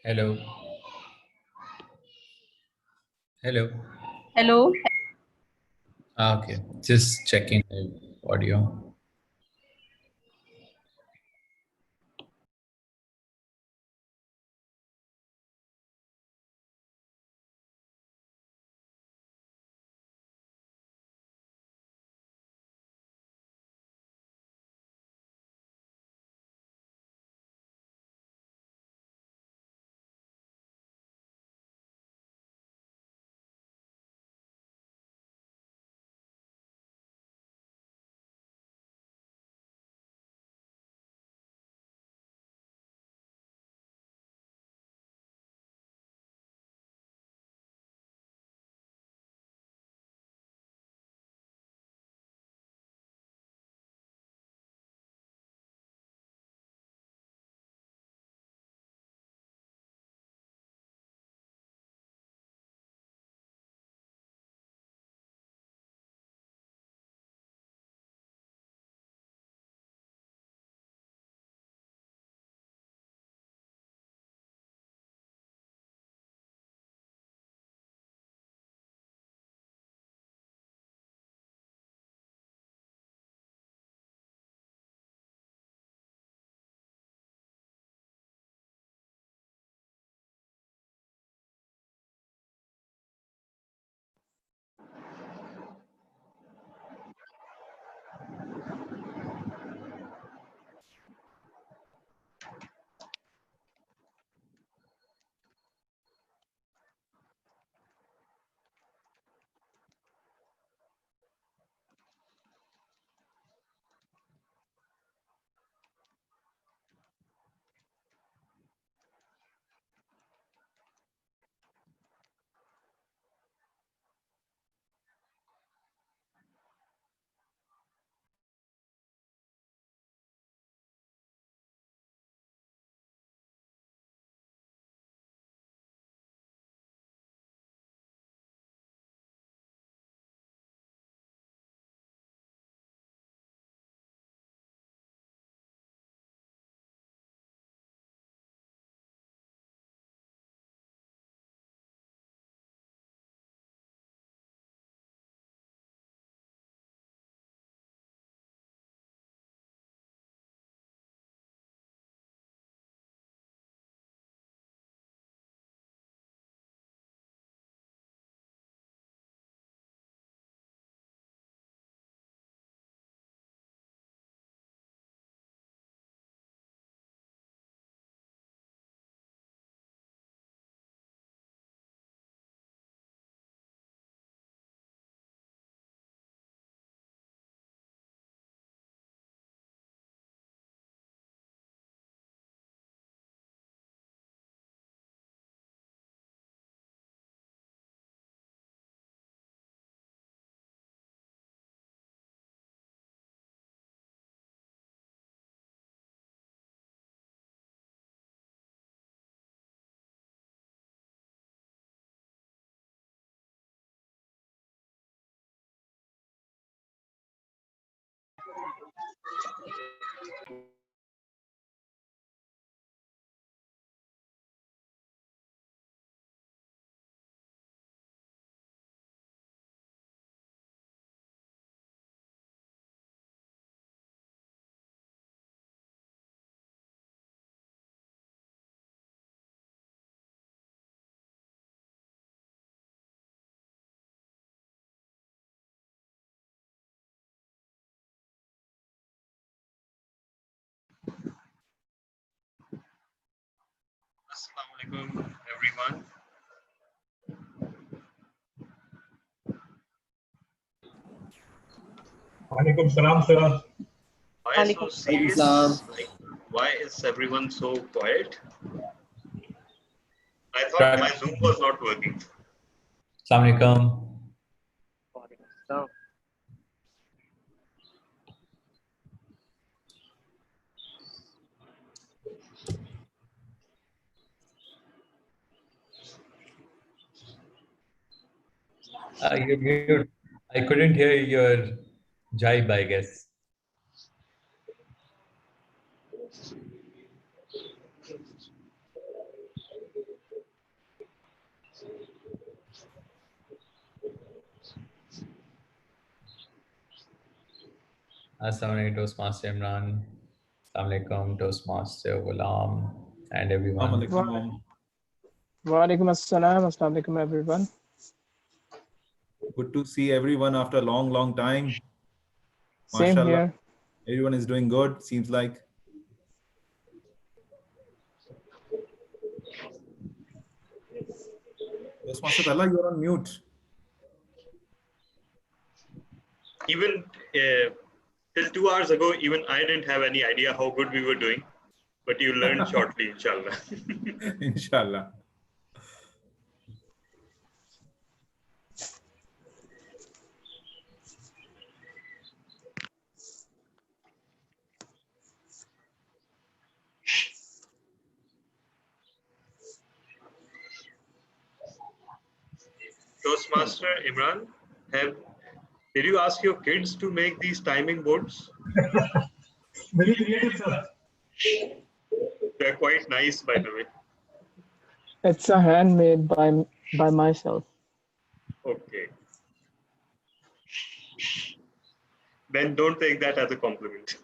Hello. Hello. Hello. Okay, just checking the audio. Assalamualaikum, everyone. Walaikum salam, sir. Why so serious? Like, why is everyone so quiet? I thought my Zoom was not working. Assalamualaikum. You're mute. I couldn't hear your jibe, I guess. Assalamualaikum Toastmaster Imran. Assalamualaikum Toastmaster Ghulam and everyone. Walaikum assalam. Assalamualaikum everyone. Good to see everyone after a long time. Same Mashallah. here. Everyone is doing good, seems like. Toastmaster Allah, you're on mute. Even till 2 hours ago, even I didn't have any idea how good we were doing, but you learned shortly, inshallah. Inshallah. Toastmaster Imran, did you ask your kids to make these timing boards? Very creative, sir. They're quite nice, by the way. It's a handmade by myself. Okay. Then don't take that as a compliment.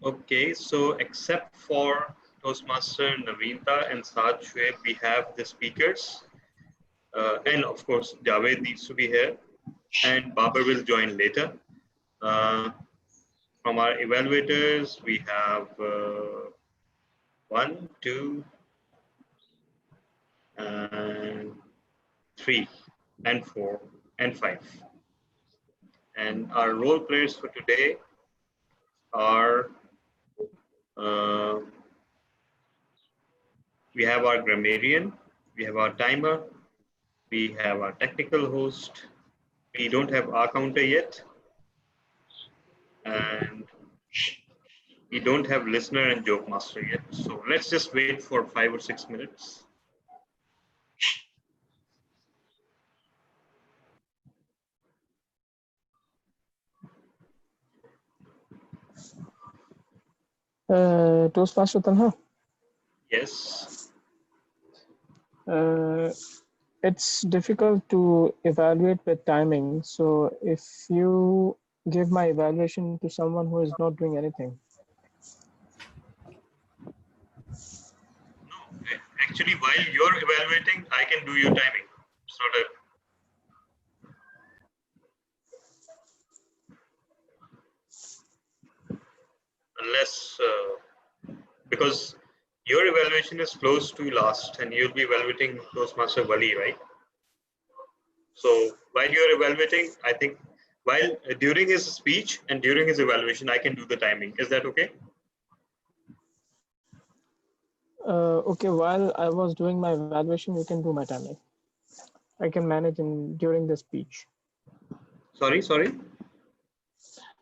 Okay, so except for Toastmaster Naveenta and Saad Shoaib, we have the speakers. And of course, Javed needs to be here. And Babar will join later. From our evaluators, we have 1, 2, and 3, and 4, and 5. And our role players for today are we have our grammarian, we have our timer, we have our technical host, we don't have our counter yet, and we don't have listener and joke master yet. So let's just wait for 5 or 6 minutes. Toastmaster Talha. Yes. It's difficult to evaluate with timing. So if you give my evaluation to someone who is not doing anything. No, actually, while you're evaluating, I can do your timing. So that unless because your evaluation is close to last and you'll be evaluating Toastmaster Wali, right? So while you're evaluating, I think while during his speech and during his evaluation, I can do the timing. Is that okay? Okay, while I was doing my evaluation, you can do my timing. I can manage during the speech. Sorry?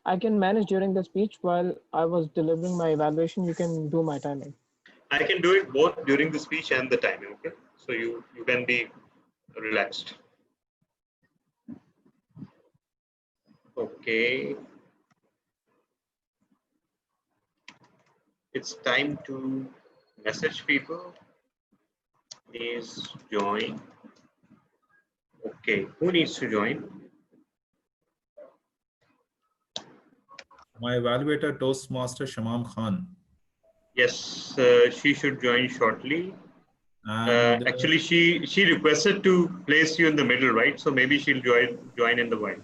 I can manage during the speech while I was delivering my evaluation. You can do my timing. I can do it both during the speech and the timing, okay? So you can be relaxed. Okay. It's time to message people. Please join. Okay, who needs to join? My evaluator, Toastmaster Shamam Khan. Yes, she should join shortly. And actually, she requested to place you in the middle, right? So maybe she'll join in the while.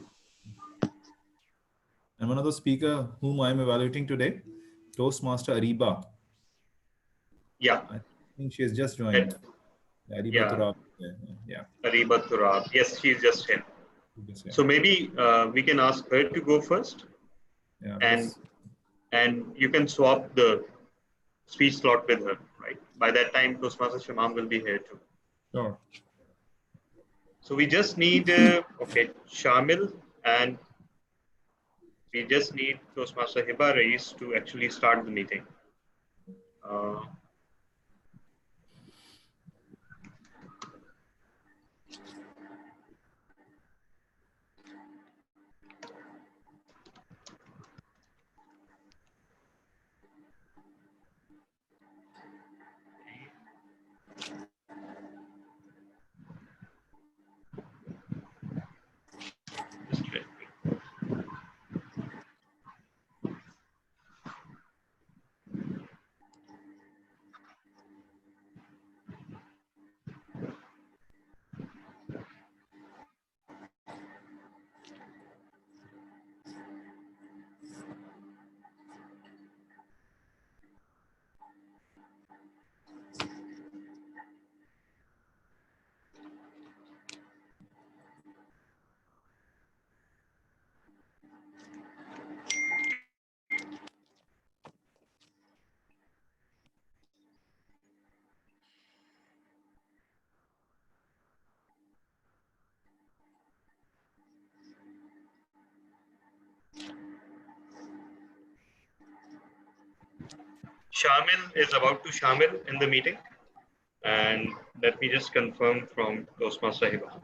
and one of the speaker whom I'm evaluating today, Toastmaster Ariba. Yeah. I think she has just joined. Ariba Yeah. Turab. Yeah. Ariba Turab. Yes, she's just here. So maybe we can ask her to go first. Yeah. And you can swap the speech slot with her, right? By that time, Toastmaster Shamam will be here too. Sure. So we just need, okay, Shamil, and we just need Toastmaster Hiba Rais to actually start the meeting. Shamil is about to Shamil in the meeting. And let me just confirm from Toastmaster Hiba.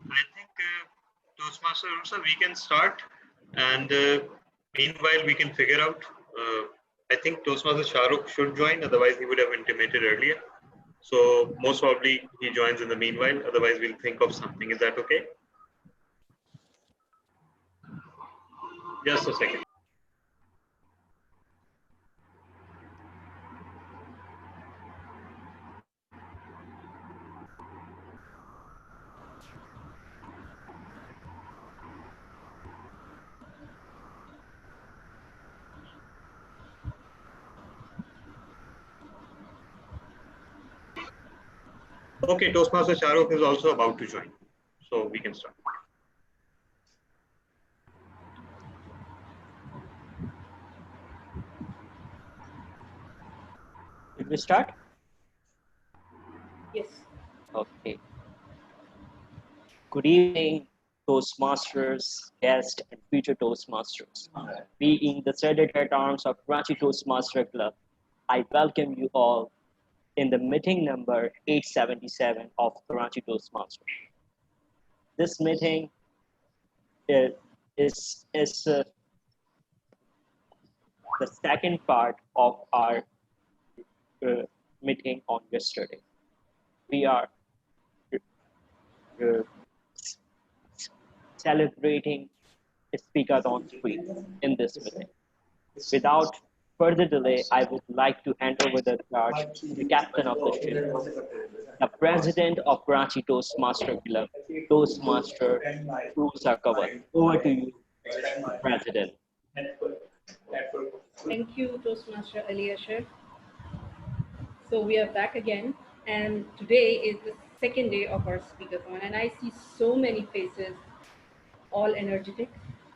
I think Toastmaster also we can start, and meanwhile we can figure out. I think Toastmaster Shahrukh should join, otherwise he would have intimated earlier. So most probably he joins in the meanwhile. Otherwise we'll think of something. Is that okay? Just a second. Okay, Toastmaster Shahrukh is also about to join. So we can start. Did we start? Yes. Okay. Good evening, Toastmasters, guests, and future Toastmasters. Being the Credit at Arms of Karachi Toastmaster Club, I welcome you all in the meeting number 877 of Karachi Toastmasters. This meeting is the second part of our meeting on yesterday. We are celebrating Speakathon 3 in this meeting. Without further delay, I would like to hand over the charge to the captain of the ship, the president of Karachi Toastmaster Club, Toastmaster Rusa Kawal. Over to you, President. Thank you, Toastmaster Ali Asher. So we are back again, and today is the second day of our speakathon, and I see so many faces, all energetic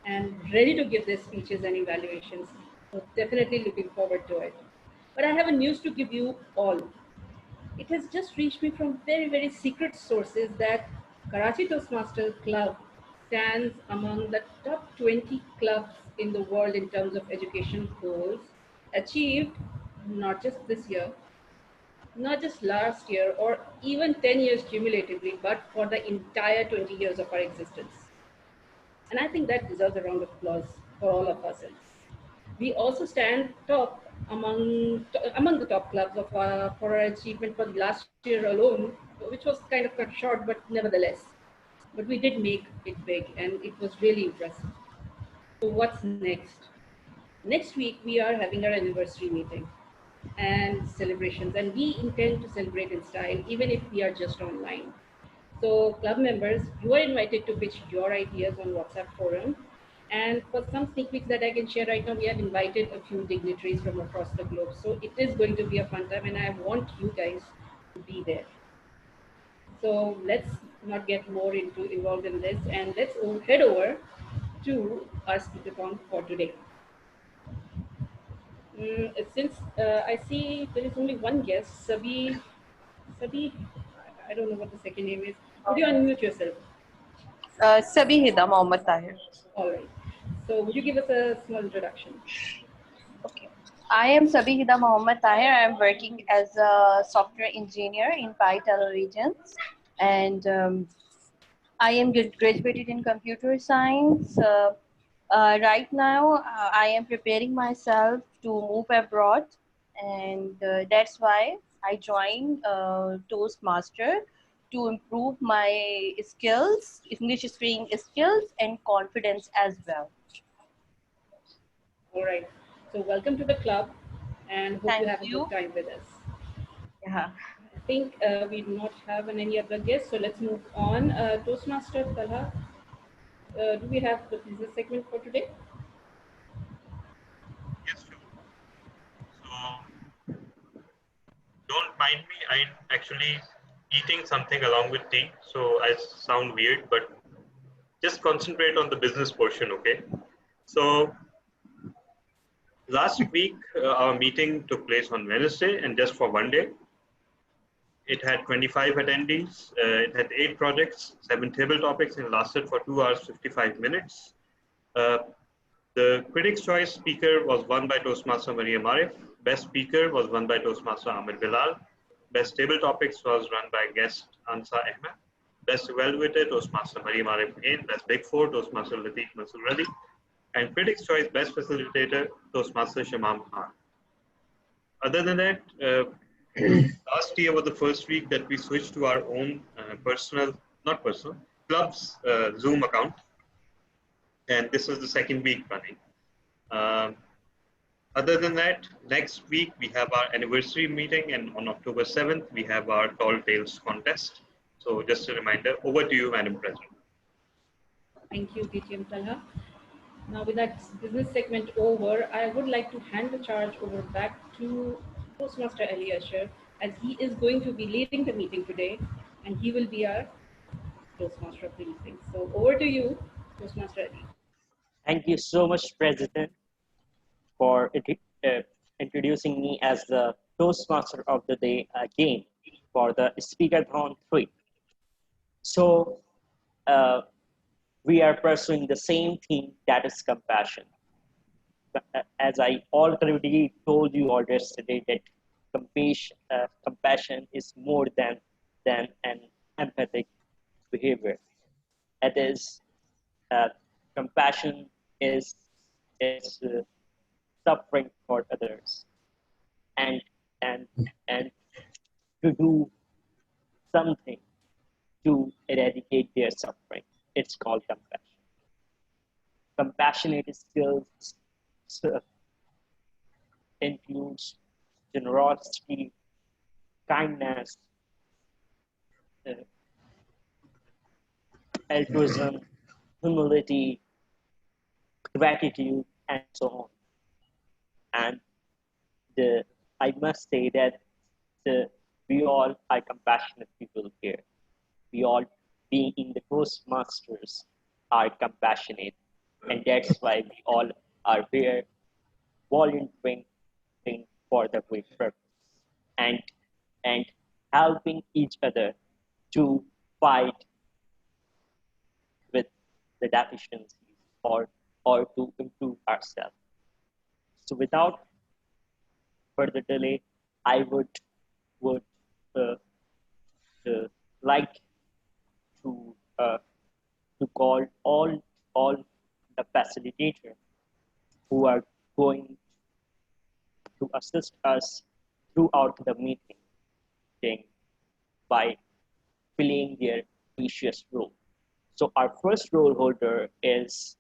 and ready to give their speeches and evaluations. So definitely looking forward to it. But I have a news to give you all. It has just reached me from very, very secret sources that Karachi Toastmaster Club stands among the top 20 clubs in the world in terms of education goals achieved not just this year, not just last year or even 10 years cumulatively, but for the entire 20 years of our existence. And I think that deserves a round of applause for all of us. We also stand top among the top clubs of for our achievement for the last year alone, which was kind of cut short, but nevertheless. But we did make it big, and it was really impressive. So what's next? Next week, we are having our anniversary meeting and celebrations, and we intend to celebrate in style, even if we are just online. So club members, you are invited to pitch your ideas on WhatsApp forum. And for some sneak peeks that I can share right now, we have invited a few dignitaries from across the globe. So it is going to be a fun time, and I want you guys to be there. So let's not get more involved in this, and let's head over to our speakerthon for today. Since I see there is only one guest, Sabi, I don't know what the second name is. Would you unmute yourself? Sabihida Mohammed Tahir. All right. So would you give us a small introduction? Okay. I am Sabihida Mohammed Tahir. I am working as a software engineer in YPES regions, and I am graduated in computer science. Right now, I am preparing myself to move abroad, and that's why I joined Toastmaster to improve my skills, English speaking skills, and confidence as well. All right. So welcome to the club, and hope Thank you have a you. good time with us. Yeah. I think we do not have any other guests, so let's move on. Toastmaster Talha, do we have the business segment for today? Yes, sure. So don't mind me. I'm actually eating something along with tea, so I sound weird, but just concentrate on the business portion, okay? So last week, our meeting took place on Wednesday, and just for one day. It had 25 attendees. It had 8 projects, 7 table topics, and lasted for 2 hours 55 minutes. The Critics' Choice speaker was won by Toastmaster Mariam Arif. Best speaker was won by Toastmaster Amir Bilal. Best table topics was run by guest Ansa Ahmed. Best evaluator Toastmaster Mariam Arif again. Best Big Four Toastmaster Latif Masoor Ali. And Critics' Choice Best Facilitator Toastmaster Shamam Khan. Other than that, last year was the first week that we switched to our own club's Zoom account. And this is the second week running. Other than that, next week we have our anniversary meeting, and on October 7th, we have our Tall Tales contest. So just a reminder, over to you, Madam President. Thank you, DTM Talha. Now with that business segment over, I would like to hand the charge over back to Toastmaster Ali Asher, as he is going to be leading the meeting today, and he will be our Toastmaster of the evening. So over to you, Toastmaster Ali. Thank you so much, President, for introducing me as the Toastmaster of the day again for the Speakathon 3. So we are pursuing the same theme, that is compassion. As I already told you all yesterday, that compassion is more than an empathic behavior. It is compassion is suffering for others, and to do something to eradicate their suffering. It's called compassion. Compassionate skills includes generosity, kindness, altruism, humility, gratitude, and so on. And I must say that we all are compassionate people here. We all, being in the Toastmasters, are compassionate, and that's why we all are here volunteering for the great purpose and helping each other to fight with the deficiencies or to improve ourselves. So without further delay, I would like to call all the facilitators who are going to assist us throughout the meeting by filling their precious role. So our first role holder is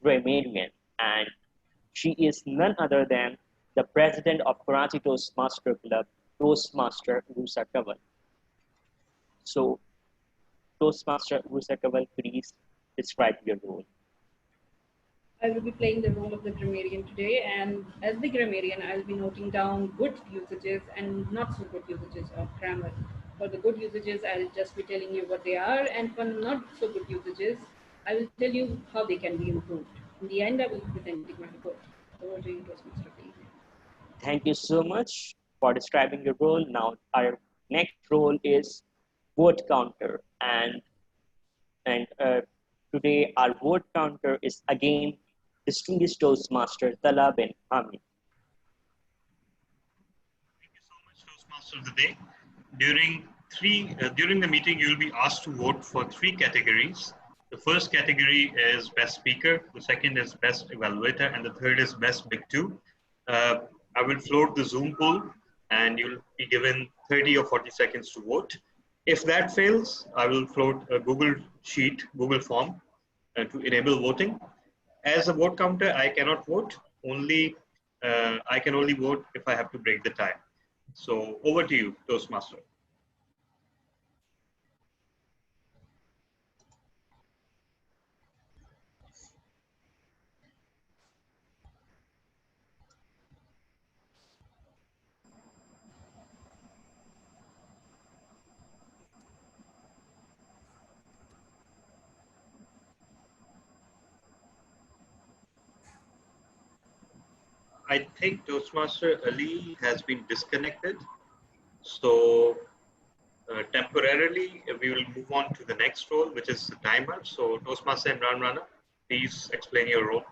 Ray Marian. and she is none other than the president of Karachi Toastmaster Club, Toastmaster Rusa Kaval. So, Toastmaster Rusa Kaval, please describe your role. I will be playing the role of the grammarian today, and as the grammarian, I'll be noting down good usages and not so good usages of grammar. For the good usages, I'll just be telling you what they are, and for not so good usages, I will tell you how they can be improved. In the end, I will be presenting my report. Over to you, Toastmaster, please. Thank you so much for describing your role. Now, our next role is vote counter, and today our vote counter is again distinguished Toastmaster Tala bin Hamid. Thank you so much, Toastmaster of the day. During the meeting, you will be asked to vote for 3 categories. The first category is best speaker, the second is best evaluator, and the third is best big 2. I will float the Zoom poll, and you'll be given 30 or 40 seconds to vote. If that fails, I will float a Google sheet, Google form to enable voting. As a vote counter, I cannot vote. I can only vote if I have to break the tie. So over to you, Toastmaster. I think Toastmaster Ali has been disconnected. So temporarily, we will move on to the next role, which is the timer. So Toastmaster Imran Rana, please explain your role.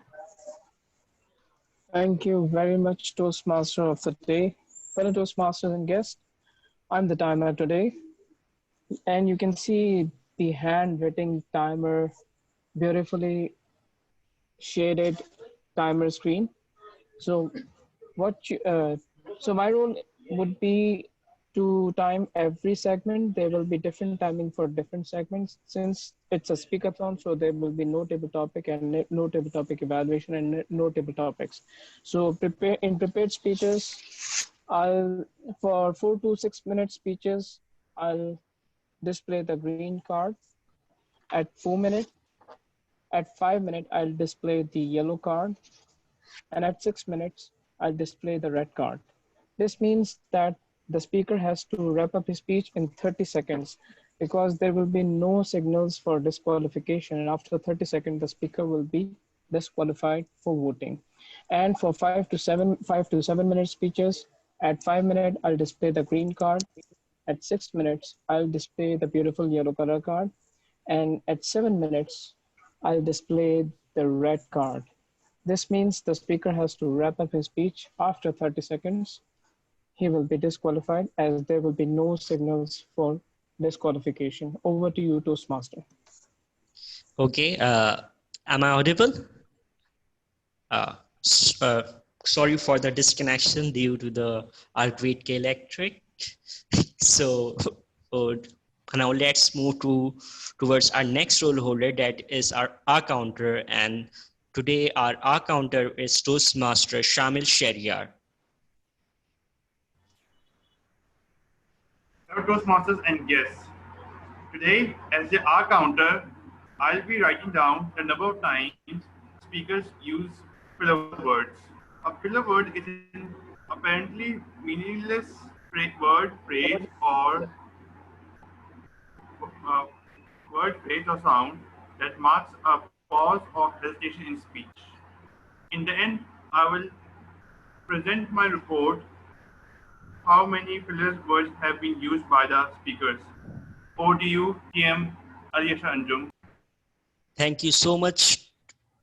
Thank you very much, Toastmaster of the day. Fellow Toastmasters and guests, I'm the timer today. And you can see the handwritten timer, beautifully shaded timer screen. So so my role would be to time every segment. There will be different timing for different segments. Since it's a speakathon, so there will be no table topic and no table topic evaluation and no table topics. So prepared speeches, for 4 to 6 minute speeches, I'll display the green card. At 4 minutes, at 5 minutes, I'll display the yellow card. And at 6 minutes, I'll display the red card. This means that the speaker has to wrap up his speech in 30 seconds because there will be no signals for disqualification. And after 30 seconds, the speaker will be disqualified for voting. And for 5 to 7 minute speeches, at 5 minutes, I'll display the green card. At 6 minutes, I'll display the beautiful yellow color card. And at 7 minutes, I'll display the red card. This means the speaker has to wrap up his speech after 30 seconds. He will be disqualified as there will be no signals for disqualification. Over to you, Toastmaster. Okay, am I audible? Sorry for the disconnection due to our great K electric. So now let's move towards our next role holder, that is our R counter, and today our R counter is Toastmaster Shamil Shariar. Hello Toastmasters and guests. Today, as the R counter, I'll be writing down the number of times speakers use filler words. A filler word is an apparently meaningless word, phrase, or sound that marks a pause or hesitation in speech. In the end, I will present my report how many filler words have been used by the speakers. Over to you, TM Aliyasha Anjum. Thank you so much,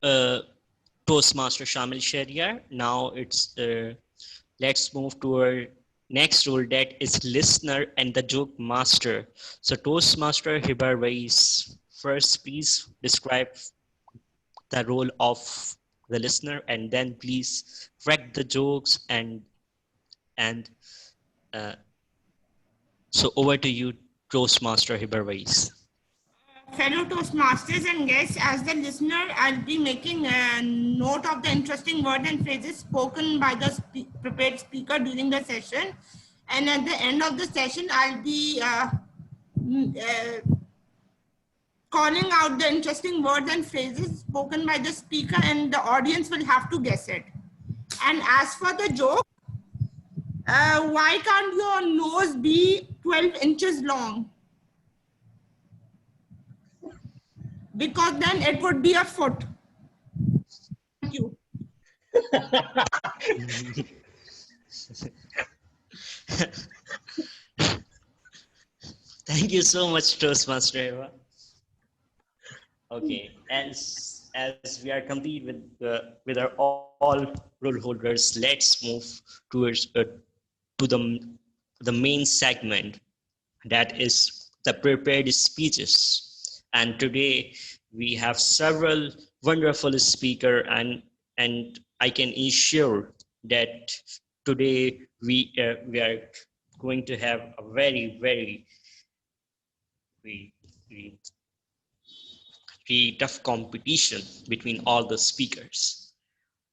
Toastmaster Shamil Shariar. Now let's move to our next role, that is listener and the joke master. So Toastmaster Hibar Vais, first please describe the role of the listener, and then please crack the jokes and so over to you, Toastmaster Hibar Vais. fellow Toastmasters and guests, as the listener, I'll be making a note of the interesting words and phrases spoken by the prepared speaker during the session. And at the end of the session, I'll be calling out the interesting words and phrases spoken by the speaker, and the audience will have to guess it. And as for the joke, why can't your nose be 12 inches long? Because then it would be a foot. Thank you. Thank you so much, Toastmaster Eva. Okay, as we are complete with our all role holders, let's move towards to the main segment, that is the prepared speeches. And today we have several wonderful speaker, and I can ensure that today we are going to have a very tough competition between all the speakers.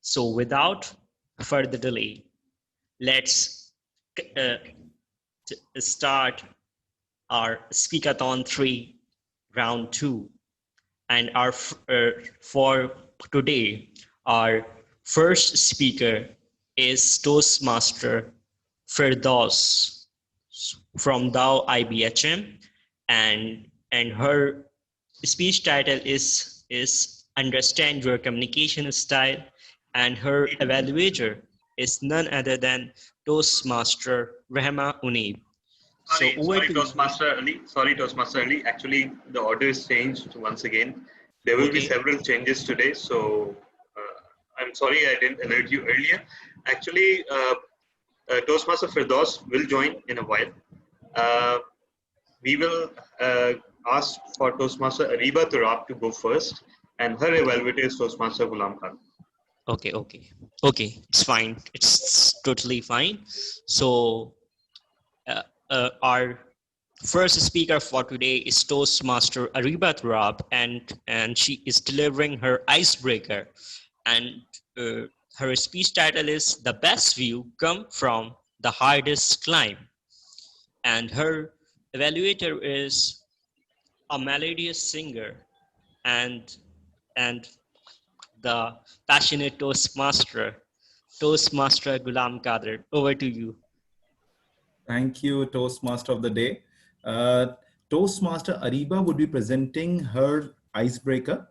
So without further delay, let's start our Speakathon 3 round 2. And our for today, our first speaker is Toastmaster Firdaus from Dow IBHM, and her speech title is Understand Your Communication Style, and her evaluator is none other than Toastmaster Rahma Unaib. Sorry, Toastmaster Ali. Actually, the order is changed once again. There will be several changes today, so I'm sorry I didn't alert you earlier. Actually, Toastmaster Firdaus will join in a while. We will ask for Toastmaster Ariba Turab to go first, and her evaluator is Toastmaster Ghulam Khan. Okay, it's fine. It's totally fine. So our first speaker for today is Toastmaster Ariba Turab, and she is delivering her icebreaker, and her speech title is The Best View Come From the Hardest Climb, and her evaluator is a melodious singer and the passionate Toastmaster Ghulam Kadir. Over to you. Thank you, Toastmaster of the day. Toastmaster Ariba would be presenting her icebreaker,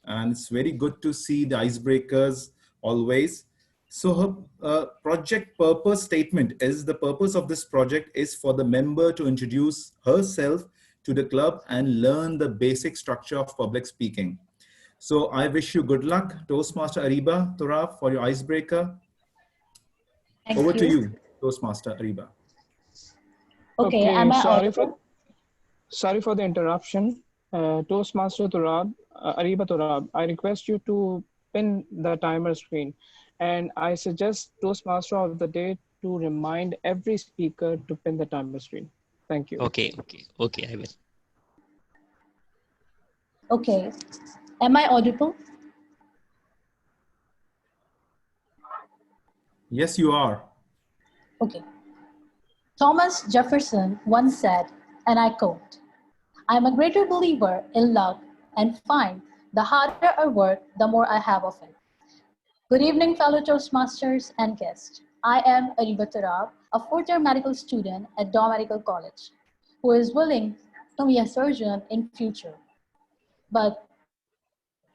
and it's very good to see the icebreakers always. So her project purpose statement is, the purpose of this project is for the member to introduce herself to the club and learn the basic structure of public speaking. So I wish you good luck, Toastmaster Ariba Turab, for your icebreaker. Over to you, Toastmaster Ariba. Okay, sorry for the interruption. Toastmaster Ariba Turab, I request you to pin the timer screen, and I suggest Toastmaster of the day to remind every speaker to pin the timer screen. Thank you. Okay, I will. Okay, am I audible? Yes, you are. Okay. Thomas Jefferson once said, and I quote, "I am a greater believer in luck and find the harder I work, the more I have of it." Good evening, fellow Toastmasters and guests. I am Ariba Turab, a fourth-year medical student at Daw Medical College, who is willing to be a surgeon in future. But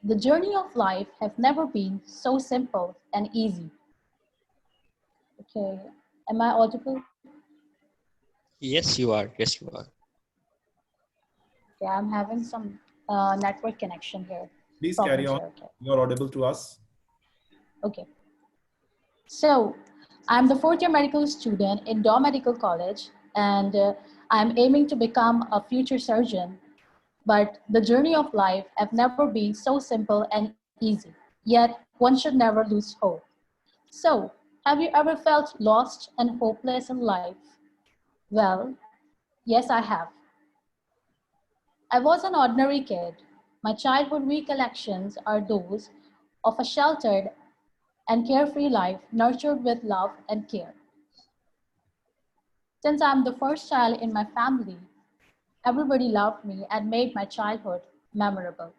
the journey of life have never been so simple and easy. Okay, am I audible? Yes, you are. Okay, I'm having some network connection here. Please carry on. Okay. You're audible to us. Okay. So, I'm the fourth-year medical student in Daw Medical College, and I'm aiming to become a future surgeon. But the journey of life have never been so simple and easy. Yet, one should never lose hope. So, have you ever felt lost and hopeless in life? Well, yes, I have. I was an ordinary kid. My childhood recollections are those of a sheltered and carefree life nurtured with love and care. Since I'm the first child in my family, everybody loved me and made my childhood memorable.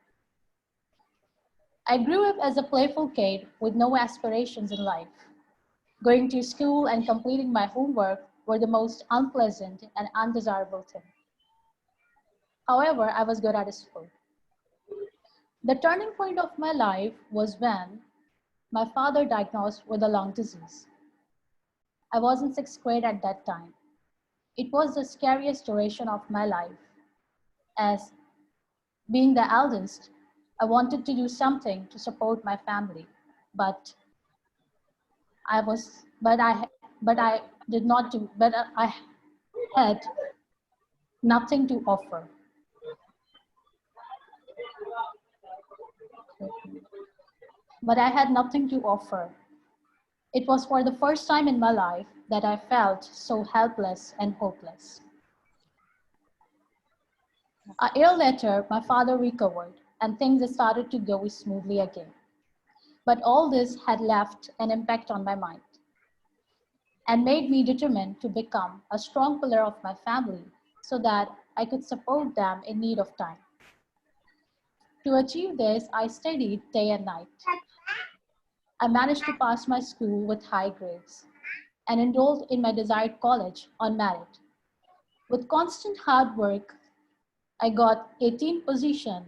I grew up as a playful kid with no aspirations in life. Going to school and completing my homework were the most unpleasant and undesirable thing. However, I was good at school. The turning point of my life was when my father diagnosed with a lung disease. I was in sixth grade at that time. It was the scariest duration of my life. As being the eldest, I wanted to do something to support my family, but I did not do, but I had nothing to offer. But I had nothing to offer. It was for the first time in my life that I felt so helpless and hopeless. A year later, my father recovered and things started to go smoothly again. But all this had left an impact on my mind and made me determined to become a strong pillar of my family so that I could support them in need of time. To achieve this, I studied day and night. I managed to pass my school with high grades and enrolled in my desired college on merit. With constant hard work, I got 18th position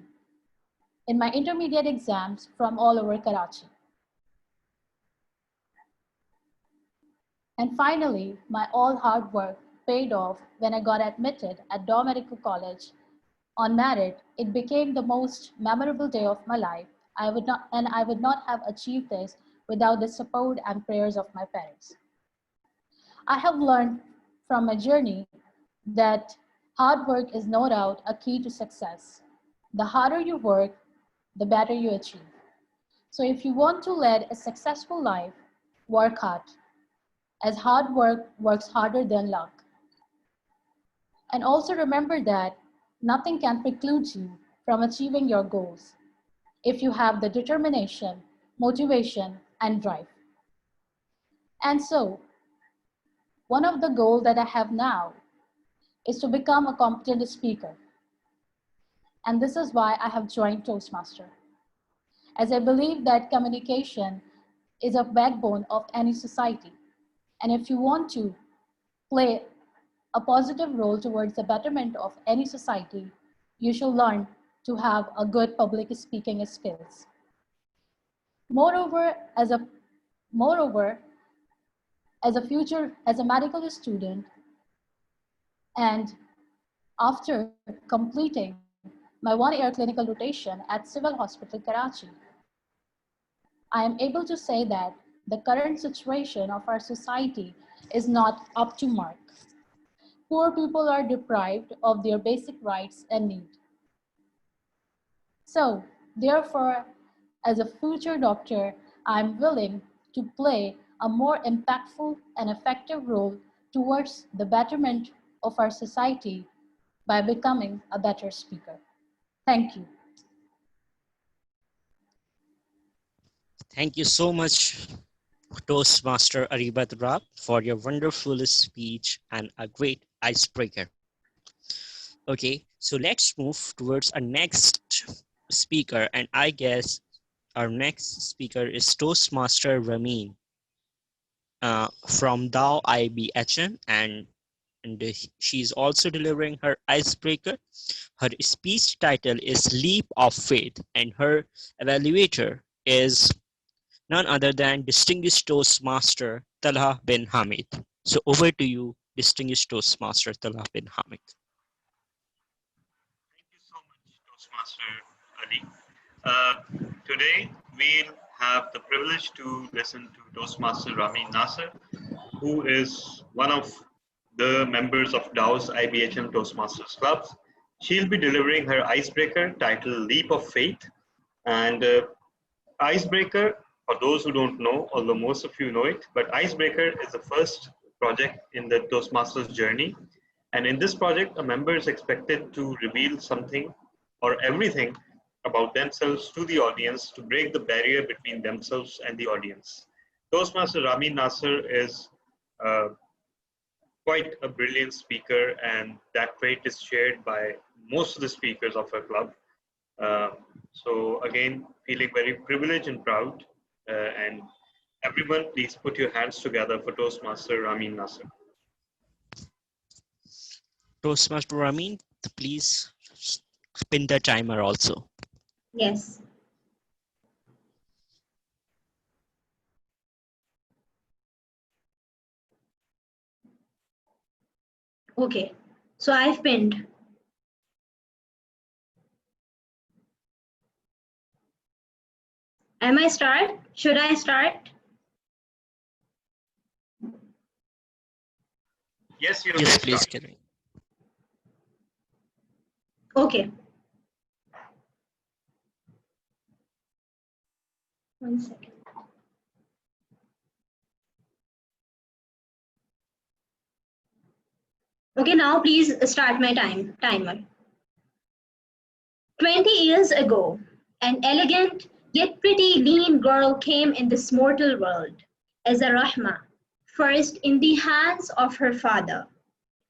in my intermediate exams from all over Karachi. And finally, my all hard work paid off when I got admitted at Dow Medical College on merit. It became the most memorable day of my life. I would not have achieved this without the support and prayers of my parents. I have learned from my journey that hard work is no doubt a key to success. The harder you work, the better you achieve. So if you want to lead a successful life, work hard, as hard work works harder than luck. And also remember that nothing can preclude you from achieving your goals if you have the determination, motivation, and drive. And so, one of the goals that I have now is to become a competent speaker. And this is why I have joined Toastmaster, as I believe that communication is a backbone of any society. And if you want to play a positive role towards the betterment of any society, you should learn to have a good public speaking skills. Moreover, as a medical student, and after completing my 1-year clinical rotation at Civil Hospital, Karachi, I am able to say that the current situation of our society is not up to mark. Poor people are deprived of their basic rights and needs. So, therefore, as a future doctor, I'm willing to play a more impactful and effective role towards the betterment of our society by becoming a better speaker. Thank you. Thank you so much, Toastmaster Aribat Rab, for your wonderful speech and a great icebreaker. Okay, so let's move towards our next speaker, and I guess our next speaker is Toastmaster Ramin from Dow IBHM, and she's also delivering her icebreaker. Her speech title is Leap of Faith, and her evaluator is none other than distinguished Toastmaster Talha bin Hamid. So over to you, distinguished Toastmaster Talha bin Hamid. Thank you so much, Toastmaster Ali. Today, we'll have the privilege to listen to Toastmaster Ramin Nasser, who is one of the members of Dow's IBHM Toastmasters Clubs. She'll be delivering her icebreaker titled Leap of Faith. And icebreaker, for those who don't know, although most of you know it, but icebreaker is the first project in the Toastmasters journey And in this project, a member is expected to reveal something or everything about themselves to the audience to break the barrier between themselves and the audience. Toastmaster Ramin Nasser is quite a brilliant speaker, and that trait is shared by most of the speakers of our club. So again, feeling very privileged and proud. And everyone, please put your hands together for Toastmaster Ramin Nasser. Toastmaster Ramin, please spin the timer also. Yes. Okay, so I've pinned. Am I start? Should I start? Yes, you Yes, may please, start. Karen. Okay. 1 second. Okay, now please start my timer. 20 years ago, an elegant yet pretty lean girl came in this mortal world as a rahma, first in the hands of her father,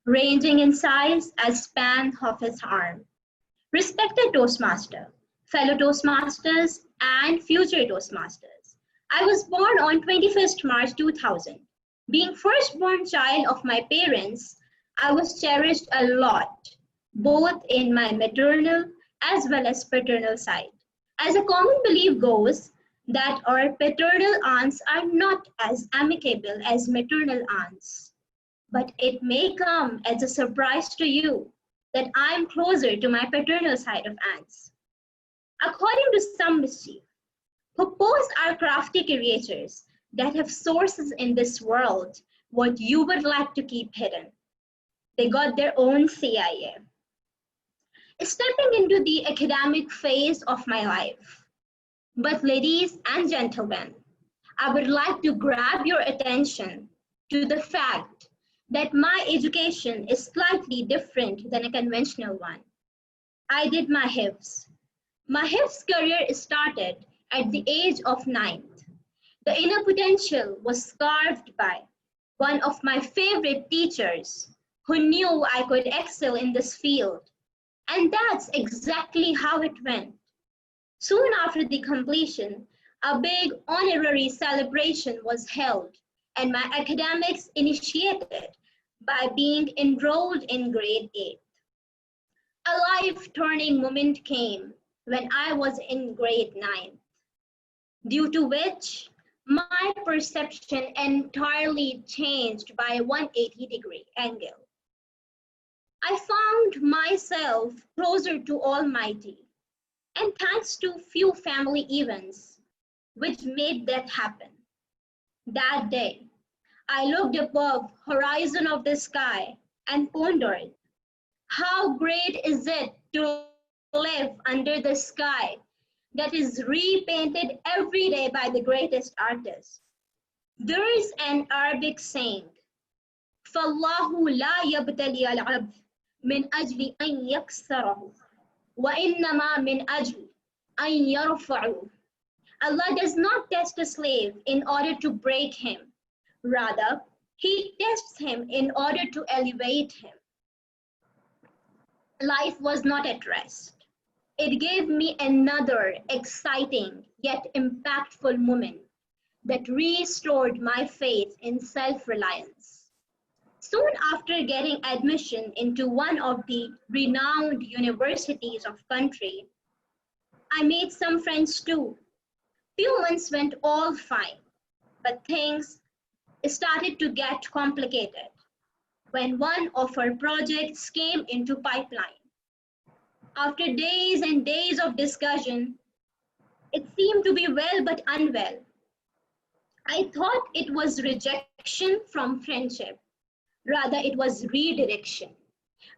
ranging in size as span of his arm. Respected Toastmaster, fellow Toastmasters, and future Toastmasters, I was born on 21st March 2000. Being firstborn child of my parents, I was cherished a lot, both in my maternal as well as paternal side. As a common belief goes, that our paternal aunts are not as amicable as maternal aunts. But it may come as a surprise to you that I am closer to my paternal side of aunts. According to some mischief, purpose are crafty creatures that have sources in this world what you would like to keep hidden. They got their own CIA. Stepping into the academic phase of my life. But ladies and gentlemen, I would like to grab your attention to the fact that my education is slightly different than a conventional one. I did my HIFs. My HIFs career started at the age of 9th. The inner potential was carved by one of my favorite teachers who knew I could excel in this field. And that's exactly how it went. Soon after the completion, a big honorary celebration was held and my academics initiated by being enrolled in grade 8. A life-turning moment came when I was in grade 9, due to which my perception entirely changed by a 180-degree angle. I found myself closer to Almighty, and thanks to few family events, which made that happen. That day, I looked above horizon of the sky and pondered, how great is it to live under the sky that is repainted every day by the greatest artists. There is an Arabic saying, فَاللَّهُ لَا يَبْتَلِي الْعَبْدِ مِنْ أَجْلِ أَنْ يَكْسَرَهُ وَإِنَّمَا مِنْ أَجْلِ أَنْ يَرْفَعُهُ. Allah does not test a slave in order to break him. Rather, He tests him in order to elevate him. Life was not at rest. It gave me another exciting yet impactful moment that restored my faith in self-reliance. Soon after getting admission into one of the renowned universities of country, I made some friends too. Few months went all fine, but things started to get complicated when one of our projects came into pipeline. After days and days of discussion, it seemed to be well but unwell. I thought it was rejection from friendship. Rather, it was redirection.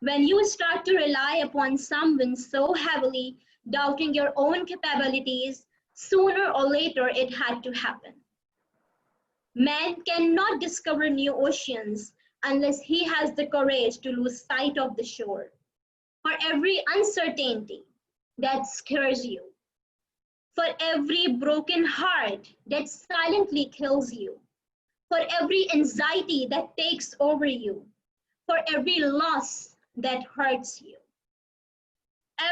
When you start to rely upon someone so heavily, doubting your own capabilities, sooner or later it had to happen. Man cannot discover new oceans unless he has the courage to lose sight of the shore. For every uncertainty that scares you, for every broken heart that silently kills you, for every anxiety that takes over you, for every loss that hurts you.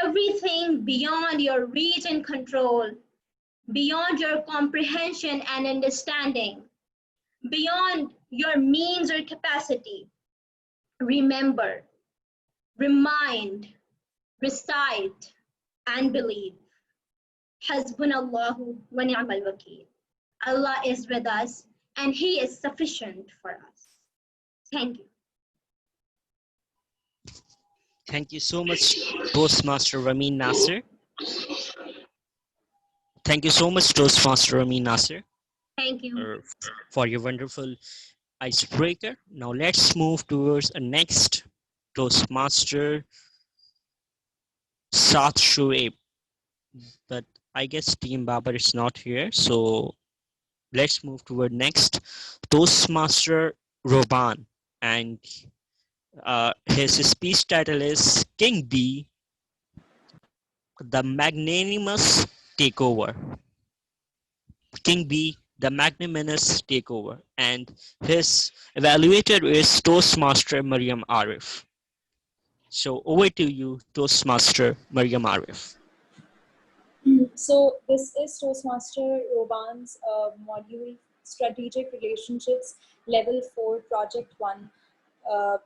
Everything beyond your reach and control, beyond your comprehension and understanding, beyond your means or capacity. Remember, remind, recite, and believe. Hasbunallahu wa ni'mal wakeel. Allah is with us and He is sufficient for us. Thank you. Thank you so much, Toastmaster Ramin Nasser. Thank you so much, Toastmaster Ramin Nasser, Thank you. for your wonderful icebreaker. Now let's move towards a next Toastmaster, Saad Shoaib. But I guess Team Babar is not here, so let's move toward next Toastmaster Roban, and his speech title is King B, the Magnanimous Takeover. King B, the Magnanimous Takeover, and his evaluator is Toastmaster Mariam Arif. So over to you, Toastmaster Mariam Arif. So this is Toastmaster Roban's module, Strategic Relationships, Level 4, Project 1,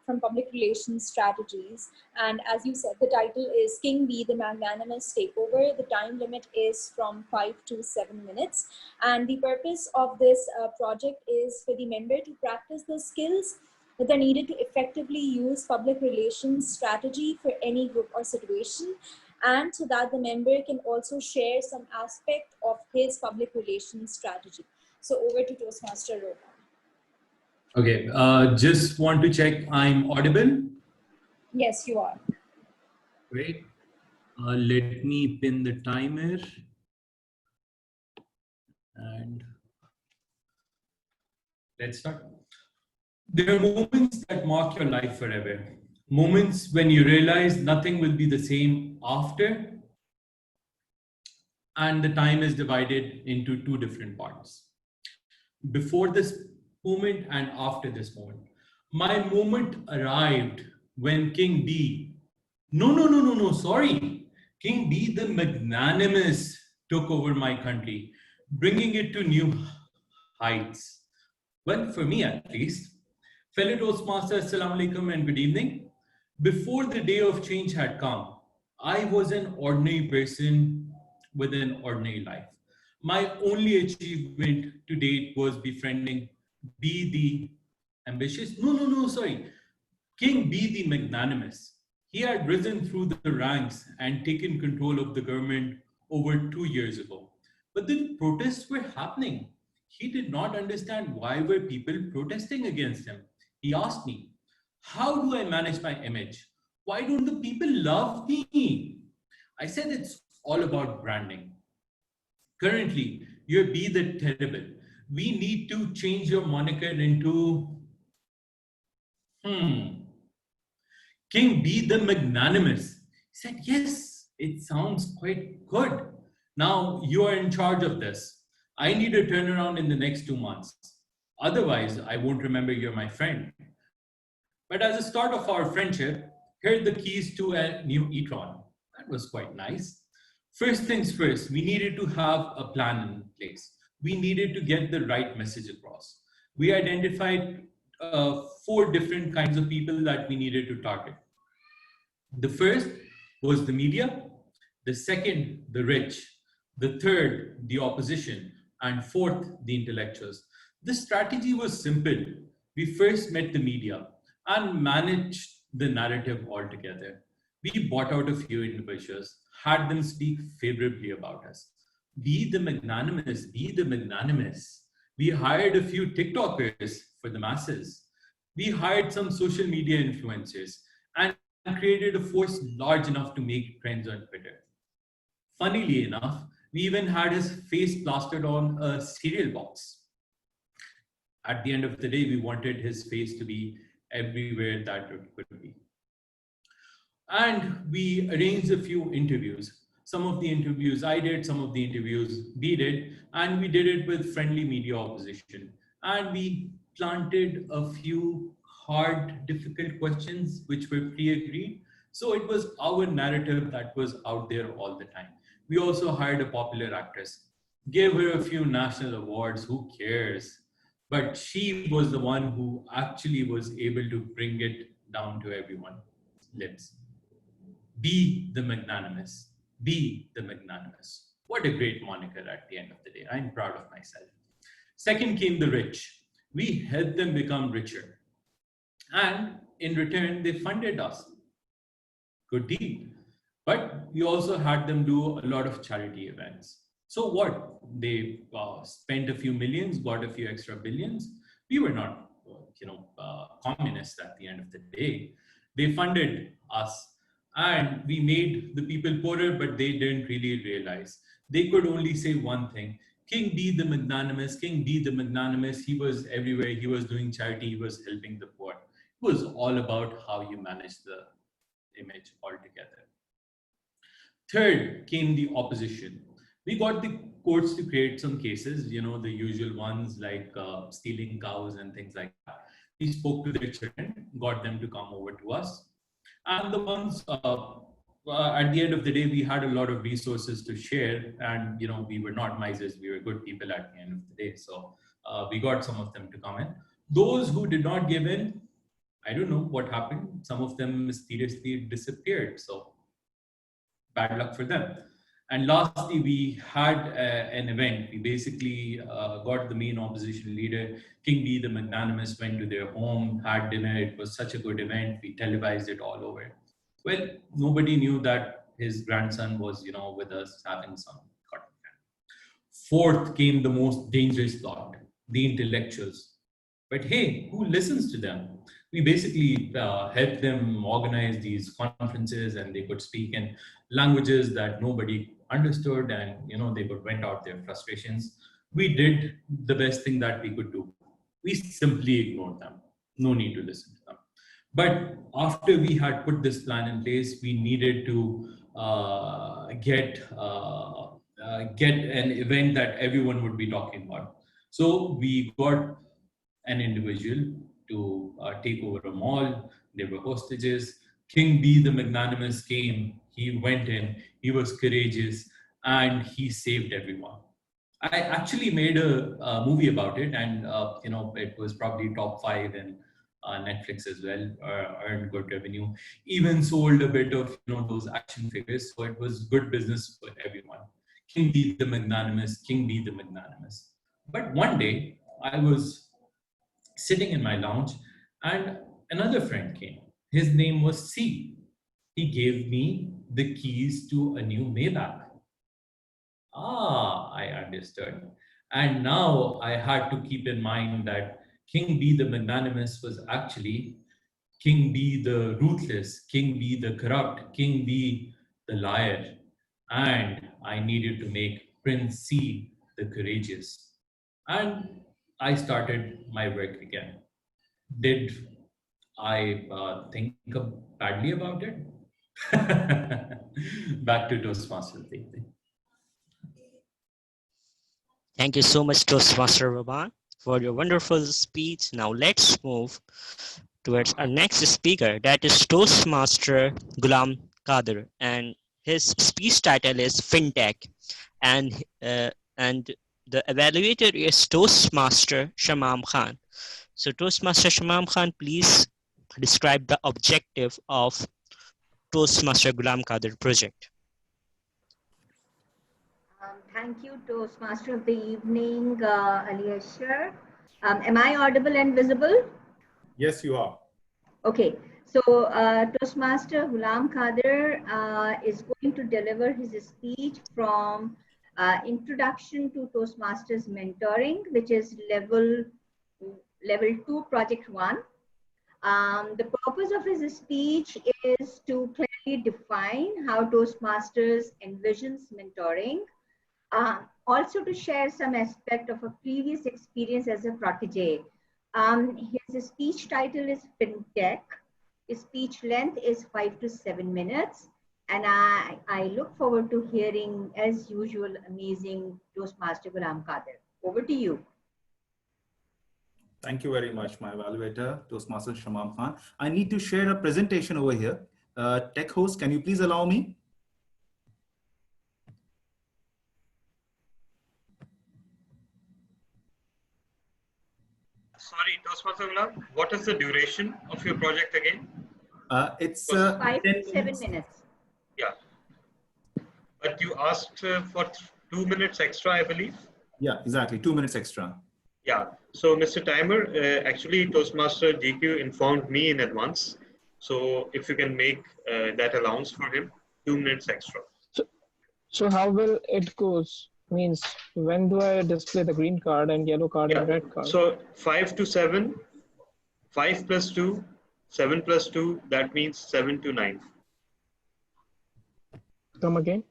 from Public Relations Strategies. And as you said, the title is King B, the Magnanimous Takeover. The time limit is from 5 to 7 minutes. And the purpose of this project is for the member to practice the skills that are needed to effectively use public relations strategy for any group or situation, and so that the member can also share some aspect of his public relations strategy. So over to Toastmaster Roban. Okay, just want to check I'm audible. Yes, you are. Great. Let me pin the timer. And let's start. There are moments that mark your life forever. Moments when you realize nothing will be the same after, and the time is divided into two different parts. Before this moment and after this moment. My moment arrived when King B, sorry. King B, the magnanimous, took over my country, bringing it to new heights. Well, for me at least. Fellow Toastmasters, Assalamu alaikum and good evening. Before the day of change had come, I was an ordinary person with an ordinary life. My only achievement to date was befriending B the ambitious. King B the magnanimous. He had risen through the ranks and taken control of the government over 2 years ago. But the protests were happening. He did not understand why were people protesting against him. He asked me, how do I manage my image? Why don't the people love me? I said it's all about branding. Currently, you're B the terrible. We need to change your moniker into King B the magnanimous. He said, yes, it sounds quite good. Now you are in charge of this. I need a turnaround in the next 2 months. Otherwise, I won't remember you're my friend. But as a start of our friendship, here are the keys to a new e-tron. That was quite nice. First things first, we needed to have a plan in place. We needed to get the right message across. We identified 4 different kinds of people that we needed to target. The first was the media, the second, the rich, the third, the opposition, and fourth, the intellectuals. The strategy was simple. We first met the media and managed the narrative altogether. We bought out a few individuals, had them speak favorably about us. Be the magnanimous, be the magnanimous. We hired a few TikTokers for the masses. We hired some social media influencers and created a force large enough to make trends on Twitter. Funnily enough, we even had his face plastered on a cereal box. At the end of the day, we wanted his face to be everywhere that it could be. And we arranged a few interviews. Some of the interviews I did, some of the interviews we did, and we did it with friendly media opposition. And we planted a few hard, difficult questions which were pre-agreed. So it was our narrative that was out there all the time. We also hired a popular actress, gave her a few national awards, who cares? But she was the one who actually was able to bring it down to everyone's lips. Be the magnanimous. Be the magnanimous. What a great moniker at the end of the day. I'm proud of myself. Second came the rich. We helped them become richer. And in return, they funded us. Good deal. But we also had them do a lot of charity events. So what? They spent a few millions, got a few extra billions. We were not, communists at the end of the day. They funded us. And we made the people poorer, but they didn't really realize. They could only say one thing: King be the magnanimous, King be the magnanimous. He was everywhere. He was doing charity. He was helping the poor. It was all about how you manage the image altogether. Third came the opposition. We got the courts to create some cases, the usual ones like stealing cows and things like that. We spoke to their children, got them to come over to us. And the ones, at the end of the day, we had a lot of resources to share, and we were not misers, we were good people at the end of the day. So we got some of them to come in. Those who did not give in, I don't know what happened. Some of them mysteriously disappeared. So bad luck for them. And lastly, we had an event. We basically got the main opposition leader, King B, the magnanimous, went to their home, had dinner. It was such a good event. We televised it all over. Well, nobody knew that his grandson was, with us having some cotton candy. Fourth came the most dangerous lot, the intellectuals. But hey, who listens to them? We basically helped them organize these conferences, and they could speak in languages that nobody understood, and they could vent out their frustrations. We did the best thing that we could do. We simply ignored them. No need to listen to them. But after we had put this plan in place, we needed to get an event that everyone would be talking about. So we got an individual to take over a mall. There were hostages. King B, the magnanimous, came. He went in. He was courageous, and he saved everyone. I actually made a movie about it, and it was probably top 5 in Netflix as well. Earned good revenue. Even sold a bit of those action figures. So it was good business for everyone. King B, the magnanimous. King B, the magnanimous. But one day I was sitting in my lounge, and another friend came. His name was C. He gave me the keys to a new Maybach. I understood. And now I had to keep in mind that King B, the magnanimous, was actually King B, the ruthless, King B, the corrupt, King B, the liar. And I needed to make Prince C, the courageous. And I started my work again. Did I think badly about it? Back to Toastmasters. Thank you so much, Toastmaster Raban, for your wonderful speech. Now let's move towards our next speaker, that is Toastmaster Ghulam Qadir, and his speech title is FINTECH, and the evaluator is Toastmaster Shamam Khan. So Toastmaster Shamam Khan, please describe the objective of Toastmaster Ghulam Qadir project. Thank you, Toastmaster of the evening, Ali Asher. Am I audible and visible? Yes, you are. Okay, so Toastmaster Ghulam Qadir is going to deliver his speech from Introduction to Toastmasters Mentoring, which is level 2, project 1. The purpose of his speech is to clearly define how Toastmasters envisions mentoring, also to share some aspect of a previous experience as a protege. His speech title is FinTech. His speech length is 5 to 7 minutes. And I look forward to hearing, as usual, amazing Toastmaster Ghulam Qadir. Over to you. Thank you very much, my evaluator, Toastmaster Shamam Khan. I need to share a presentation over here. Tech host, can you please allow me? Sorry, Toastmaster Ghulam, what is the duration of your project again? It's 5 10 to 7 minutes. minutes. Yeah. But you asked for 2 minutes extra, I believe. Yeah, exactly. 2 minutes extra. Yeah. So, Mr. Timer, actually, Toastmaster GQ informed me in advance. So, if you can make that allowance for him, 2 minutes extra. So how will it goes? Means when do I display the green card and yellow card and red card? So 5 to 7, 5 plus 2, 7 plus 2, that means 7 to 9. Come again?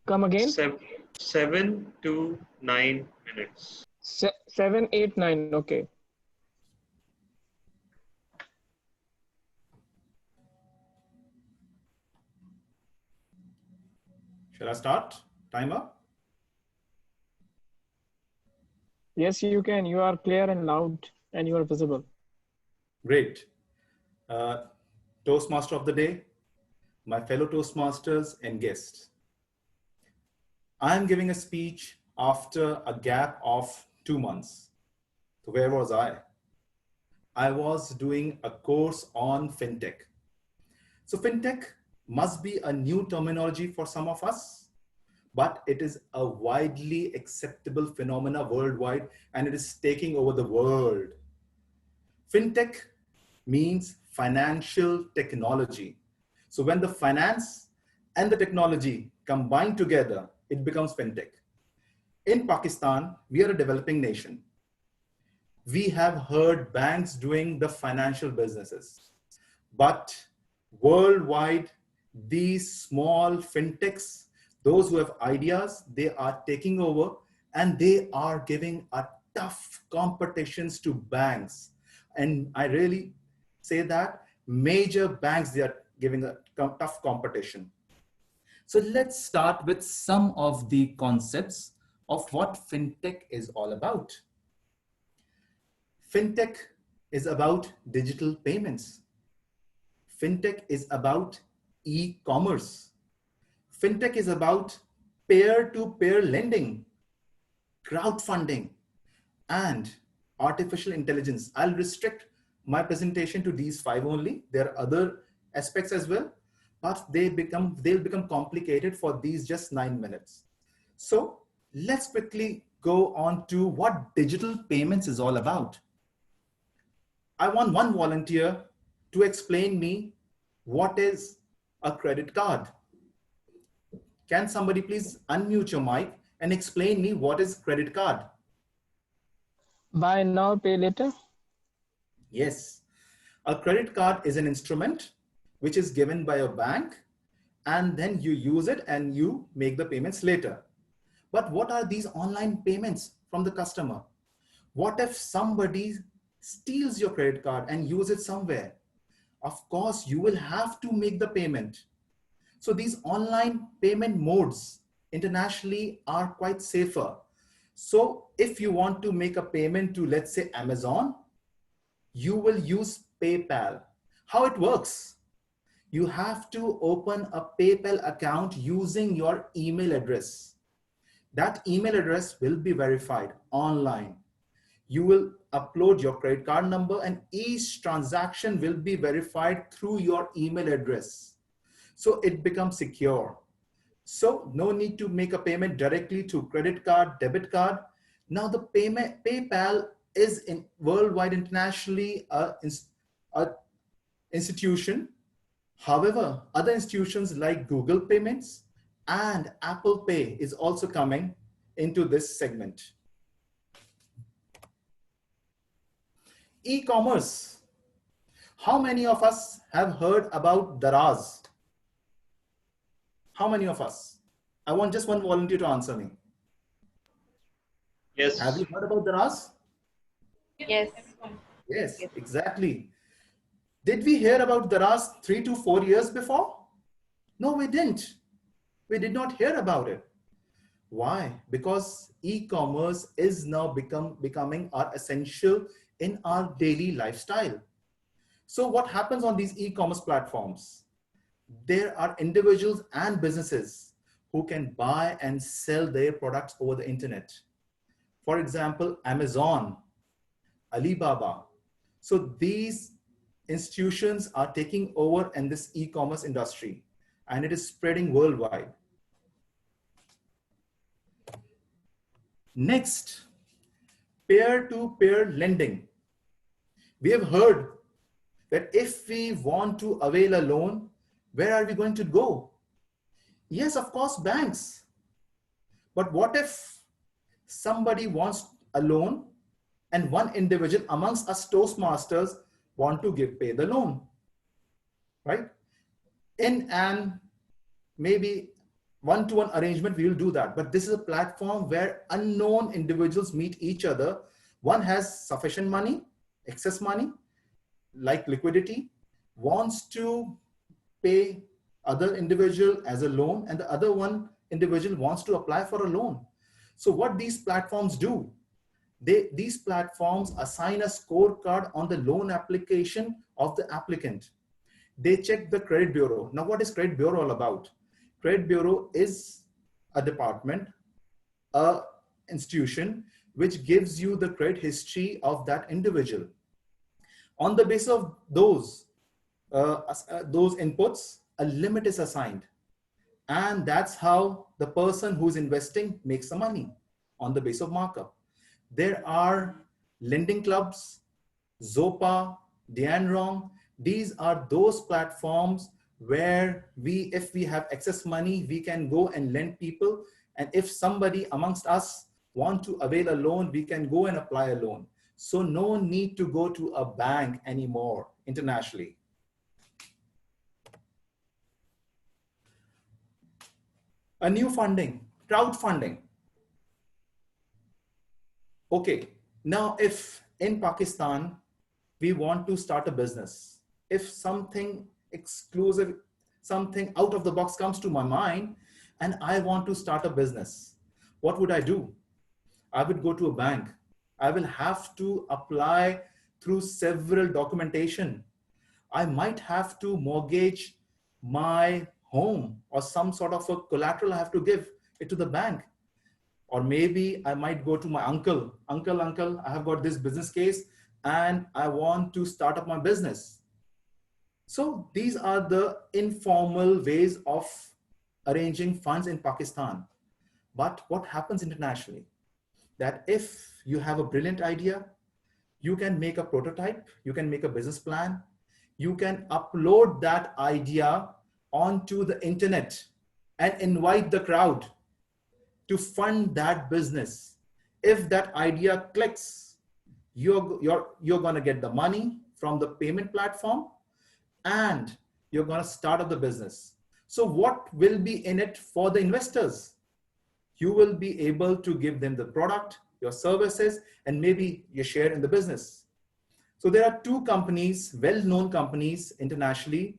Come again? 7 to 9 minutes. 7, 8, 9. Okay. Shall I start? Timer? Yes, you can. You are clear and loud and you are visible. Great. Toastmaster of the day, my fellow Toastmasters and guests. I am giving a speech after a gap of 2 months. So where was I? I was doing a course on FinTech. So FinTech must be a new terminology for some of us, but it is a widely acceptable phenomena worldwide, and it is taking over the world. FinTech means financial technology. So when the finance and the technology combine together, it becomes FinTech. In Pakistan, we are a developing nation. We have heard banks doing the financial businesses, but worldwide, these small FinTechs, those who have ideas, they are taking over and they are giving a tough competitions to banks. And I really say that major banks, they are giving a tough competition. So let's start with some of the concepts of what FinTech is all about. FinTech is about digital payments. FinTech is about e-commerce. FinTech is about peer-to-peer lending, crowdfunding, and artificial intelligence. I'll restrict my presentation to these 5 only. There are other aspects as well, but they'll become complicated for these just 9 minutes. So let's quickly go on to what digital payments is all about. I want one volunteer to explain me what is a credit card. Can somebody please unmute your mic and explain me what is credit card? Buy now, pay later? Yes. A credit card is an instrument which is given by a bank, and then you use it and you make the payments later. But what are these online payments from the customer? What if somebody steals your credit card and use it somewhere? Of course, you will have to make the payment. So these online payment modes internationally are quite safer. So if you want to make a payment to, let's say, Amazon, you will use PayPal. How it works? You have to open a PayPal account using your email address. That email address will be verified online. You will upload your credit card number and each transaction will be verified through your email address. So it becomes secure. So no need to make a payment directly to credit card, debit card. Now the PayPal is in worldwide internationally a institution. However, other institutions like Google Payments and Apple Pay is also coming into this segment. E-commerce. How many of us have heard about Daraz? How many of us? I want just one volunteer to answer me. Yes. Have you heard about Daraz? Yes. Yes, exactly. Did we hear about Daraz 3 to 4 years before? No, we didn't. We did not hear about it. Why? Because e-commerce is now becoming our essential in our daily lifestyle. So what happens on these e-commerce platforms? There are individuals and businesses who can buy and sell their products over the internet. For example, Amazon, Alibaba. So these institutions are taking over in this e-commerce industry, and it is spreading worldwide. Next, peer-to-peer lending. We have heard that if we want to avail a loan, where are we going to go? Yes, of course, banks. But what if somebody wants a loan and one individual amongst us Toastmasters want to pay the loan, right? In an maybe one-to-one arrangement, we will do that. But this is a platform where unknown individuals meet each other. One has sufficient money, excess money, like liquidity, wants to pay other individual as a loan, and the other one individual wants to apply for a loan. So what these platforms do, these platforms assign a scorecard on the loan application of the applicant. They check the credit bureau. Now, what is credit bureau all about? Credit bureau is a department, a institution, which gives you the credit history of that individual. On the basis of those inputs, a limit is assigned. And that's how the person who's investing makes the money, on the basis of markup. There are lending clubs, Zopa, Dianrong. These are those platforms where if we have excess money, we can go and lend people. And if somebody amongst us want to avail a loan, we can go and apply a loan. So no need to go to a bank anymore internationally. A new funding, crowdfunding. Okay, now if in Pakistan, we want to start a business, if something exclusive, something out of the box comes to my mind, and I want to start a business, what would I do? I would go to a bank. I will have to apply through several documentation. I might have to mortgage my home or some sort of a collateral I have to give it to the bank. Or maybe I might go to my uncle. Uncle, I have got this business case and I want to start up my business. So these are the informal ways of arranging funds in Pakistan. But what happens internationally? That if you have a brilliant idea, you can make a prototype, you can make a business plan, you can upload that idea onto the internet and invite the crowd to fund that business. If that idea clicks, you're going to get the money from the payment platform and you're going to start up the business. So what will be in it for the investors? You will be able to give them the product, your services, and maybe your share in the business. So there are two companies, well-known companies internationally,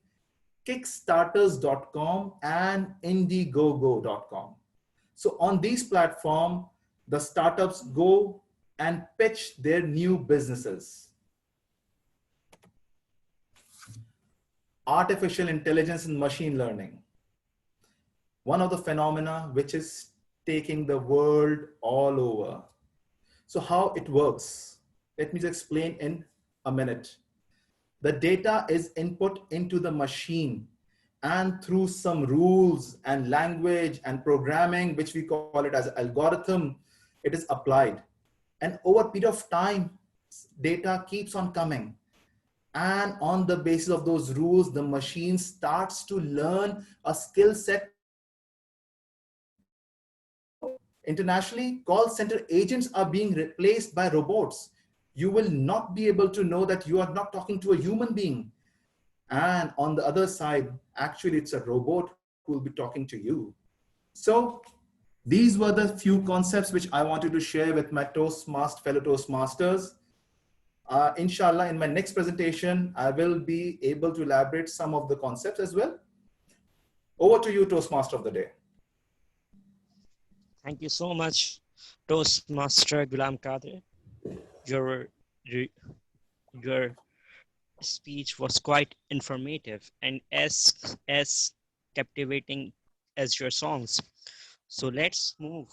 Kickstarters.com and Indiegogo.com. So on these platforms, the startups go and pitch their new businesses. Artificial intelligence and machine learning. One of the phenomena which is taking the world all over. So how it works? Let me just explain in a minute. The data is input into the machine and through some rules and language and programming, which we call it as an algorithm, it is applied. And over a period of time, data keeps on coming. And on the basis of those rules, the machine starts to learn a skill set. Internationally, call center agents are being replaced by robots. You will not be able to know that you are not talking to a human being. And on the other side, actually, it's a robot who will be talking to you. So These were the few concepts which I wanted to share with my fellow Toastmasters. Inshallah, in my next presentation, I will be able to elaborate some of the concepts as well. Over to you, Toastmaster of the day. Thank you so much, Toastmaster Ghulam Kadir. Your speech was quite informative and as captivating as your songs. So let's move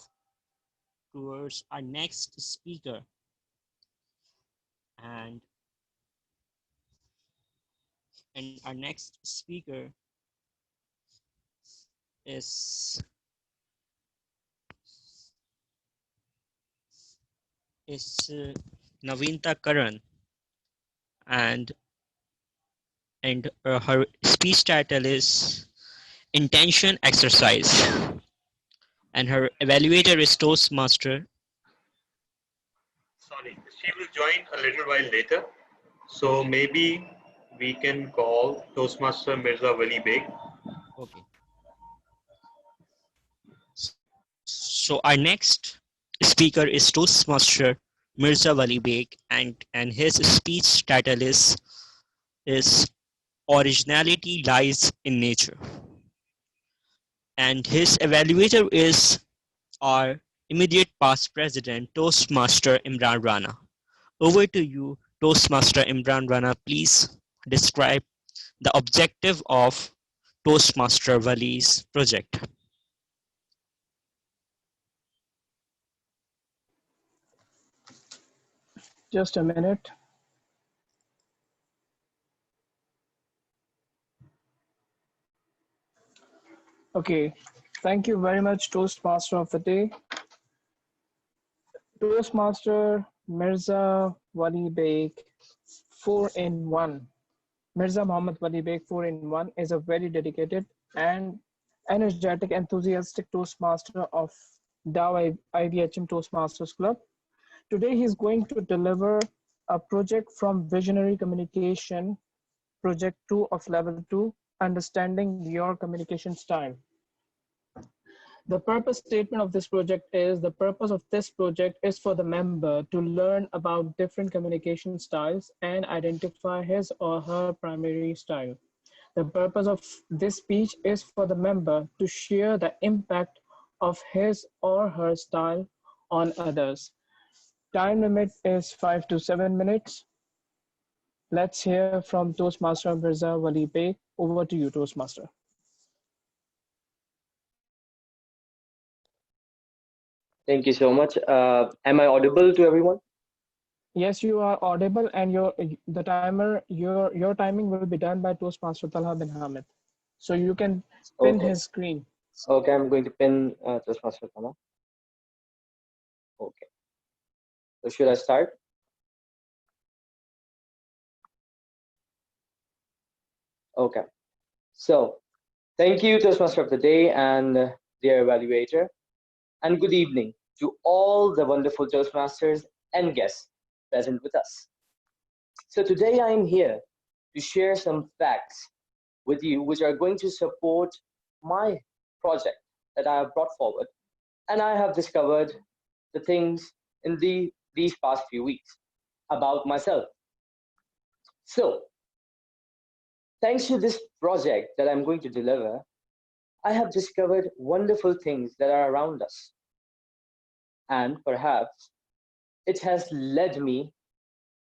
towards our next speaker. And our next speaker is Navinta Karan, and her speech title is Intention Exercise, and her evaluator is Toastmaster. Sorry, she will join a little while later. So maybe we can call Toastmaster Mirza Wali Beg. Okay. So our next speaker is Toastmaster Mirza Wali Beg, and his speech title is Originality Lies in Nature. And his evaluator is our immediate past president, Toastmaster Imran Rana. Over to you, Toastmaster Imran Rana. Please describe the objective of Toastmaster Wali's project. Just a minute. Okay, thank you very much, Toastmaster of the day. Toastmaster Mirza Wali Beg 4-in-1. Mirza Muhammad Wali Beg 4-in-1 is a very dedicated and energetic, enthusiastic Toastmaster of Dow IBHM Toastmasters Club. Today he is going to deliver a project from Visionary Communication, Project 2 of Level 2, Understanding Your Communication Style. The purpose statement of this project is, the purpose of this project is for the member to learn about different communication styles and identify his or her primary style. The purpose of this speech is for the member to share the impact of his or her style on others. Time limit is 5 to 7 minutes. Let's hear from Toastmaster Mirza Wali Beg. Over to you, Toastmaster. Thank you so much. Am I audible to everyone? Yes, you are audible, and your timing will be done by Toastmaster Talha bin Hamid. So you can pin his screen. Okay, I'm going to pin Toastmaster Talha. Okay. So should I start? Okay. So thank you, Toastmaster of the day and dear evaluator, and good evening to all the wonderful Toastmasters and guests present with us. So today I am here to share some facts with you which are going to support my project that I have brought forward, and I have discovered the things in these past few weeks about myself. So thanks to this project that I'm going to deliver, I have discovered wonderful things that are around us. And perhaps it has led me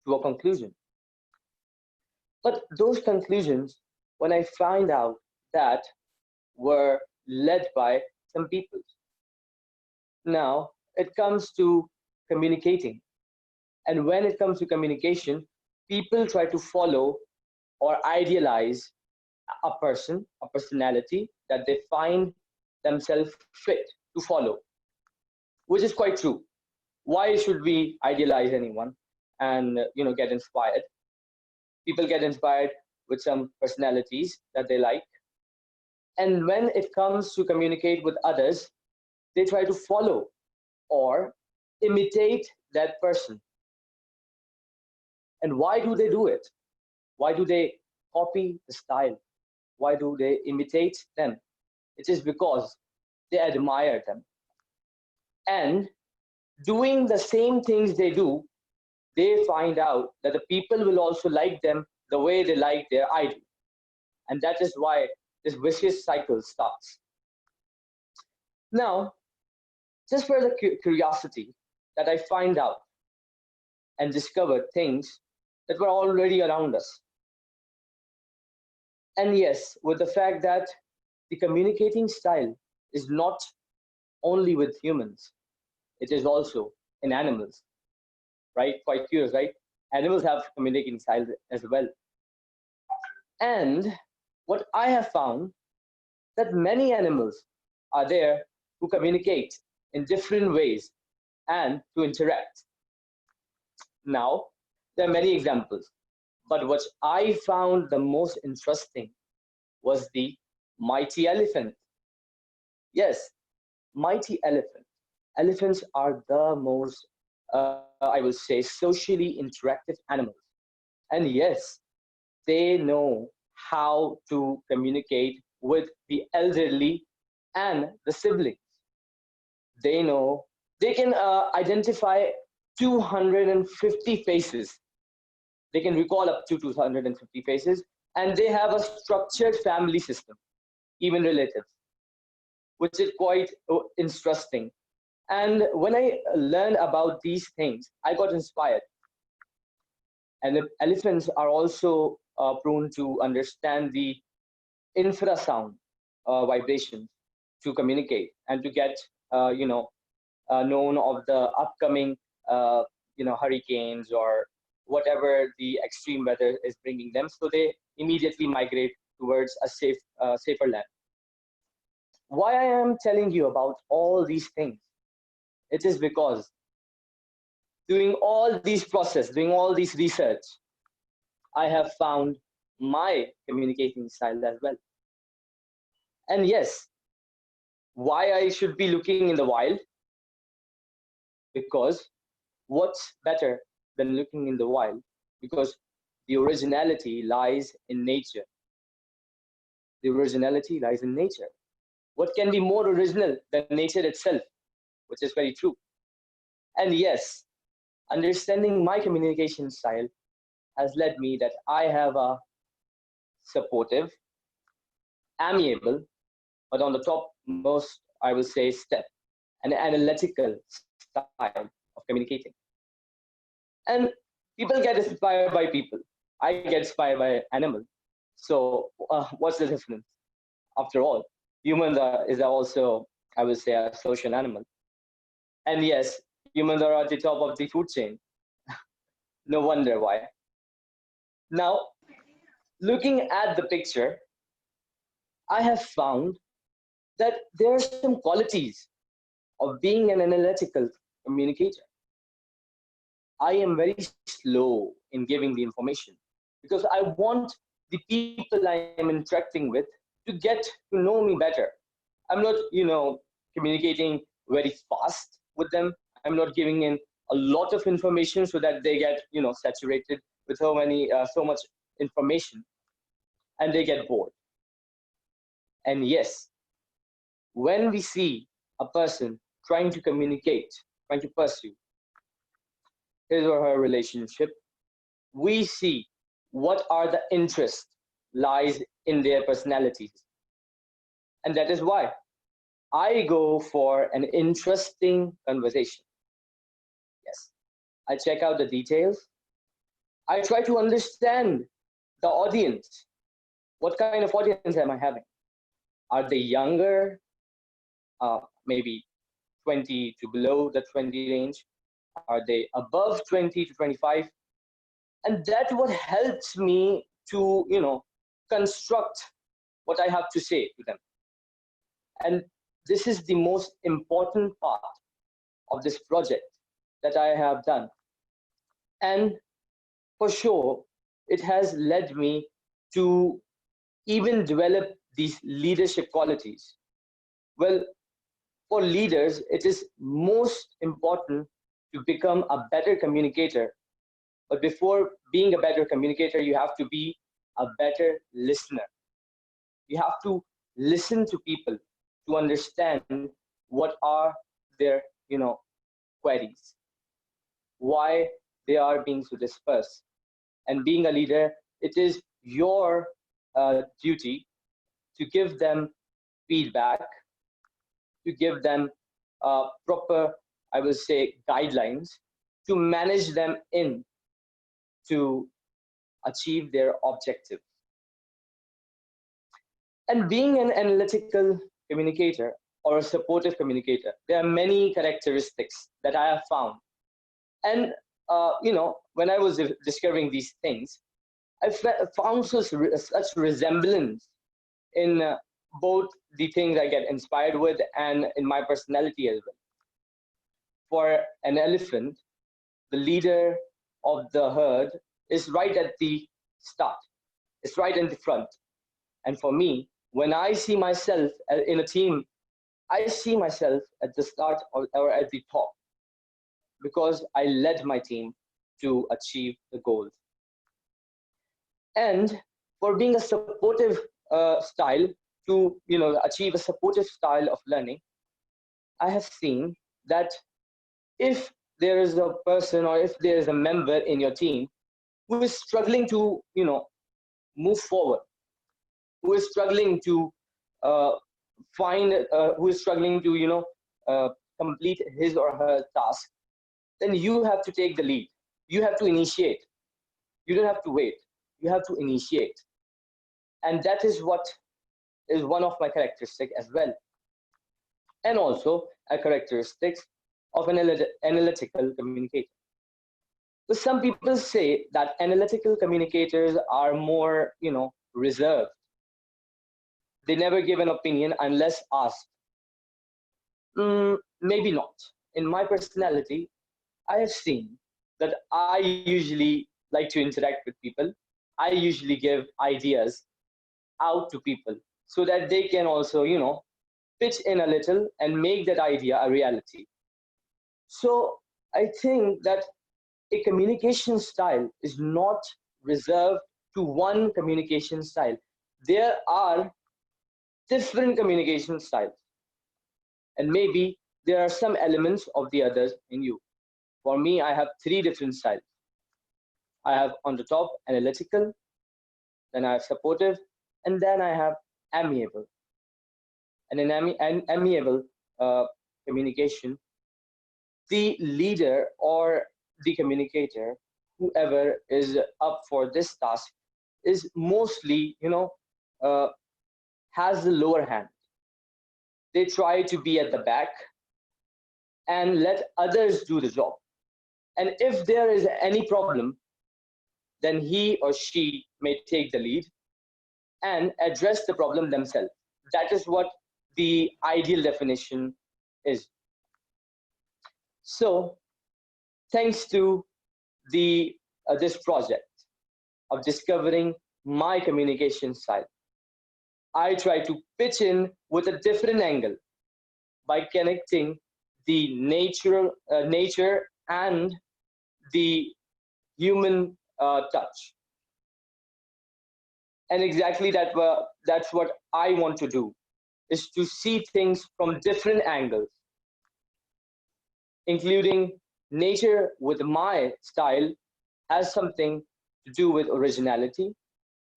to a conclusion. But those conclusions, when I find out that, were led by some people. Now, it comes to communicating. And when it comes to communication, people try to follow or idealize a person, a personality that they find themselves fit to follow, which is quite true. Why should we idealize anyone and get inspired? People get inspired with some personalities that they like. And when it comes to communicate with others, they try to follow or imitate that person. And why do they do it? Why do they copy the style? Why do they imitate them? It is because they admire them. And doing the same things they do, they find out that the people will also like them the way they like their idol. And that is why this vicious cycle starts. Now, just for the curiosity that I find out and discovered things that were already around us. And yes, with the fact that the communicating style is not only with humans, it is also in animals, right? Quite curious, right? Animals have communicating styles as well. And what I have found that many animals are there who communicate in different ways and to interact. Now, there are many examples, but what I found the most interesting was the mighty elephant. Yes, mighty elephant. Elephants are the most, I will say, socially interactive animals. And yes, they know how to communicate with the elderly and the siblings. They know, they can identify 250 faces. They can recall up to 250 faces, and they have a structured family system, even relatives, which is quite interesting. And when I learned about these things, I got inspired. And the elephants are also prone to understand the infrasound vibrations to communicate and to get, known of the upcoming, hurricanes or whatever the extreme weather is bringing them. So they immediately migrate towards a safer land. Why I am telling you about all these things? It is because doing all these process, doing all these research, I have found my communicating style as well. And yes, why I should be looking in the wild? Because what's better than looking in the wild? Because the originality lies in nature. The originality lies in nature. What can be more original than nature itself? Which is very true. And yes, understanding my communication style has led me that I have a supportive, amiable, but on the top most, I will say, step, an analytical style of communicating. And people get inspired by people. I get inspired by animals. So what's the difference? After all, humans is also, I will say, a social animal. And yes, humans are at the top of the food chain. No wonder why. Now, looking at the picture, I have found that there are some qualities of being an analytical communicator. I am very slow in giving the information because I want the people I am interacting with to get to know me better. I'm not, communicating very fast with them. I'm not giving in a lot of information so that they get, saturated with so much information and they get bored. And yes, when we see a person trying to communicate, trying to pursue his or her relationship, we see what are the interests lies in their personalities. And that is why I go for an interesting conversation. Yes, I check out the details. I try to understand the audience. What kind of audience am I having? Are they younger? Maybe 20 to below the 20 range? Are they above 20 to 25? And that's what helps me to, construct what I have to say to them. And this is the most important part of this project that I have done. And for sure, it has led me to even develop these leadership qualities. Well, for leaders, it is most important to become a better communicator. But before being a better communicator, you have to be a better listener. You have to listen to people to understand what are their, queries, why they are being so dispersed. And being a leader, it is your duty to give them feedback, to give them proper, I will say, guidelines to manage them in to achieve their objective. And being an analytical communicator or a supportive communicator, there are many characteristics that I have found. And when I was discovering these things, I found such resemblance in both the things I get inspired with and in my personality as well. For an elephant, the leader of the herd is right at the start. It's right in the front. And for me, when I see myself in a team, I see myself at the start or at the top, because I led my team to achieve the goals. And for being a supportive style, to achieve a supportive style of learning, I have seen that if there is a person or if there is a member in your team who is struggling to move forward, who is struggling to complete his or her task, then you have to take the lead. You have to initiate. You don't have to wait. You have to initiate. And that is what is one of my characteristics as well. And also a characteristic of an analytical communicator. So some people say that analytical communicators are more, reserved. They never give an opinion unless asked. Maybe not. In my personality, I have seen that I usually like to interact with people. I usually give ideas out to people so that they can also, pitch in a little and make that idea a reality. So I think that a communication style is not reserved to one communication style. There are different communication styles, and maybe there are some elements of the others in you. For me, I have 3 different styles. I have on the top analytical, then I have supportive, and then I have amiable. And in amiable communication, the leader or the communicator, whoever is up for this task, is mostly, has the lower hand. They try to be at the back and let others do the job. And if there is any problem, then he or she may take the lead and address the problem themselves. That is what the ideal definition is. So, thanks to this project of discovering my communication style, I try to pitch in with a different angle by connecting the nature and the human touch. And exactly that's what I want to do, is to see things from different angles, including nature with my style has something to do with originality.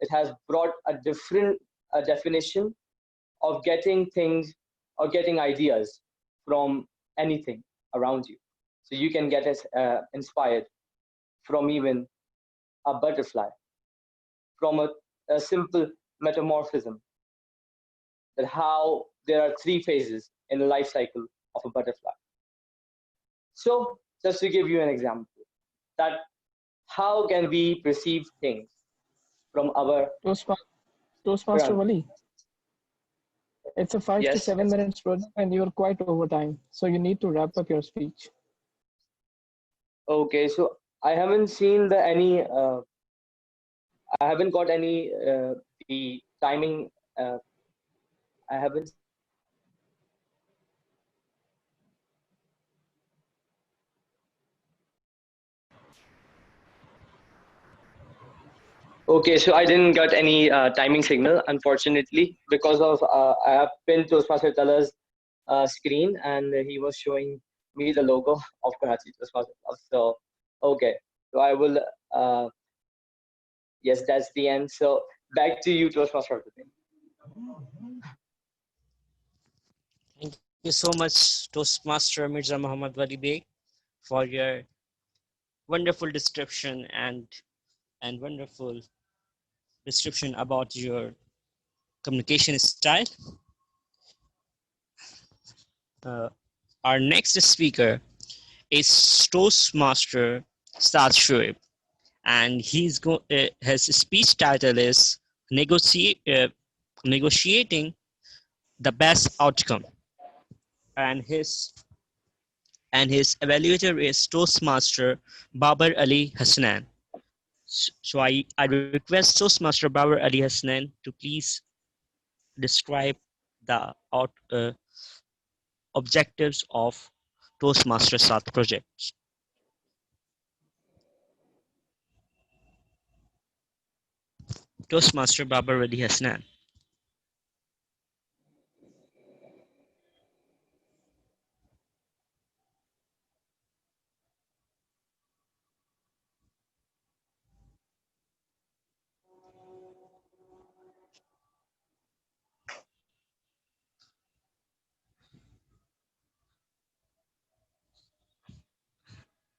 It has brought a different definition of getting things or getting ideas from anything around you. So you can get inspired from even a butterfly, from a simple metamorphism, that how there are 3 phases in the life cycle of a butterfly. So just to give you an example, that how can we perceive things from our Toastmaster Wali. It's a 5 to 7 minutes project and you're quite over time. So you need to wrap up your speech. Okay, so I haven't seen I haven't got any the timing. I haven't. Okay, so I didn't get any timing signal, unfortunately, because of I have pinned Toastmaster Tala's screen and he was showing me the logo of Karachi Toastmasters. So, okay. So I will, yes, that's the end. So back to you, Toastmaster of the day. Thank you so much, Toastmaster Mirza Muhammad Wali Beg, for your wonderful description and wonderful description about your communication style. Our next speaker is Toastmaster Shoaib, and his speech title is negotiating the best outcome, and his evaluator is Toastmaster Babar Ali Hassanan. So I request Toastmaster Babar Ali Hassanan to please describe the objectives of Toastmaster Sat projects. Toastmaster Babar Ali Hassanan.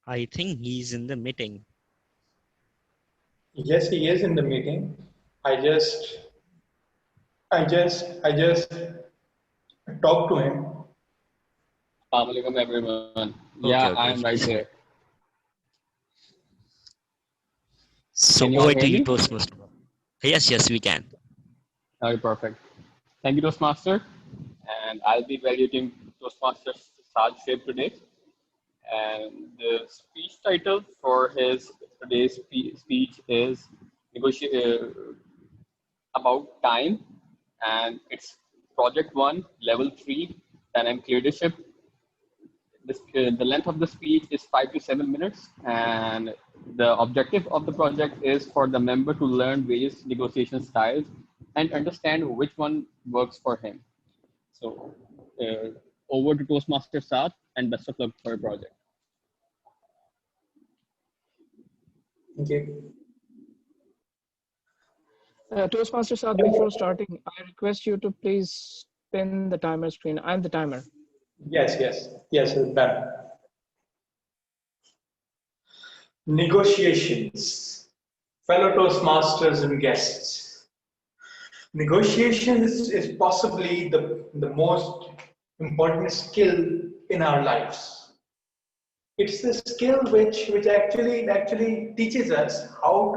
I think he's in the meeting. Yes, he is in the meeting. I just talked to him. Assalamualaikum everyone. Yeah, Okay. I am right here. So Can you all over hear to you, me? Toastmaster. Yes, we can. Okay, perfect. Thank you, Toastmaster. And I'll be evaluating Toastmaster Shoaib today. And the speech title for his today's speech is about time, and it's Project 1, Level 3, Dynamic Leadership. The length of the speech is 5 to 7 minutes, and the objective of the project is for the member to learn various negotiation styles and understand which one works for him. So over to Toastmaster Sat, and best of luck for your project. Thank you. Toastmaster Saad, before starting, I request you to please spin the timer screen. I'm the timer. Yes, it's done. Negotiations. Fellow Toastmasters and guests. Negotiations is possibly the most important skill in our lives. It's the skill which actually teaches us how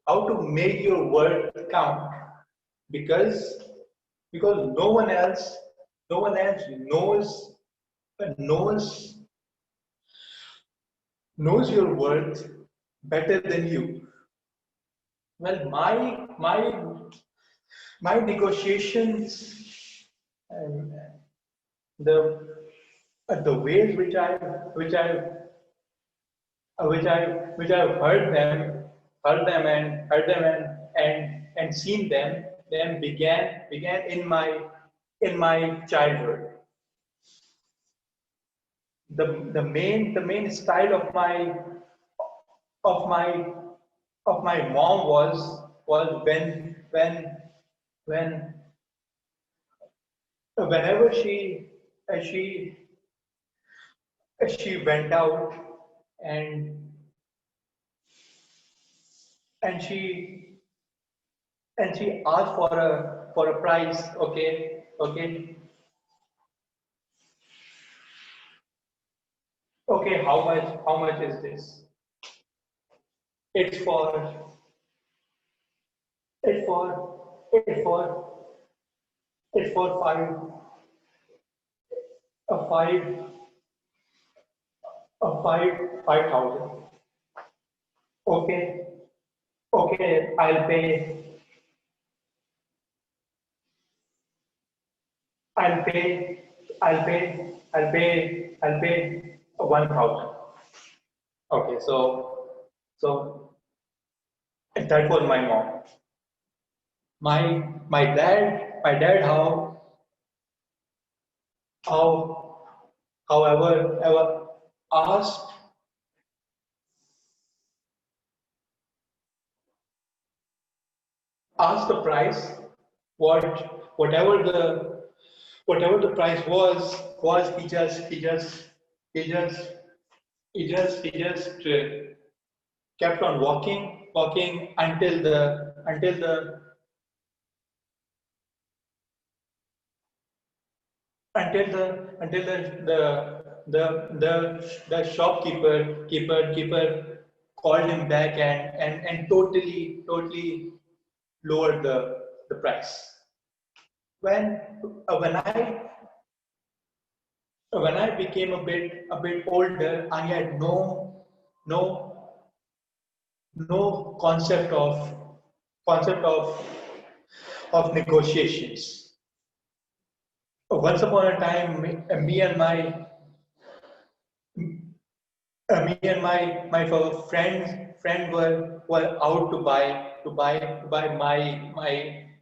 to make your word count, because no one else knows your worth better than you. Well, my negotiations and the ways which I've heard them and seen them began in my childhood. The main style of my mom was whenever she went out and she asked for a price. Okay, how much is this? It's for five thousand. Okay, I'll pay 1,000. Okay, so that was my mom. My dad how however, ever asked the price, whatever the price was he just kept on walking until the shopkeeper called him back and totally lowered the price. When when I became a bit older, I had no concept of negotiations. Once upon a time, me and my fellow friend were out to buy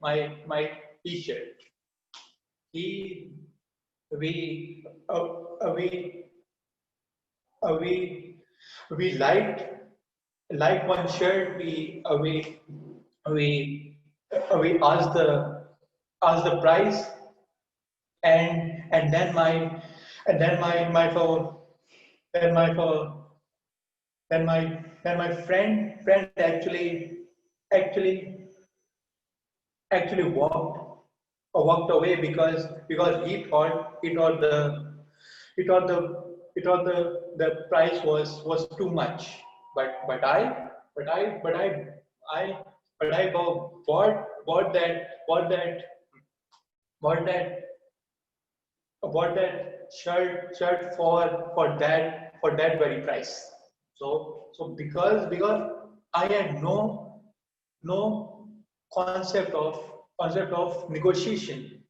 my t-shirt. He we we we we liked one shirt. We asked the price, and then my fellow then my fellow then my friend actually actually walked away because he thought the price was too much. But I bought that shirt for that very price. So because I had no concept of negotiation.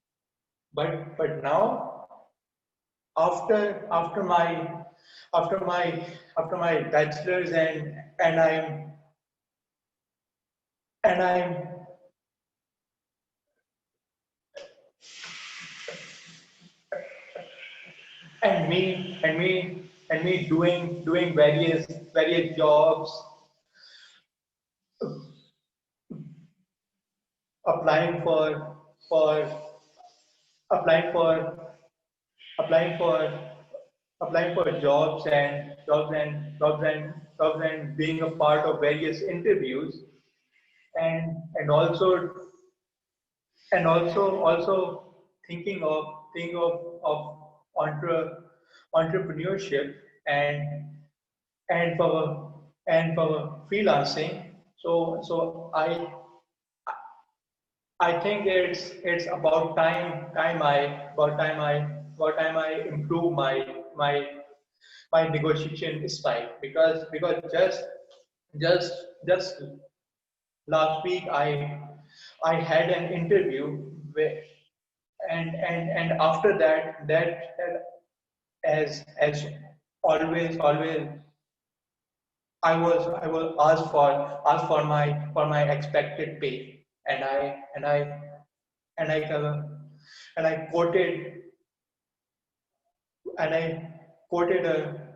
But now, after my bachelor's, and I'm and me doing various jobs, applying for applying for applying for applying for jobs and being a part of various interviews, and also thinking of entrepreneurship and for freelancing. So I think it's about time I improve my negotiation style, because just last week I had an interview where, and after that as always I was asked for my expected pay, and I quoted and I quoted a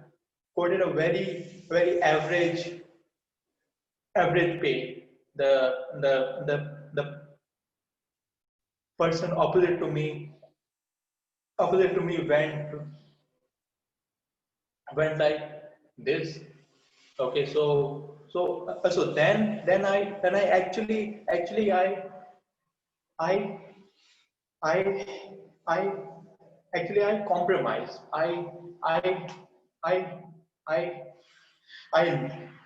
very average pay. The person opposite to me went like this. Okay, so then I actually I I I I compromise. I I I I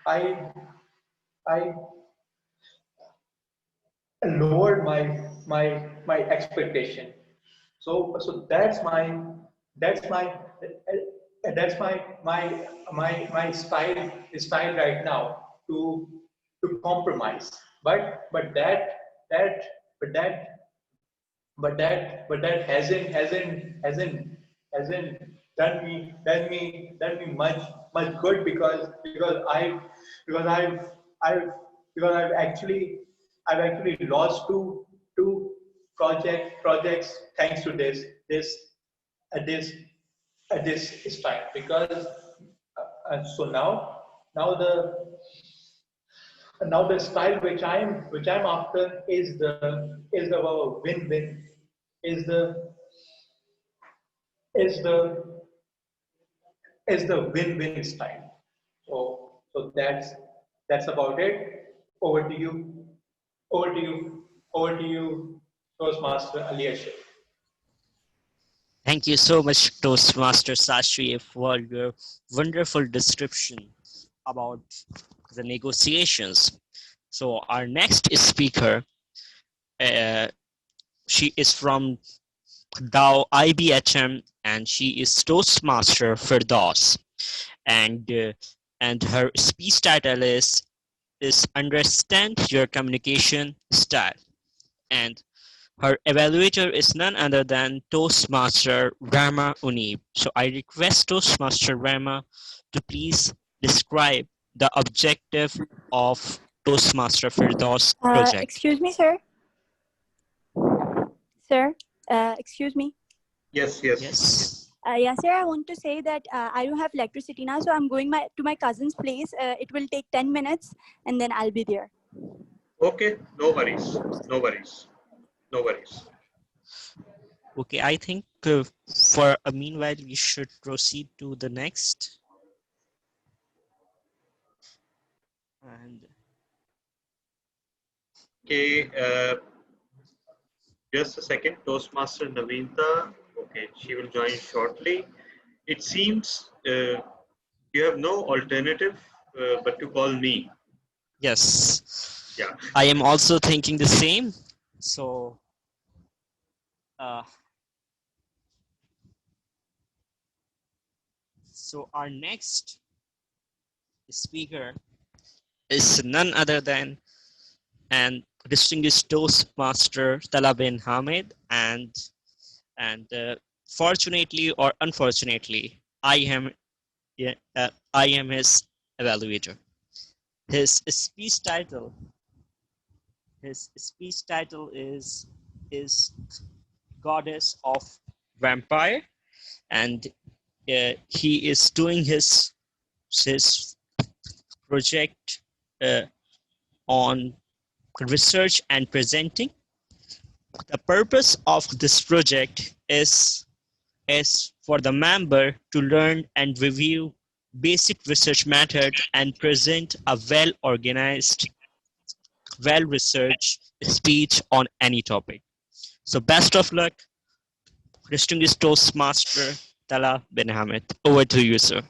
I I lowered my expectation. So that's my style right now, to compromise. But that but that but that hasn't done me much good, because I've I've actually lost two projects thanks to this at this style, because so now the style which I'm after is the win-win, is the is the win-win style. So that's about it. Over to you. Over to you. Over to you, Toastmaster Aliasha. Thank you so much, Toastmaster Sashri, for your wonderful description about the negotiations. So our next speaker, she is from Dow IBHM, and she is Toastmaster Firdaus, and her speech title is Understand Your Communication Style, and her evaluator is none other than Toastmaster Rama Unib. So I request Toastmaster Rama to please describe the objective of Toastmaster Firdaus project. Excuse me, sir. Sir, excuse me. Yes. Yeah, sir, I want to say that I don't have electricity now, so I'm going to my cousin's place. It will take 10 minutes, and then I'll be there. Okay, no worries. Okay, I think for a meanwhile, we should proceed to the next. And Okay, just a second. Toastmaster Navinta. Okay, she will join shortly. It seems you have no alternative but to call me. yes, Yeah. I am also thinking the same. So, so our next speaker is none other than and distinguished Toastmaster Tala bin Hamid, and fortunately or unfortunately, I am his evaluator. His speech title is Goddess of Vampire, and he is doing his project on research and presenting. The purpose of this project is for the member to learn and review basic research method and present a well-organized, well-researched speech on any topic. So best of luck, distinguished Toastmaster Tala bin Hamid. Over to you, sir.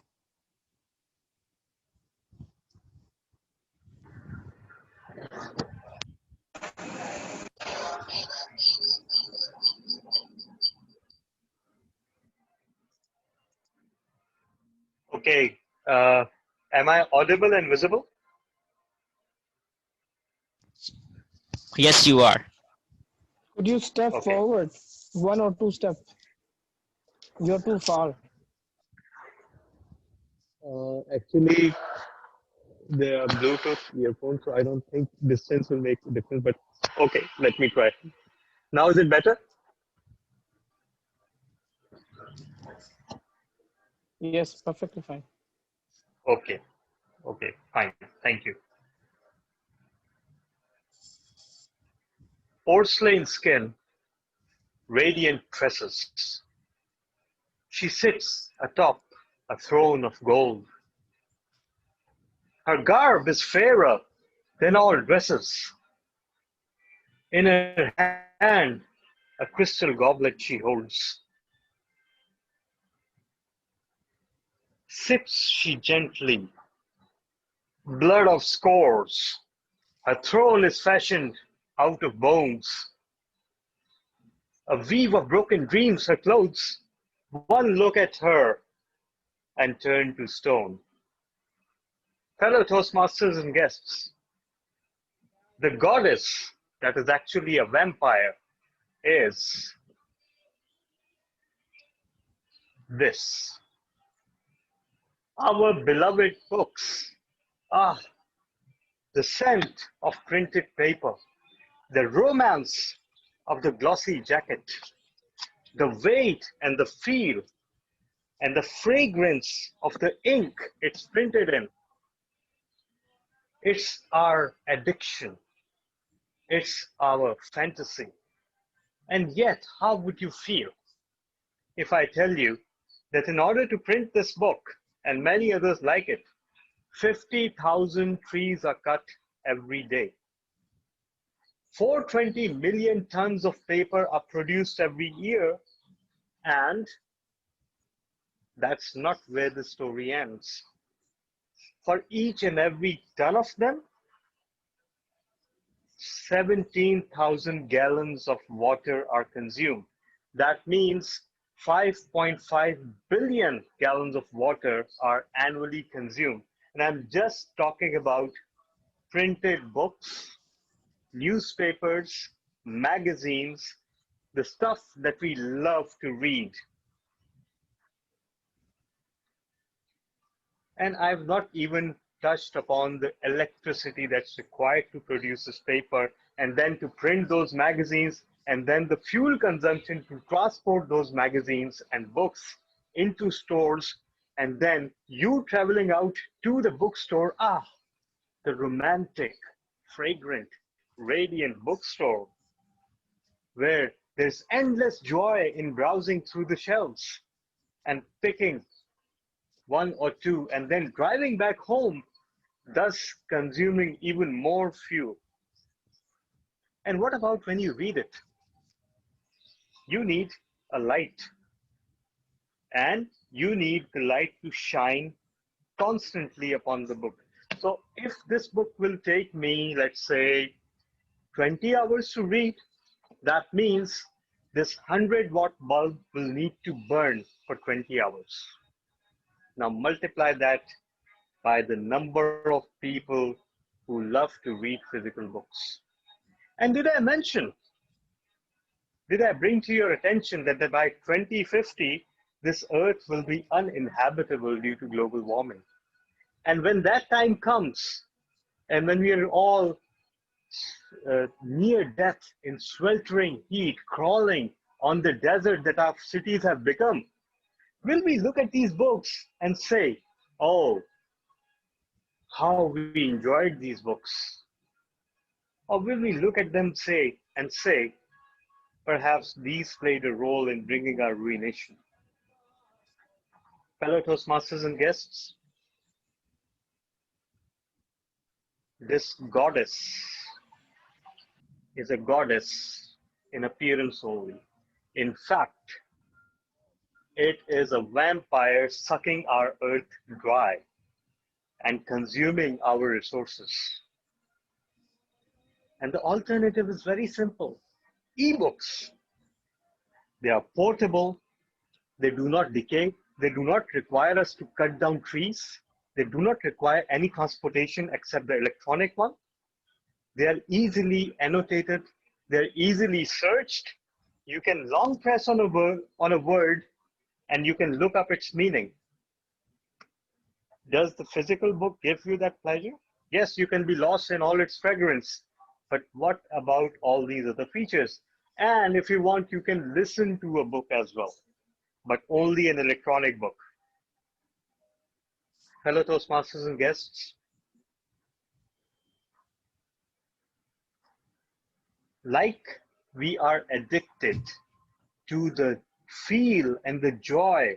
Okay. Am I audible and visible? Yes, you are. Could you step forward 1 or 2 steps? You're too far. Actually, they are Bluetooth earphones, so I don't think distance will make a difference. But okay, let me try. Now is it better? Yes, perfectly fine. Okay, fine. Thank you. Porcelain skin, radiant tresses. She sits atop a throne of gold. Her garb is fairer than all dresses. In her hand, a crystal goblet she holds. Sips she gently, blood of scores. Her throne is fashioned out of bones. A weave of broken dreams her clothes. One look at her and turn to stone. Fellow Toastmasters and guests, the goddess that is actually a vampire is this. Our beloved books. Ah, the scent of printed paper, the romance of the glossy jacket, the weight and the feel and the fragrance of the ink it's printed in. It's our addiction. It's our fantasy. And yet, how would you feel if I tell you that in order to print this book and many others like it, 50,000 trees are cut every day. 420 million tons of paper are produced every year, and that's not where the story ends. For each and every ton of them, 17,000 gallons of water are consumed. That means 5.5 billion gallons of water are annually consumed. And I'm just talking about printed books, newspapers, magazines, the stuff that we love to read. And I've not even touched upon the electricity that's required to produce this paper and then to print those magazines, and then the fuel consumption to transport those magazines and books into stores, and then you traveling out to the bookstore, the romantic, fragrant, radiant bookstore where there's endless joy in browsing through the shelves and picking one or two and then driving back home, thus consuming even more fuel. And what about when you read it? You need a light, and you need the light to shine constantly upon the book. So if this book will take me, let's say, 20 hours to read, that means this 100-watt bulb will need to burn for 20 hours. Now multiply that by the number of people who love to read physical books. And did I bring to your attention that by 2050, this earth will be uninhabitable due to global warming? And when that time comes, and when we are all near death in sweltering heat, crawling on the desert that our cities have become, will we look at these books and say, oh, how we enjoyed these books? Or will we look at them say, perhaps these played a role in bringing our ruination? Fellow Toastmasters and guests, this goddess is a goddess in appearance only. In fact, it is a vampire sucking our earth dry and consuming our resources. And the alternative is very simple. E-books. They are portable. They do not decay. They do not require us to cut down trees. They do not require any transportation except the electronic one. They are easily annotated. They're easily searched. You can long press on a word and you can look up its meaning. Does the physical book give you that pleasure? Yes, you can be lost in all its fragrance. But what about all these other features? And if you want, you can listen to a book as well, but only an electronic book. Fellow Toastmasters and guests, like we are addicted to the feel and the joy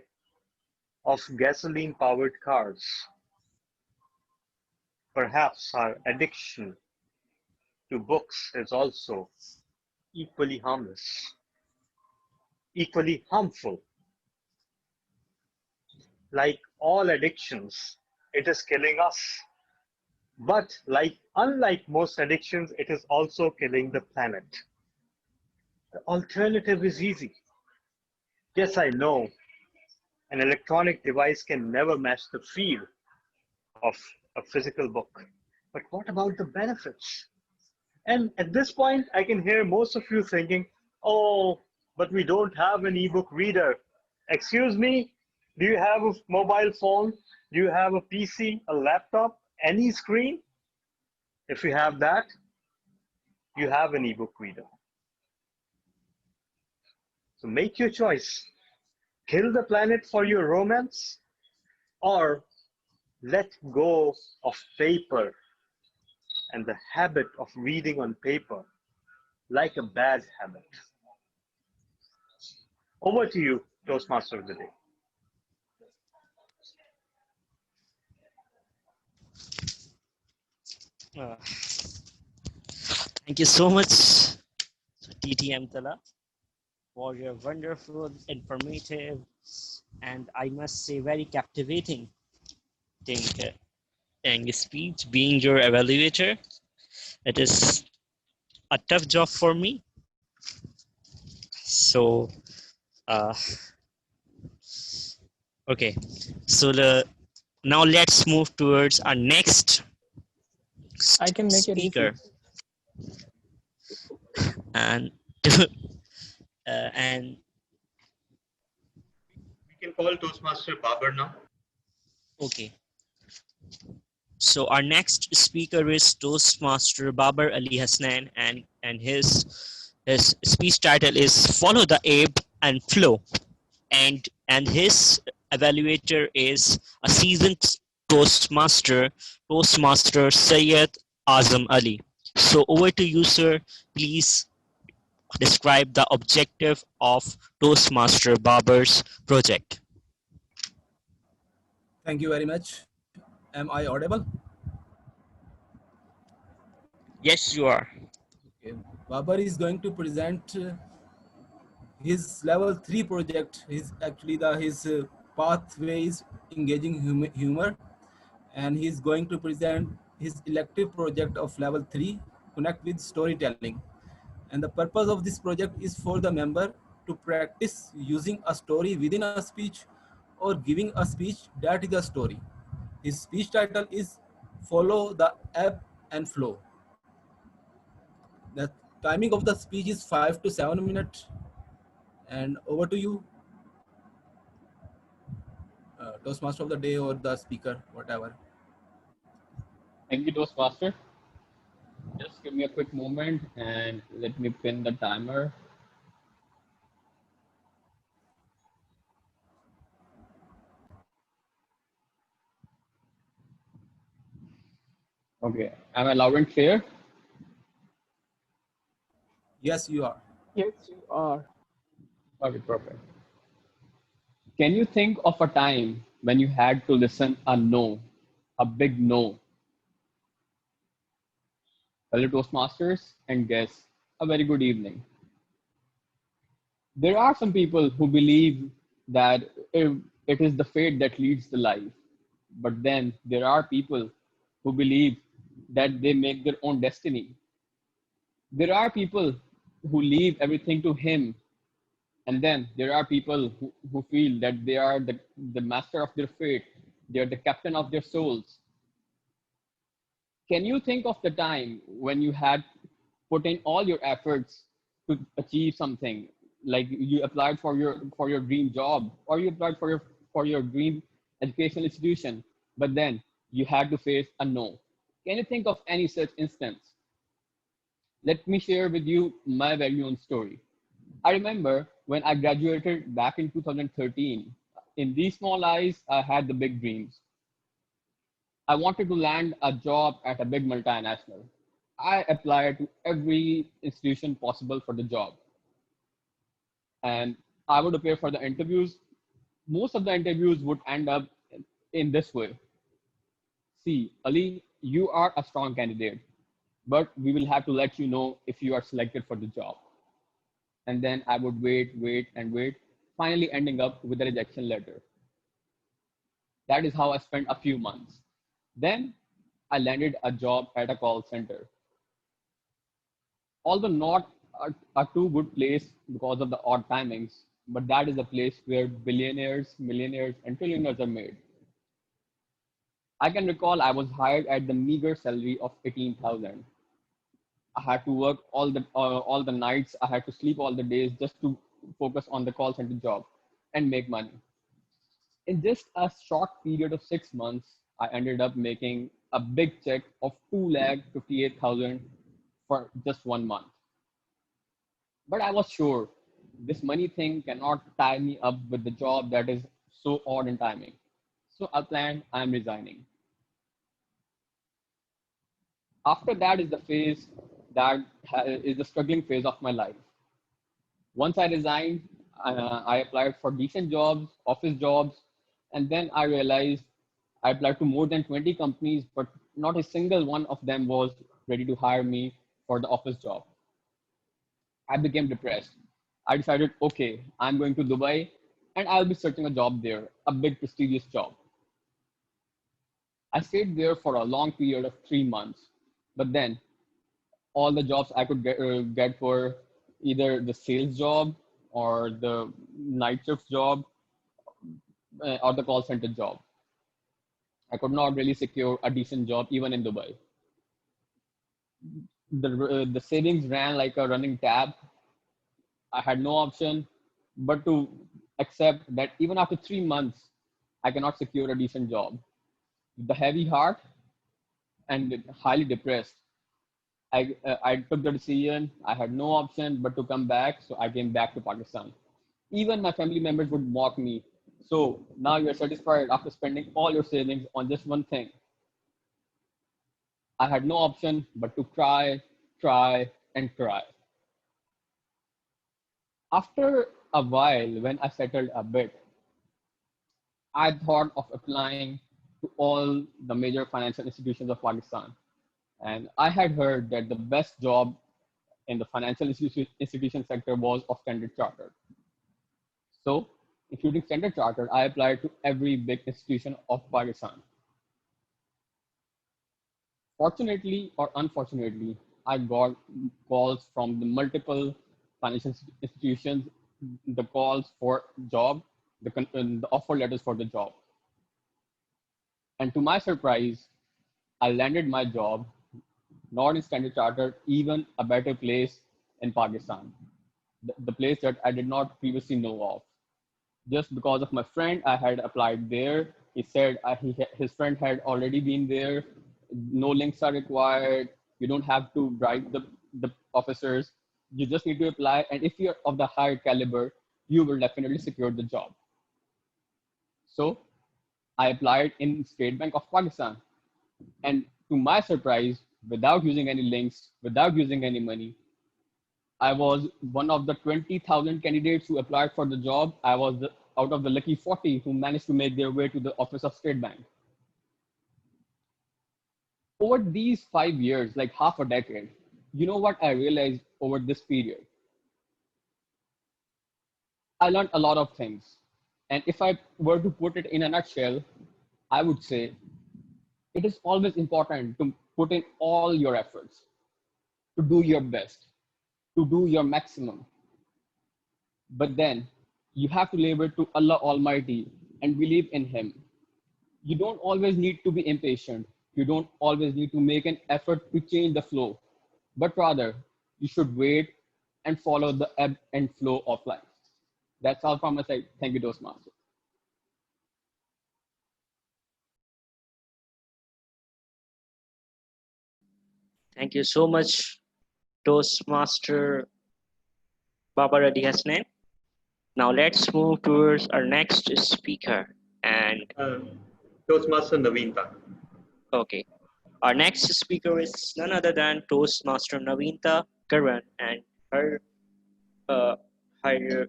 of gasoline-powered cars, perhaps our addiction to books is also equally harmless, equally harmful. Like all addictions, it is killing us. But unlike most addictions, it is also killing the planet. The alternative is easy. Yes, I know an electronic device can never match the feel of a physical book. But what about the benefits? And at this point, I can hear most of you thinking, oh, but we don't have an ebook reader. Excuse me, do you have a mobile phone? Do you have a PC, a laptop, any screen? If you have that, you have an ebook reader. So make your choice. Kill the planet for your romance, or let go of paper and the habit of reading on paper like a bad habit. Over to you, Toastmaster of the Day. Uh, thank you so much, TTM Tala, for your wonderful, informative, and I must say very captivating speech. Being your evaluator, it is a tough job for me. So, uh, okay. So now let's move towards our next I can make it speaker, easy. and and We can call Toastmaster Babar now. okay. So our next speaker is Toastmaster Babar Ali Hasnan, and his speech title is "Follow the Ebb and Flow," and his evaluator is a seasoned Toastmaster Syed Azam Ali. So over to you, sir. Please describe the objective of Toastmaster Babar's project. Thank you very much. Am I audible? Yes, you are. Okay. Babar is going to present his level 3 project. His pathway is engaging humor, and he's going to present his elective project of level 3, connect with storytelling. And the purpose of this project is for the member to practice using a story within a speech or giving a speech that is a story. His speech title is "Follow the Ebb and Flow." The timing of the speech is 5 to 7 minutes. And over to you, Toastmaster of the day or the speaker, whatever. Thank you, Toastmaster. Just give me a quick moment and let me pin the timer. Okay, am I loud and clear? Yes, you are. Yes, you are. Okay, perfect. Can you think of a time when you had to listen a no, a big no? Fellow Toastmasters and guests, a very good evening. There are some people who believe that it is the fate that leads the life. But then there are people who believe that they make their own destiny. There are people who leave everything to him. And then there are people who feel that they are the master of their fate. They are the captain of their souls. Can you think of the time when you had put in all your efforts to achieve something, like you applied for your dream job, or you applied for your dream educational institution, but then you had to face a no? Can you think of any such instance? Let me share with you my very own story. I remember when I graduated back in 2013. In these small eyes, I had the big dreams. I wanted to land a job at a big multinational. I applied to every institution possible for the job. And I would appear for the interviews. Most of the interviews would end up in this way. See, Ali, you are a strong candidate, but we will have to let you know if you are selected for the job. And then I would wait, and wait, finally ending up with a rejection letter. That is how I spent a few months. Then I landed a job at a call center. Although not a too good place because of the odd timings, but that is a place where billionaires, millionaires, and trillionaires are made. I can recall I was hired at the meager salary of 18,000. I had to work all the nights. I had to sleep all the days just to focus on the call center job and make money. In just a short period of 6 months, I ended up making a big check of 2,58,000 for just 1 month. But I was sure this money thing cannot tie me up with the job that is so odd in timing. So I planned I'm resigning. After that is the phase that is the struggling phase of my life. Once I resigned, I applied for decent jobs, office jobs, and then I realized I applied to more than 20 companies, but not a single one of them was ready to hire me for the office job. I became depressed. I decided, okay, I'm going to Dubai and I'll be searching a job there, a big prestigious job. I stayed there for a long period of 3 months, but then all the jobs I could get were either the sales job or the night shift job or the call center job. I could not really secure a decent job even in Dubai. The savings ran like a running tap. I had no option but to accept that even after 3 months, I cannot secure a decent job. With the heavy heart and highly depressed, I took the decision. I had no option but to come back, so I came back to Pakistan. Even my family members would mock me. So now you're satisfied after spending all your savings on just one thing. I had no option but to cry, and cry. After a while, when I settled a bit, I thought of applying to all the major financial institutions of Pakistan. And I had heard that the best job in the financial institution sector was of Standard Chartered. So, including Standard Chartered, I applied to every big institution of Pakistan. Fortunately or unfortunately, I got calls from the multiple financial institutions, the calls for job, the offer letters for the job. And to my surprise, I landed my job, not in Standard Chartered, even a better place in Pakistan, the place that I did not previously know of. Just because of my friend, I had applied there. He said his friend had already been there. No links are required. You don't have to bribe the officers. You just need to apply. And if you're of the higher caliber, you will definitely secure the job. So I applied in State Bank of Pakistan. And to my surprise, without using any links, without using any money, I was one of the 20,000 candidates who applied for the job. I was out of the lucky 40 who managed to make their way to the office of State Bank. Over these 5 years, like half a decade, you know what I realized over this period? I learned a lot of things. And if I were to put it in a nutshell, I would say it is always important to put in all your efforts, to do your best, to do your maximum. But then you have to labor to Allah Almighty and believe in Him. You don't always need to be impatient. You don't always need to make an effort to change the flow, but rather you should wait and follow the ebb and flow of life. That's all from my side. Thank you, Toastmaster. Thank you so much, Toastmaster Baba Radhi Hasnain. Now let's move towards our next speaker. And Toastmaster Naveenta. Okay. Our next speaker is none other than Toastmaster Naveenta Karan, and her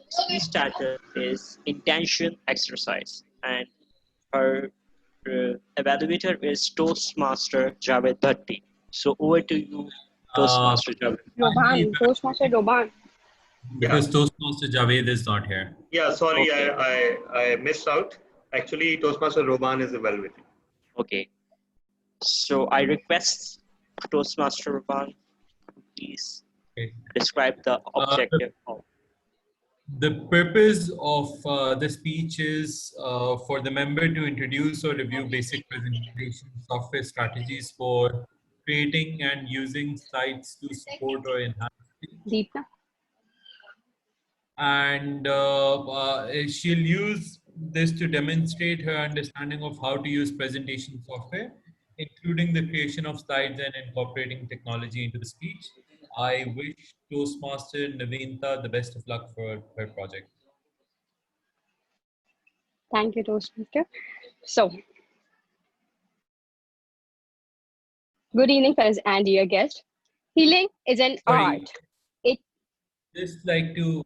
speech title is Intention Exercise, and her evaluator is Toastmaster Javed Bhatti. So over to you, Toastmaster Javed. Roban, Toastmaster Roban. Because Toastmaster Javed is not here. Yeah, sorry, Okay. I missed out. Actually, Toastmaster Roban is evaluating. Okay. So I request Toastmaster Roban, please describe the objective of. The purpose of the speech is for the member to introduce or review basic presentation software strategies for creating and using sites to support or enhance. Deepna. And she'll use this to demonstrate her understanding of how to use presentation software, including the creation of slides and incorporating technology into the speech. I wish Toastmaster Naveenta the best of luck for her project. Thank you, Toastmaster. So, good evening, fellas and dear guest. Healing is an Sorry, art. It just like to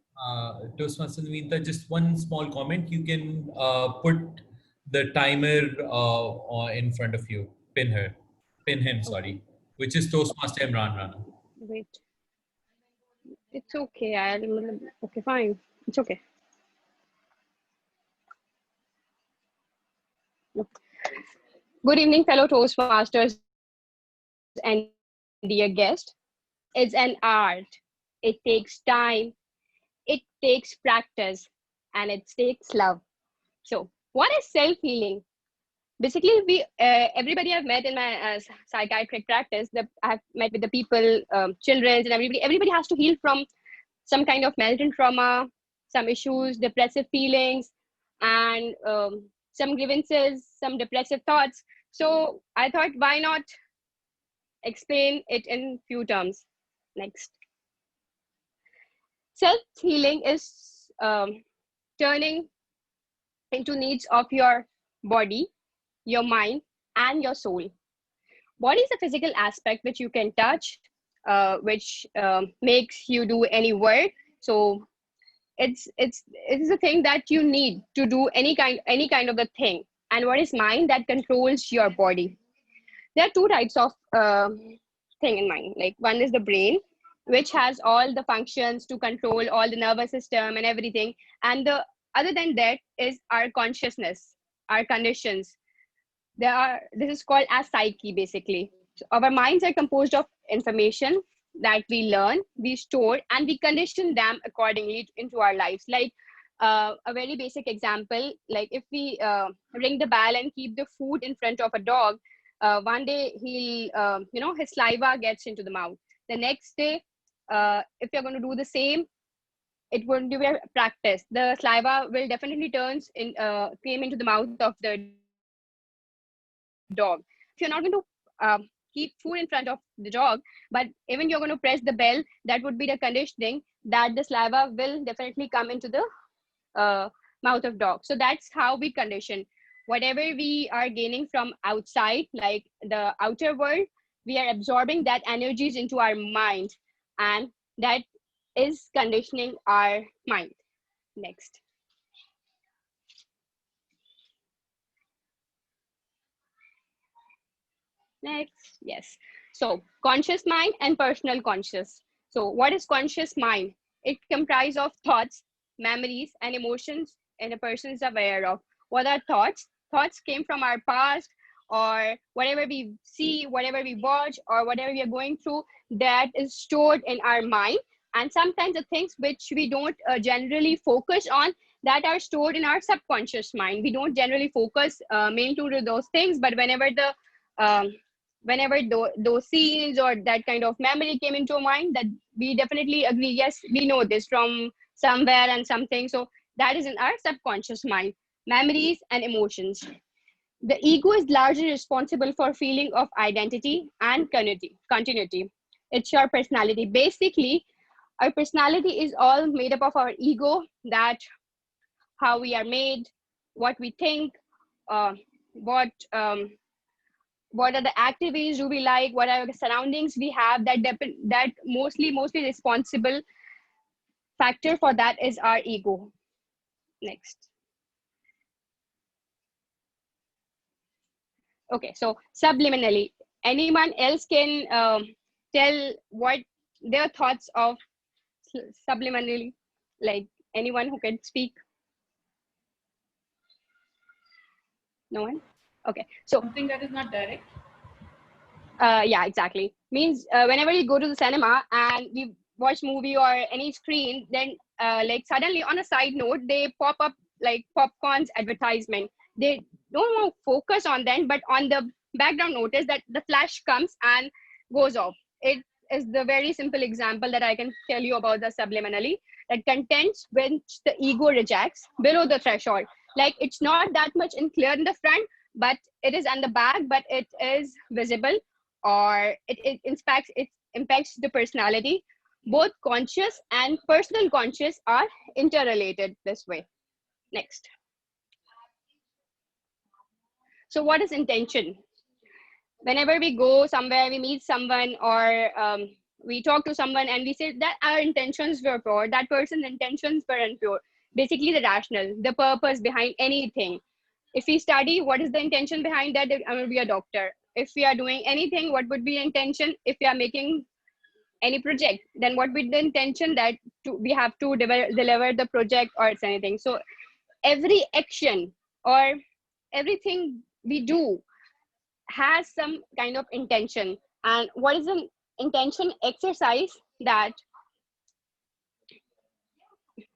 Toastmaster Naveenta, just one small comment. You can put the timer in front of you. Pin him. Sorry, which is Toastmaster Imran Rana. wait. It's okay. Okay, fine. It's okay. Good evening, fellow Toastmasters and dear guest. It's an art. It takes time. It takes practice, and it takes love. So, what is self-healing? Basically, we everybody I've met in my psychiatric practice, I've met with the people, children, and everybody has to heal from some kind of melting trauma, some issues, depressive feelings, and some grievances, some depressive thoughts. So I thought, why not explain it in few terms? Next. Self-healing is turning into needs of your body, your mind, and your soul. Body is a physical aspect which you can touch, which makes you do any work. So it's a thing that you need to do any kind of the thing. And what is mind? That controls your body. There are two types of thing in mind. Like one is the brain, which has all the functions to control all the nervous system and everything. And the other than that is our consciousness, our conditions. This is called as psyche, basically. So our minds are composed of information that we learn, we store, and we condition them accordingly into our lives. Like a very basic example, like if we ring the bell and keep the food in front of a dog, one day he'll, his saliva gets into the mouth. The next day, if you're going to do the same, it won't be a practice. The saliva will definitely came into the mouth of the dog. If you're not going to keep food in front of the dog, but even you're going to press the bell, that would be the conditioning that the saliva will definitely come into the mouth of dog. So that's how we condition. Whatever we are gaining from outside, like the outer world, we are absorbing that energies into our mind, and that is conditioning our mind. Next. Next, yes. So conscious mind and personal conscious. So what is conscious mind? It comprises of thoughts, memories, and emotions and a person is aware of. What are thoughts? Thoughts came from our past, or whatever we see, whatever we watch, or whatever we are going through, that is stored in our mind. And sometimes the things which we don't generally focus on, that are stored in our subconscious mind. We don't generally focus mainly to those things, but whenever those scenes or that kind of memory came into mind, that we definitely agree, yes, we know this from somewhere and something. So that is in our subconscious mind. Memories and emotions. The ego is largely responsible for feeling of identity and continuity. It's your personality. Basically, our personality is all made up of our ego, that how we are made, what we think, what are the activities do we like, what are the surroundings we have, that mostly responsible factor for that is our ego. Next. Okay, so subliminally, anyone else can tell what their thoughts of subliminally, like anyone who can speak? No one? Okay, so something that is not direct. Yeah, exactly. Means whenever you go to the cinema and we watch movie or any screen, then like suddenly on a side note, they pop up like popcorn's advertisement. They don't want to focus on them, but on the background notice that the flash comes and goes off. It is the very simple example that I can tell you about the subliminally, that contents which the ego rejects below the threshold. Like it's not that much in clear in the front, but it is on the back, but it is visible, or it impacts the personality. Both conscious and personal conscious are interrelated this way. Next. So what is intention? Whenever we go somewhere, we meet someone, or we talk to someone and we say that our intentions were pure, that person's intentions were impure. Basically the rational, the purpose behind anything. If we study, what is the intention behind that? I will be a doctor. If we are doing anything, what would be intention? If we are making any project, then what would be the intention? That we have to deliver the project or it's anything. So every action or everything we do has some kind of intention. And what is an intention exercise? That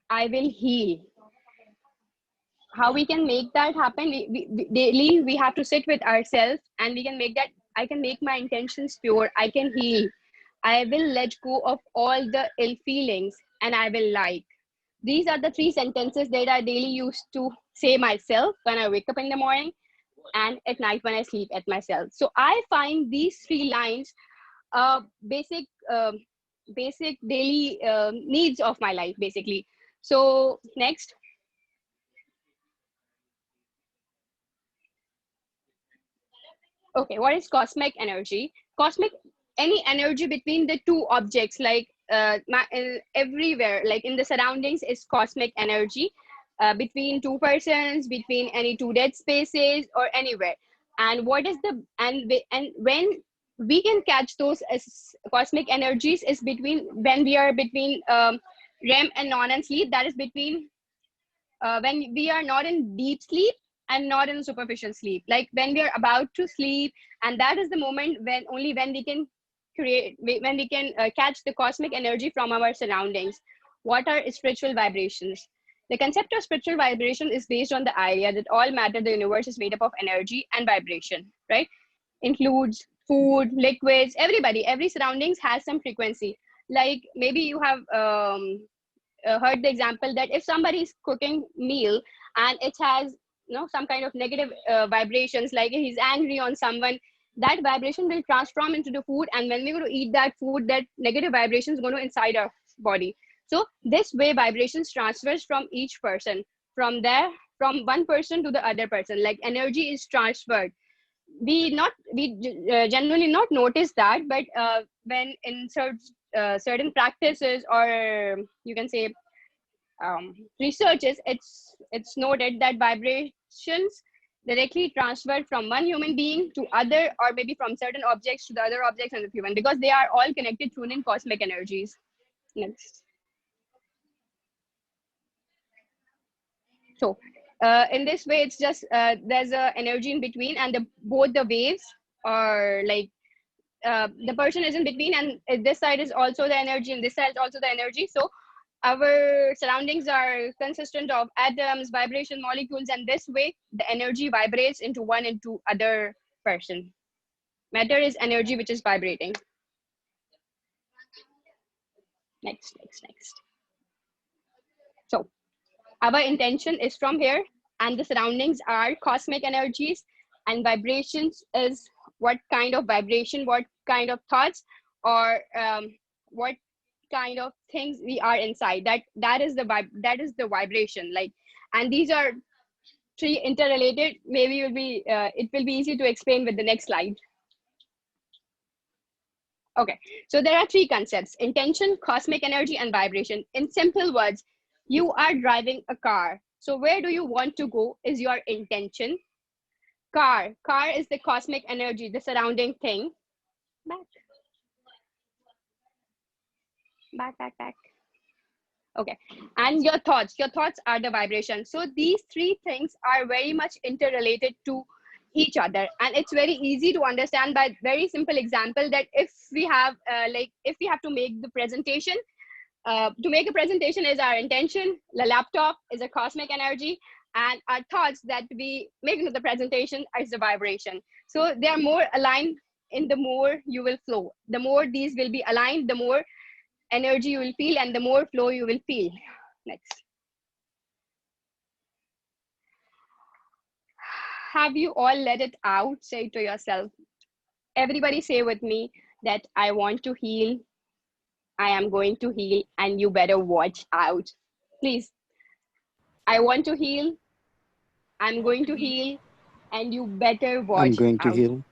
I will heal. How we can make that happen? Daily we have to sit with ourselves and we can make that. I can make my intentions pure. I can heal. I will let go of all the ill feelings and I will like. These are the 3 sentences that I daily used to say myself when I wake up in the morning and at night when I sleep at myself. So I find these 3 lines basic daily needs of my life, basically. So next. Okay, what is cosmic energy? Cosmic, any energy between the 2 objects, like everywhere, like in the surroundings, is cosmic energy. Between 2 persons, between any 2 dead spaces, or anywhere. And what is the and when we can catch those as cosmic energies is between when we are between REM and non-REM sleep. That is between when we are not in deep sleep and not in superficial sleep, like when we are about to sleep, and that is the moment when only when we can catch the cosmic energy from our surroundings. What are spiritual vibrations? The concept of spiritual vibration is based on the idea that all matter, the universe, is made up of energy and vibration, right? Includes food, liquids, everybody, every surroundings has some frequency. Like maybe you have heard the example that if somebody is cooking meal and it has some kind of negative vibrations, like he's angry on someone, that vibration will transform into the food, and when we're going to eat that food, that negative vibration is going to inside our body. So this way vibrations transfers from each person, from one person to the other person, like energy is transferred. We generally not notice that, but when in certain practices, or you can say researches, it's noted that vibrations directly transferred from one human being to other, or maybe from certain objects to the other objects in the human, because they are all connected through in cosmic energies. Next. So in this way, it's just there's a energy in between, and both the waves are like the person is in between, and this side is also the energy and this side is also the energy. So our surroundings are consistent of atoms, vibration molecules, and this way the energy vibrates into one into other person. Matter is energy which is vibrating. Next. So our intention is from here, and the surroundings are cosmic energies, and vibrations is what kind of vibration, what kind of thoughts, or what kind of things we are inside. That is the vibration. Like, and these are 3 interrelated. Maybe it will be easy to explain with the next slide. Okay, so there are 3 concepts: intention, cosmic energy, and vibration. In simple words, you are driving a car. So where do you want to go is your intention. Car is the cosmic energy, the surrounding thing. Back. Okay, and your thoughts are the vibration. So these 3 things are very much interrelated to each other, and it's very easy to understand by very simple example, that if we have if we have to make the presentation, to make a presentation is our intention, the laptop is a cosmic energy, and our thoughts that we make into the presentation is the vibration. So they are more aligned, in the more you will flow. The more these will be aligned, the more energy you will feel, and the more flow you will feel. Next. Have you all let it out? Say to yourself. Everybody say with me, that I want to heal, I am going to heal, and you better watch out. Please. I want to heal, I'm going to heal, and you better I'm watch going to out. heal.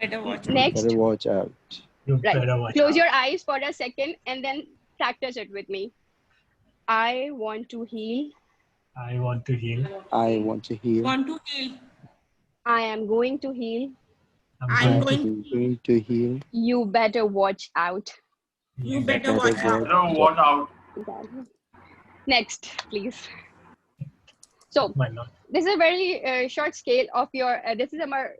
Better watch You Next, better watch out. right. Close your eyes for a second and then practice it with me. I want to heal. I want to heal. I want to heal. Want to heal. I am going to heal. I'm I'm going going to heal. You better watch out. You better watch out. No, what out? Next, please. So this is a very short scale of your, this is a more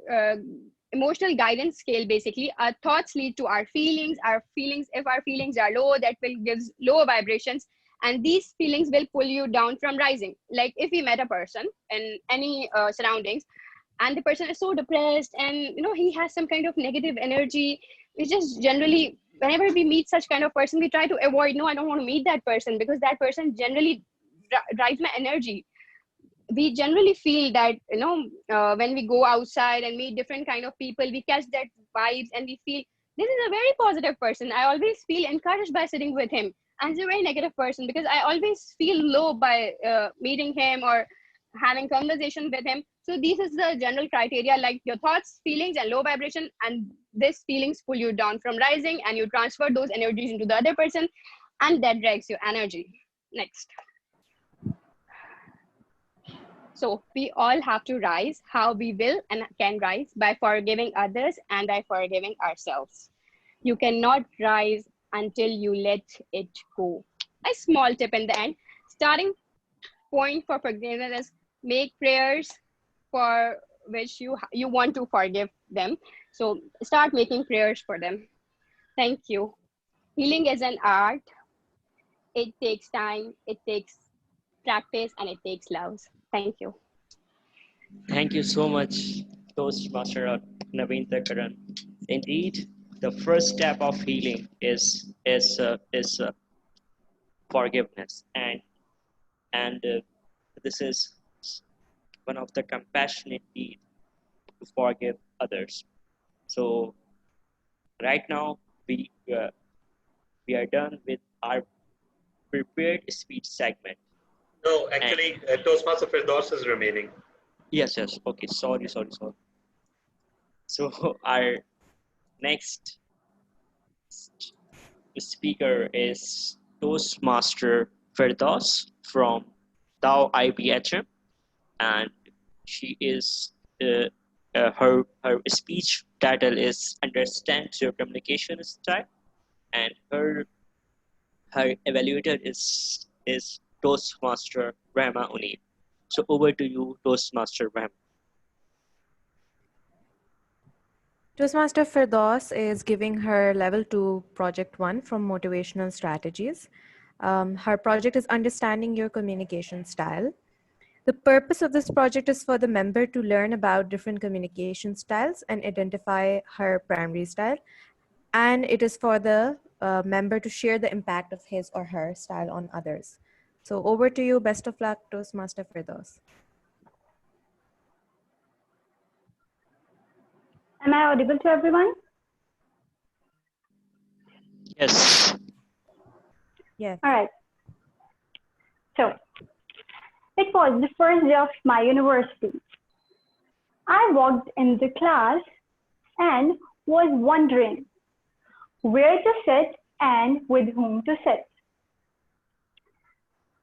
emotional guidance scale basically. Our thoughts lead to our feelings, if our feelings are low, that will give lower vibrations, and these feelings will pull you down from rising. Like if we met a person in any surroundings, and the person is so depressed and he has some kind of negative energy, we just generally, whenever we meet such kind of person, we try to avoid. No, I don't want to meet that person because that person generally drives my energy. We generally feel that when we go outside and meet different kind of people, we catch that vibes and we feel this is a very positive person. I always feel encouraged by sitting with him, and he's a very negative person because I always feel low by meeting him or having conversation with him. So this is the general criteria, like your thoughts, feelings, and low vibration, and these feelings pull you down from rising, and you transfer those energies into the other person, and that drags your energy. Next. So we all have to rise how we will and can rise by forgiving others and by forgiving ourselves. You cannot rise until you let it go. A small tip in the end. Starting point for forgiveness is make prayers for which you want to forgive them. So start making prayers for them. Thank you. Healing is an art. It takes time, it takes practice, and it takes love. Thank you. Thank you so much, Toastmaster Naveen Thakaran. Indeed, the first step of healing is forgiveness, and this is one of the compassionate deed to forgive others. So right now we are done with our prepared speech segment. No, actually, Toastmaster Firdaus is remaining. Yes. Okay. Sorry. So our next speaker is Toastmaster Firdaus from Tao IBHM, and she is her speech title is Understand Your Communication Style, and her evaluator is Toastmaster Rahma Unil. So over to you, Toastmaster Rahma. Toastmaster Firdaus is giving her level 2 project 1 from Motivational Strategies. Her project is Understanding Your Communication Style. The purpose of this project is for the member to learn about different communication styles and identify her primary style. And it is for the member to share the impact of his or her style on others. So over to you. Best of luck, Toastmaster Firdaus. Am I audible to everyone? Yes. Yes. All right. So it was the first day of my university. I walked in the class and was wondering where to sit and with whom to sit.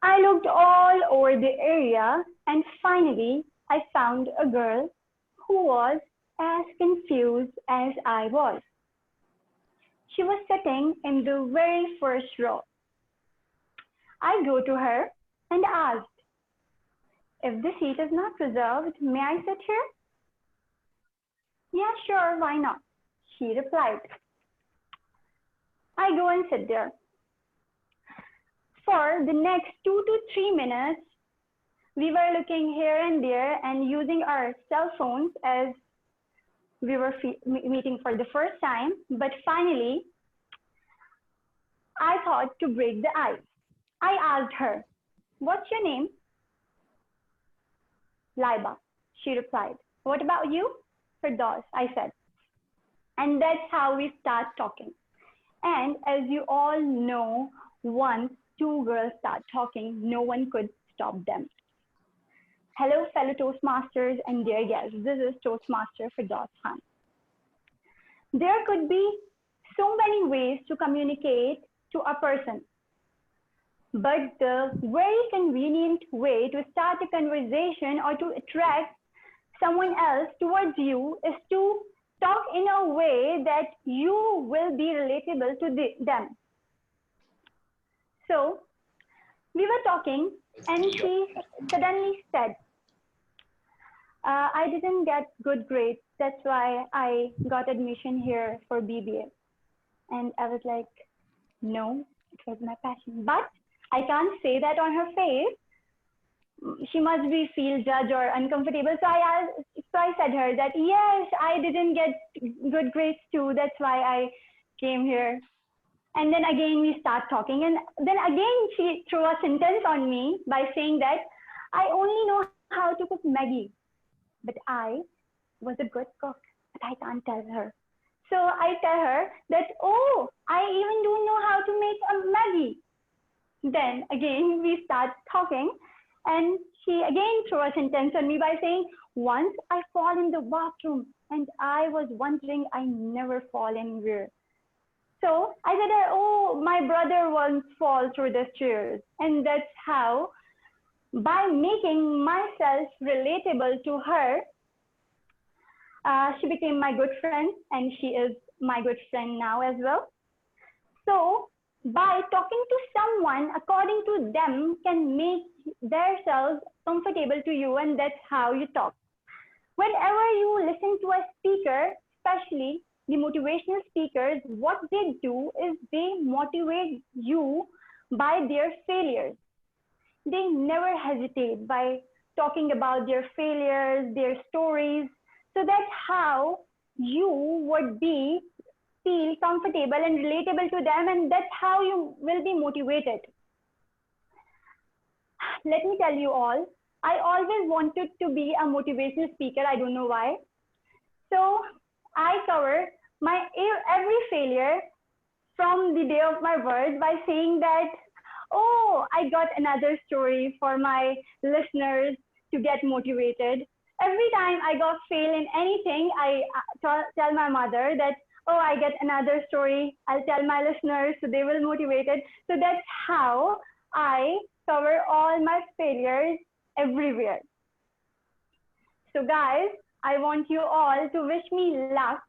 I looked all over the area and finally I found a girl who was as confused as I was. She was sitting in the very first row. I go to her and asked, if the seat is not reserved, may I sit here? Yeah, sure, why not? She replied. I go and sit there. For the next 2 to 3 minutes, we were looking here and there and using our cell phones as we were meeting for the first time. But finally, I thought to break the ice. I asked her, what's your name? Laiba, she replied. What about you? Firdaus, I said. And that's how we start talking. And as you all know, once two girls start talking, no one could stop them. Hello, fellow Toastmasters and dear guests. This is Toastmaster Firdaus Khan. There could be so many ways to communicate to a person. But the very convenient way to start a conversation or to attract someone else towards you is to talk in a way that you will be relatable to them. So we were talking and she suddenly said, I didn't get good grades. That's why I got admission here for BBA. And I was like, no, it was my passion. But I can't say that on her face. She must be feel judged or uncomfortable. So I said her that, yes, I didn't get good grades too. That's why I came here. And then again, we start talking. And then again, she threw a sentence on me by saying that I only know how to cook Maggie. But I was a good cook, but I can't tell her. So I tell her that, oh, I even don't know how to make a Maggie. Then again, we start talking and she again threw a sentence on me by saying, once I fall in the bathroom and I was wondering I never fall anywhere. So I said, oh, my brother once fall through the stairs. And that's how, by making myself relatable to her, she became my good friend and she is my good friend now as well. So by talking to someone according to them can make themselves comfortable to you, and that's how you talk. Whenever you listen to a speaker, especially the motivational speakers, what they do is they motivate you by their failures. They never hesitate by talking about their failures, their stories. So that's how you would feel comfortable and relatable to them, and that's how you will be motivated. Let me tell you all, I always wanted to be a motivational speaker. I don't know why. So I cover my every failure from the day of my birth by saying that, oh, I got another story for my listeners to get motivated. Every time I got fail in anything, I tell my mother that, oh, I get another story. I'll tell my listeners so they will motivate it. So that's how I cover all my failures everywhere. So guys, I want you all to wish me luck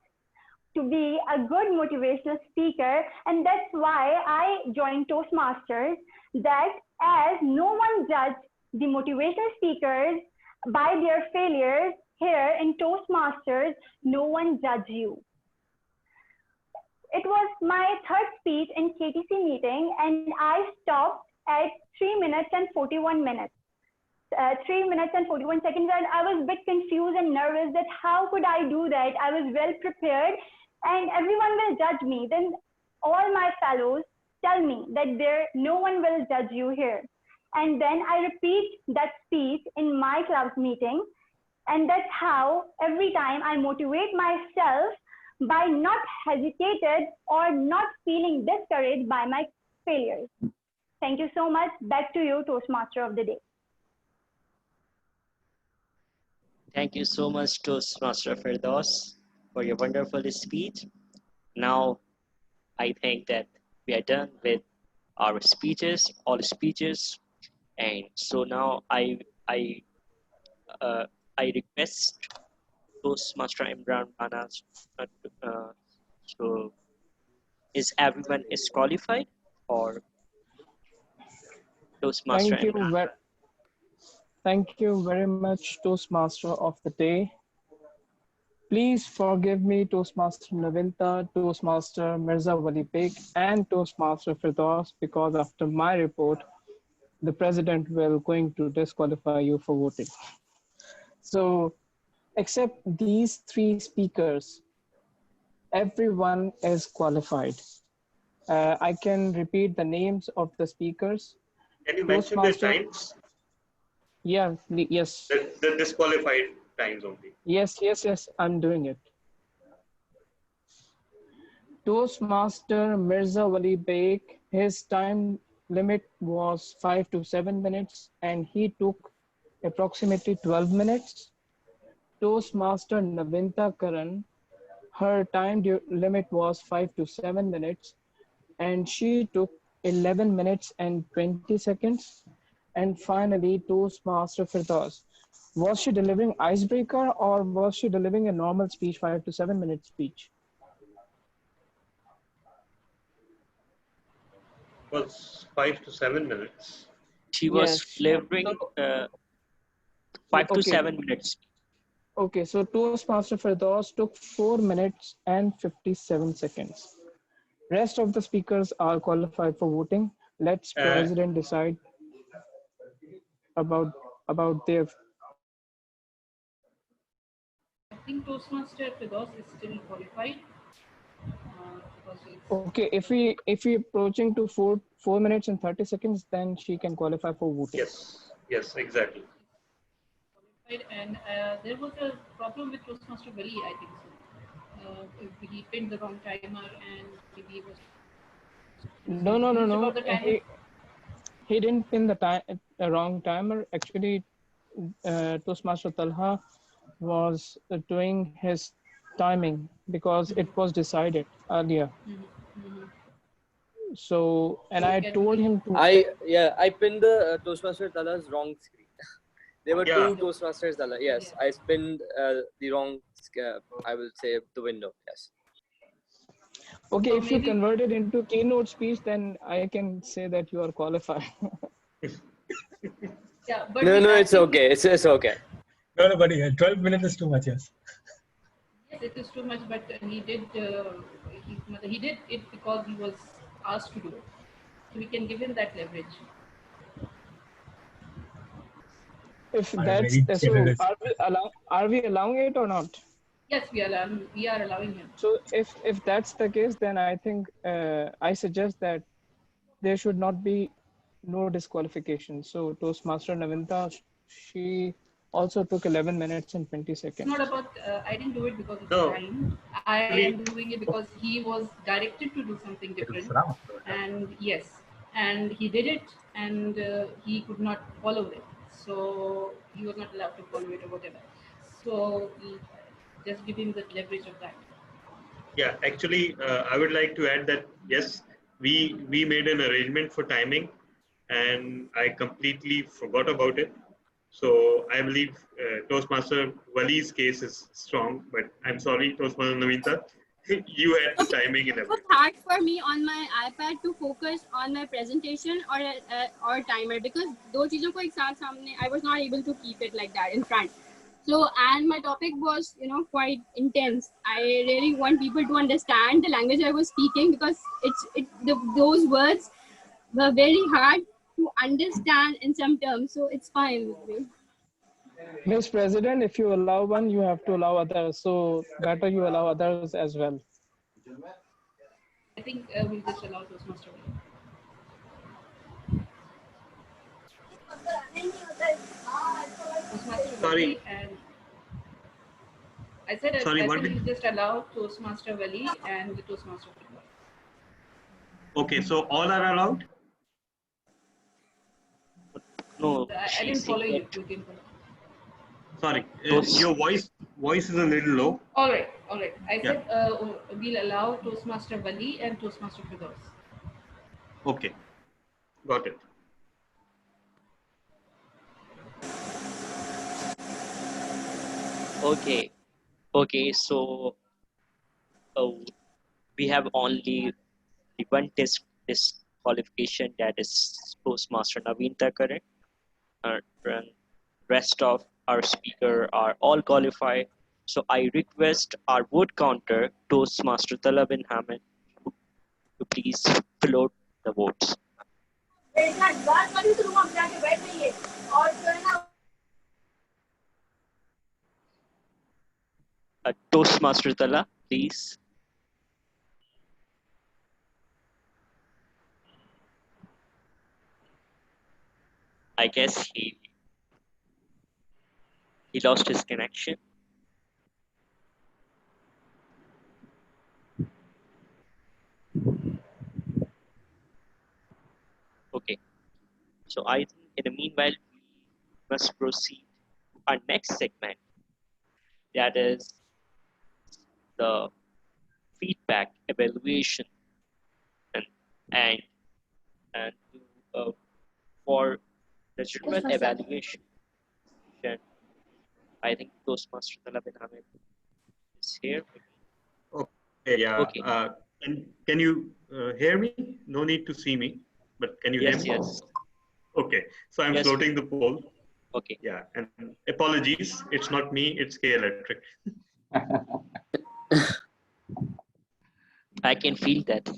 to be a good motivational speaker. And that's why I joined Toastmasters, that as no one judged the motivational speakers by their failures, here in Toastmasters, no one judge you. It was my third speech in KTC meeting and I stopped at 3 minutes and 41 minutes. 3 minutes and 41 seconds, and I was a bit confused and nervous that how could I do that? I was well prepared and everyone will judge me. Then all my fellows tell me that no one will judge you here. And then I repeat that speech in my class meeting. And that's how every time I motivate myself by not hesitated or not feeling discouraged by my failures. Thank you so much. Back to you, Toastmaster of the Day. Thank you so much, Toastmaster Firdaus, for your wonderful speech. Now, I think that we are done with our speeches, all speeches. And so now I request Toastmaster Imran Manas. So is everyone is qualified or Toastmaster Imran? Thank you very much, Toastmaster of the Day. Please forgive me, Toastmaster Navinta, Toastmaster Mirza Wali Beg, and Toastmaster Firdaus, because after my report, the president will going to disqualify you for voting. So, except these three speakers, everyone is qualified. I can repeat the names of the speakers. Can you mention the times? Yeah, yes. The disqualified times only. Yes, I'm doing it. Toastmaster Mirza Wali Beg, his time limit was 5 to 7 minutes and he took approximately 12 minutes. Toastmaster Navinta Karan, her time limit was 5 to 7 minutes and she took 11 minutes and 20 seconds. And finally, Toastmaster Firdaus. Was she delivering icebreaker or was she delivering a normal speech, 5 to 7 minute speech? Was 5 to 7 minutes. She was Yes. delivering 5 to Okay. 7 minutes. Okay, so Toastmaster Firdaus took 4 minutes and 57 seconds. Rest of the speakers are qualified for voting. Let's President decide about their. I think Toastmaster Fidos is still qualified. Because it's Okay, if we approaching to 4 minutes and 30 seconds, then she can qualify for voting. Yes, exactly. qualified, and there was a problem with Toastmaster Wali, I think so. He pinned the wrong timer, and maybe he was No. about the timer. He didn't pin the wrong timer. Actually, Toastmaster Talha was doing his timing because it was decided earlier. So, and I told him to. I pinned the Toastmaster Tala's wrong screen. There were two Toastmasters Tala. Yes, I pinned the wrong. I will say the window. Yes. Okay, if you convert it into keynote speech, then I can say that you are qualified. Yeah, but No, it's okay. It's okay. No, buddy. 12 minutes is too much. Yes. Yes, it is too much, but he did it because he was asked to do it. So we can give him that leverage. If that's so, are we allowing it or not? Yes, we are allowing him. So if that's the case, then I think I suggest that there should not be no disqualification. So Toastmaster Navinta, she also took 11 minutes and 20 It's seconds. not about I didn't do it because of time. I am doing it because he was directed to do something different. And yes, and he did it, and he could not follow it. So he was not allowed to follow it or whatever. So just give him the leverage of that. Yeah, actually, I would like to add that yes, we made an arrangement for timing, and I completely forgot about it. So I believe Toastmaster Wali's case is strong, but I'm sorry, Toastmaster Navinta, you had the timing and everything. It's hard for me on my iPad to focus on my presentation or timer because those चीजों को एक साथ सामने I was not able to keep it like that in front. So, and my topic was, quite intense. I really want people to understand the language I was speaking because those words were very hard to understand in some terms. So it's fine with me. Miss President, if you allow one, you have to allow others. So better you allow others as well. I think we'll just allow Toastmaster. Sorry. And I said Sorry, I what said did- we'll just allow Toastmaster Wali and the Toastmaster. Okay, so all are allowed? No, I didn't follow you. You can follow. Sorry, your voice is a little low. All right. I Yeah. said we'll allow Toastmaster Wali and Toastmaster Firdaus. Okay, got it. Okay. So we have only the one disqualification, that is Toastmaster Navinta Karan. And rest of our speaker are all qualified. So I request our vote counter, Toastmaster Tala bin Hamid, to please float the votes. Toastmaster Tala, please. I guess he lost his connection. So I think in the meanwhile, we must proceed to our next segment, that is the feedback evaluation, and and, and for the general evaluation, I think Toastmaster Talabin Ahmed is here. Okay, yeah. Okay. Can you hear me? No need to see me, but can you hear Yes, me? yes. Okay, so I'm Yes. floating the poll. Okay. Yeah, and apologies, it's not me, it's K Electric. I can feel that.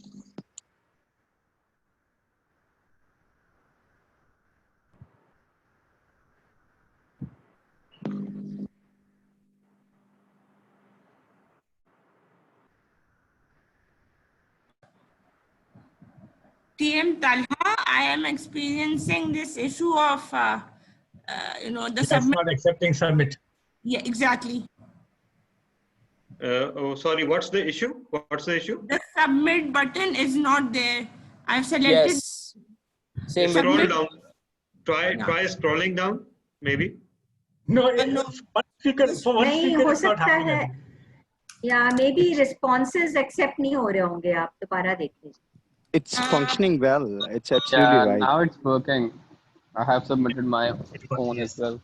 TM Talha, I am experiencing this issue of, the It's submit. not accepting submit. Yeah, exactly. Oh, sorry, what's the issue? What's the issue? The submit button is not there. I've selected. Yes. Same with Scroll me. down. Try scrolling down, maybe. No, no. one speaker, for one नहीं speaker हो it's not सकता happening. है या may be responses accept नहीं हो रहे होंगे आप दोबारा देख लीजिए It's functioning well. It's absolutely Yeah, right. now it's working. I have submitted my own as well.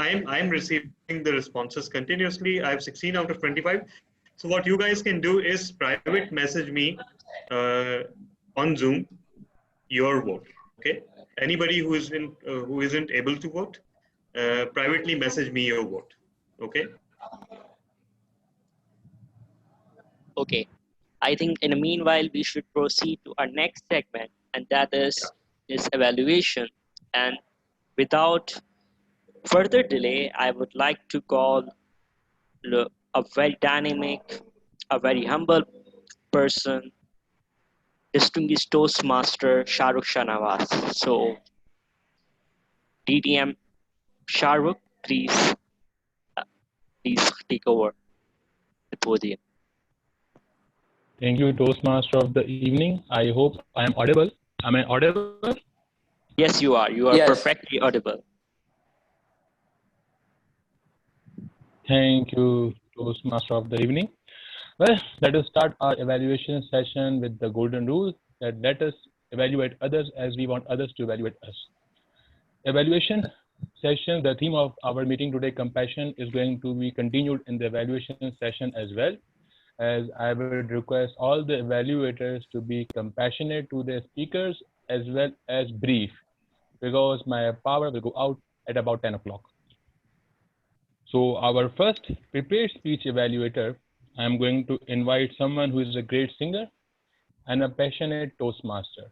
I'm receiving the responses continuously. I have 16 out of 25. So what you guys can do is private message me on Zoom your vote. Okay. Anybody who isn't able to vote, privately message me your vote. Okay. Okay. I think in the meanwhile, we should proceed to our next segment, and that is this evaluation. And without further delay, I would like to call a very dynamic, a very humble person, distinguished Toastmaster Shahrukh Shanawaz. So, DTM Shahrukh, please take over the podium. Thank you, Toastmaster of the evening. I hope I am audible. Am I audible? Yes, you are. You are Yes. perfectly audible. Thank you, Toastmaster of the evening. Well, let us start our evaluation session with the golden rule that let us evaluate others as we want others to evaluate us. Evaluation session, the theme of our meeting today, compassion, is going to be continued in the evaluation session as well, as I would request all the evaluators to be compassionate to their speakers as well as brief, because my power will go out at about 10 o'clock. So our first prepared speech evaluator, I'm going to invite someone who is a great singer and a passionate Toastmaster.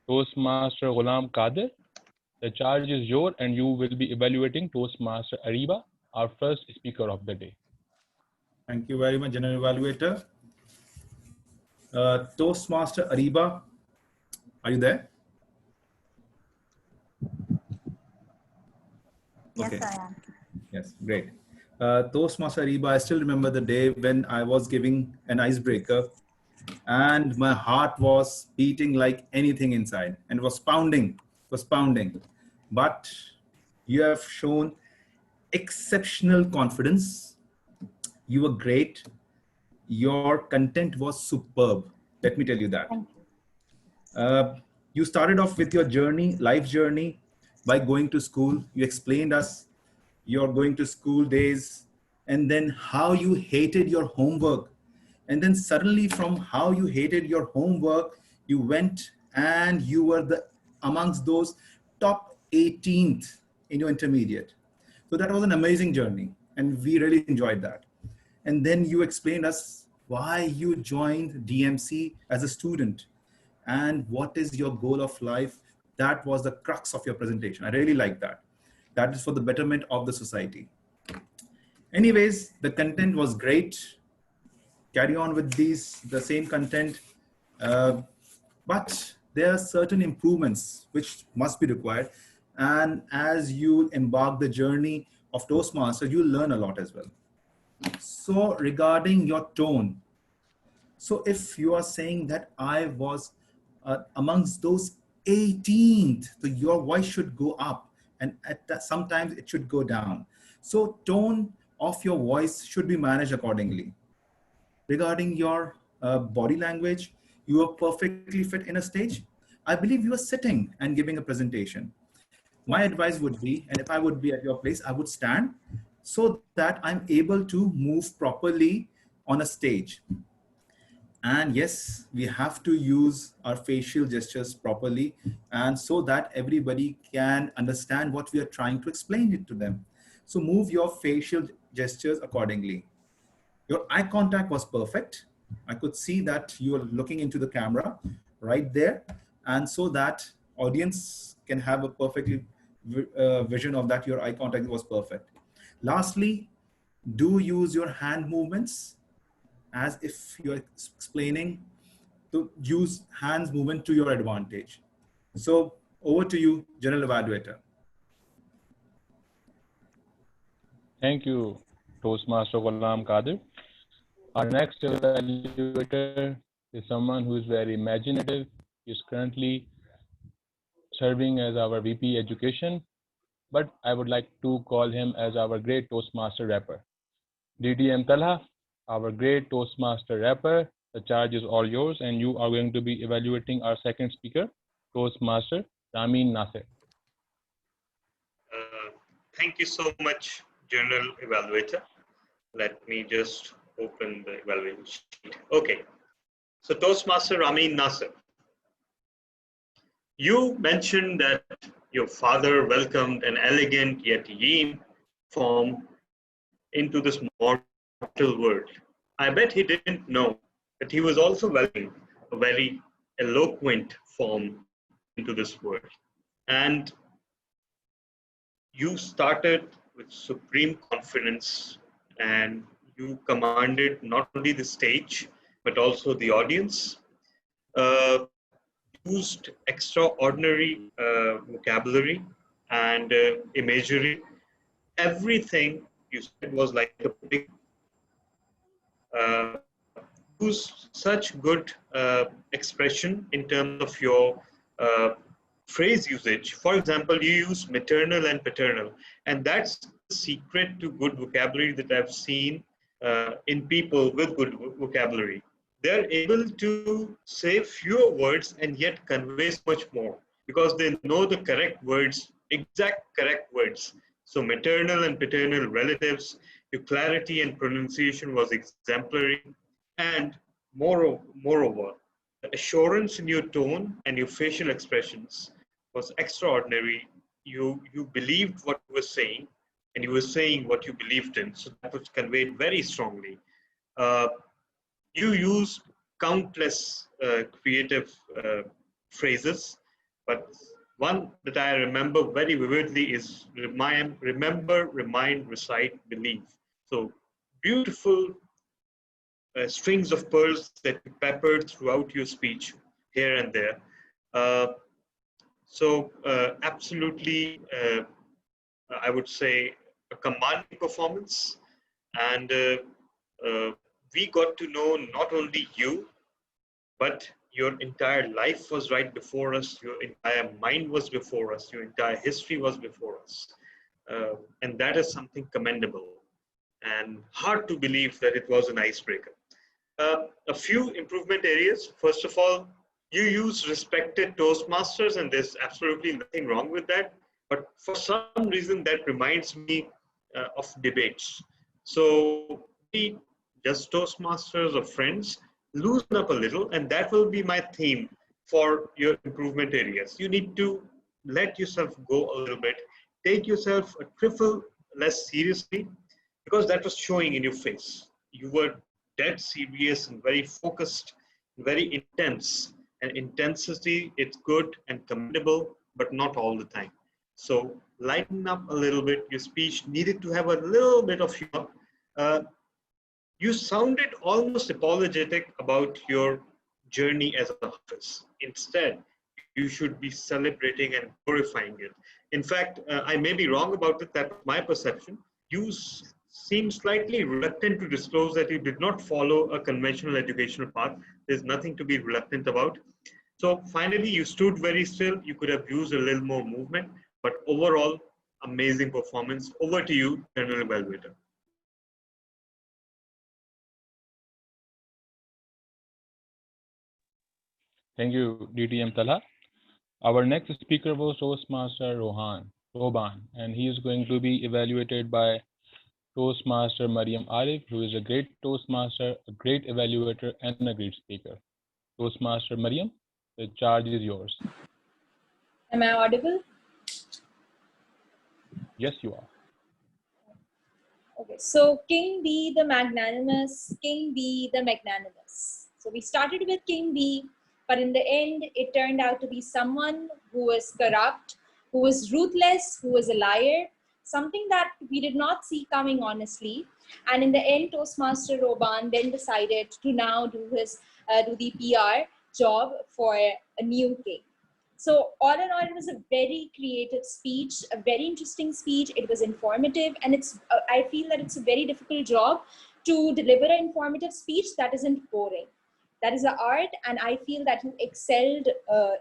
Toastmaster Ghulam Qadir, the charge is yours and you will be evaluating Toastmaster Ariba, our first speaker of the day. Thank you very much, General Evaluator. Toastmaster Ariba, are you there? Yes, Okay. I am. Yes, great. Toastmaster Ariba, I still remember the day when I was giving an icebreaker and my heart was beating like anything inside and was pounding. But you have shown exceptional confidence. You were great. Your content was superb. Let me tell you that. You started off with your journey, life journey, by going to school. You explained us your going to school days, and then how you hated your homework. And then suddenly from how you hated your homework, you went and you were amongst those top 18th in your intermediate. So that was an amazing journey and we really enjoyed that. And then you explained us why you joined DMC as a student and what is your goal of life. That was the crux of your presentation. I really like that. That is for the betterment of the society. Anyways, the content was great. Carry on with the same content. But there are certain improvements which must be required. And as you embark the journey of Toastmaster, you'll learn a lot as well. So regarding your tone, so if you are saying that I was amongst those 18th. So your voice should go up, and at that, sometimes it should go down. So tone of your voice should be managed accordingly. Regarding your body language, you are perfectly fit in a stage. I believe you are sitting and giving a presentation. My advice would be, and if I would be at your place, I would stand so that I'm able to move properly on a stage. And yes, we have to use our facial gestures properly, and so that everybody can understand what we are trying to explain it to them. So move your facial gestures accordingly. Your eye contact was perfect. I could see that you are looking into the camera right there, and so that audience can have a perfect vision of that your eye contact was perfect. Lastly, do use your hand movements as if you're explaining, to use hands movement to your advantage. So over to you, General Evaluator. Thank you, Toastmaster Ghulam Qadir. Our next evaluator is someone who is very imaginative. He is currently serving as our VP Education, but I would like to call him as our great Toastmaster rapper. DDM Talha, our great Toastmaster rapper, the charge is all yours, and you are going to be evaluating our second speaker, Toastmaster Ramin Nasir. Thank you so much, General Evaluator. Let me just open the evaluation sheet. Okay, so Toastmaster Ramin Nasir, you mentioned that your father welcomed an elegant yet lean form into this mortal world. I bet he didn't know that he was also welcoming a very eloquent form into this world. And you started with supreme confidence, and you commanded not only the stage, but also the audience. Used extraordinary vocabulary and imagery. Everything you said was like a big, use such good expression in terms of your phrase usage. For example, you use maternal and paternal, and that's the secret to good vocabulary that I've seen in people with good vocabulary. They're able to say fewer words and yet convey so much more because they know the correct words, exact correct words. So maternal and paternal relatives, your clarity and pronunciation was exemplary, and moreover, the assurance in your tone and your facial expressions was extraordinary. You believed what you were saying, and you were saying what you believed in. So that was conveyed very strongly. You used countless creative phrases, but one that I remember very vividly is remember, remind, recite, believe. So beautiful strings of pearls that you peppered throughout your speech here and there. Absolutely, I would say a commanding performance. And we got to know not only you, but your entire life was right before us, your entire mind was before us, your entire history was before us. And that is something commendable and hard to believe that it was an icebreaker. A few improvement areas. First of all, you use respected Toastmasters, and there's absolutely nothing wrong with that. But for some reason, that reminds me of debates. So be just Toastmasters or friends, loosen up a little, and that will be my theme for your improvement areas. You need to let yourself go a little bit, take yourself a trifle less seriously, because that was showing in your face. You were dead serious and very focused, very intense. And intensity, it's good and commendable, but not all the time. So lighten up a little bit. Your speech needed to have a little bit of humor. You sounded almost apologetic about your journey as a Hafiz. Instead, you should be celebrating and glorifying it. In fact, I may be wrong about it, that's my perception. You seem slightly reluctant to disclose that you did not follow a conventional educational path. There's nothing to be reluctant about. So finally, you stood very still. You could have used a little more movement, but overall, amazing performance. Over to you, General Evaluator. Thank you, DTM Talha. Our next speaker was Toastmaster Roban, and he is going to be evaluated by Toastmaster Mariam Arif, who is a great Toastmaster, a great evaluator, and a great speaker. Toastmaster Mariam, the charge is yours. Am I audible? Yes, you are. Okay, so King B the magnanimous, King B the magnanimous. So we started with King B, but in the end, it turned out to be someone who was corrupt, who was ruthless, who was a liar, something that we did not see coming honestly. And in the end, Toastmaster Roban then decided to now do the PR job for a new king. So all in all, it was a very creative speech, a very interesting speech. It was informative, and I feel that it's a very difficult job to deliver an informative speech that isn't boring. That is an art, and I feel that you excelled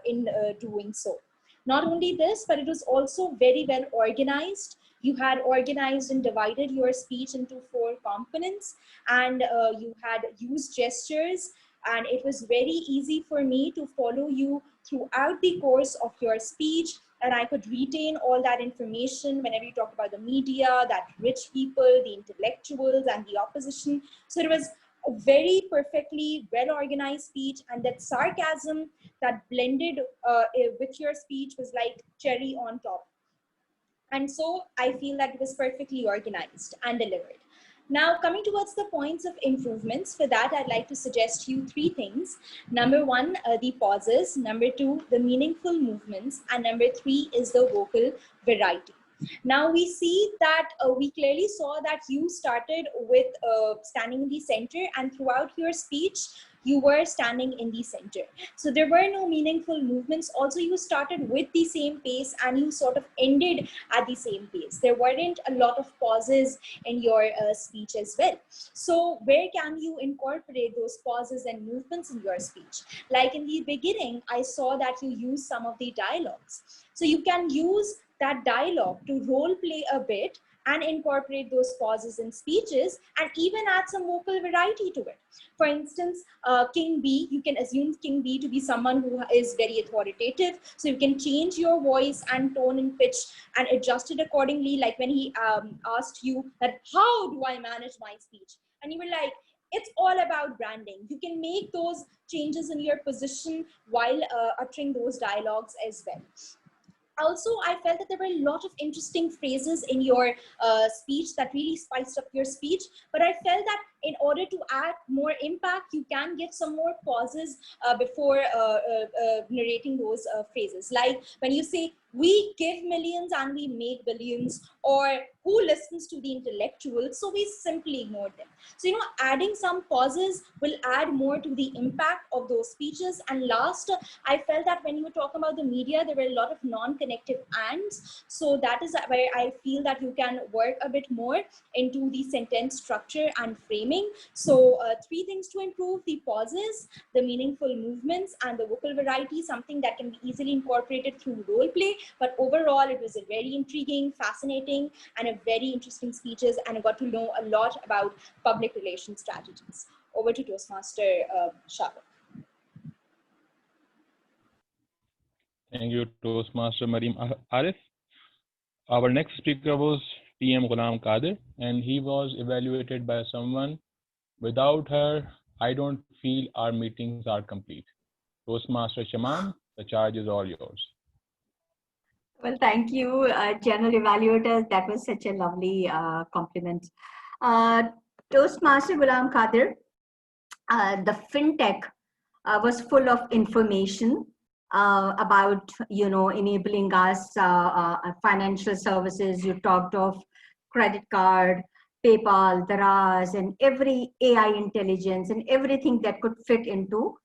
in doing so. Not only this, but it was also very well organized. You had organized and divided your speech into 4 components, and you had used gestures, and it was very easy for me to follow you throughout the course of your speech, and I could retain all that information whenever you talk about the media, that rich people, the intellectuals, and the opposition. So it was a very perfectly well-organized speech, and that sarcasm that blended with your speech was like cherry on top. And so I feel that it was perfectly organized and delivered. Now, coming towards the points of improvements, for that, I'd like to suggest you 3 things. Number 1, the pauses. Number 2, the meaningful movements. And number 3 is the vocal variety. Now, we see that we clearly saw that you started with standing in the center, and throughout your speech, you were standing in the center. So there were no meaningful movements. Also, you started with the same pace and you sort of ended at the same pace. There weren't a lot of pauses in your speech as well. So where can you incorporate those pauses and movements in your speech? Like in the beginning, I saw that you used some of the dialogues. So you can use that dialogue to role play a bit and incorporate those pauses in speeches, and even add some vocal variety to it. For instance, King B, you can assume King B to be someone who is very authoritative, so you can change your voice and tone and pitch and adjust it accordingly, like when he asked you that, how do I manage my speech? And you were like, it's all about branding. You can make those changes in your position while uttering those dialogues as well. Also, I felt that there were a lot of interesting phrases in your speech that really spiced up your speech. But I felt that in order to add more impact, you can give some more pauses before narrating those phrases. Like when you say, we give millions and we make billions, or who listens to the intellectuals, so we simply ignore them. So, you know, adding some pauses will add more to the impact of those speeches. And last, I felt that when you were talking about the media, there were a lot of non-connective ands. So that is where I feel that you can work a bit more into the sentence structure and framing. So 3 things to improve: the pauses, the meaningful movements, and the vocal variety, something that can be easily incorporated through role play. But overall, it was a very intriguing, fascinating, and a very interesting speeches, and I got to know a lot about public relations strategies. Over to Toastmaster Shabak. Thank you, Toastmaster Mariam Arif. Our next speaker was TM Ghulam Qadir, and he was evaluated by someone. Without her, I don't feel our meetings are complete. Toastmaster Shaman, the charge is all yours. Well, thank you, General Evaluators. That was such a lovely compliment. Toastmaster Ghulam Qadir, the FinTech was full of information about, you know, enabling us financial services. You talked of credit card, PayPal, Daraz, and every AI intelligence and everything that could fit into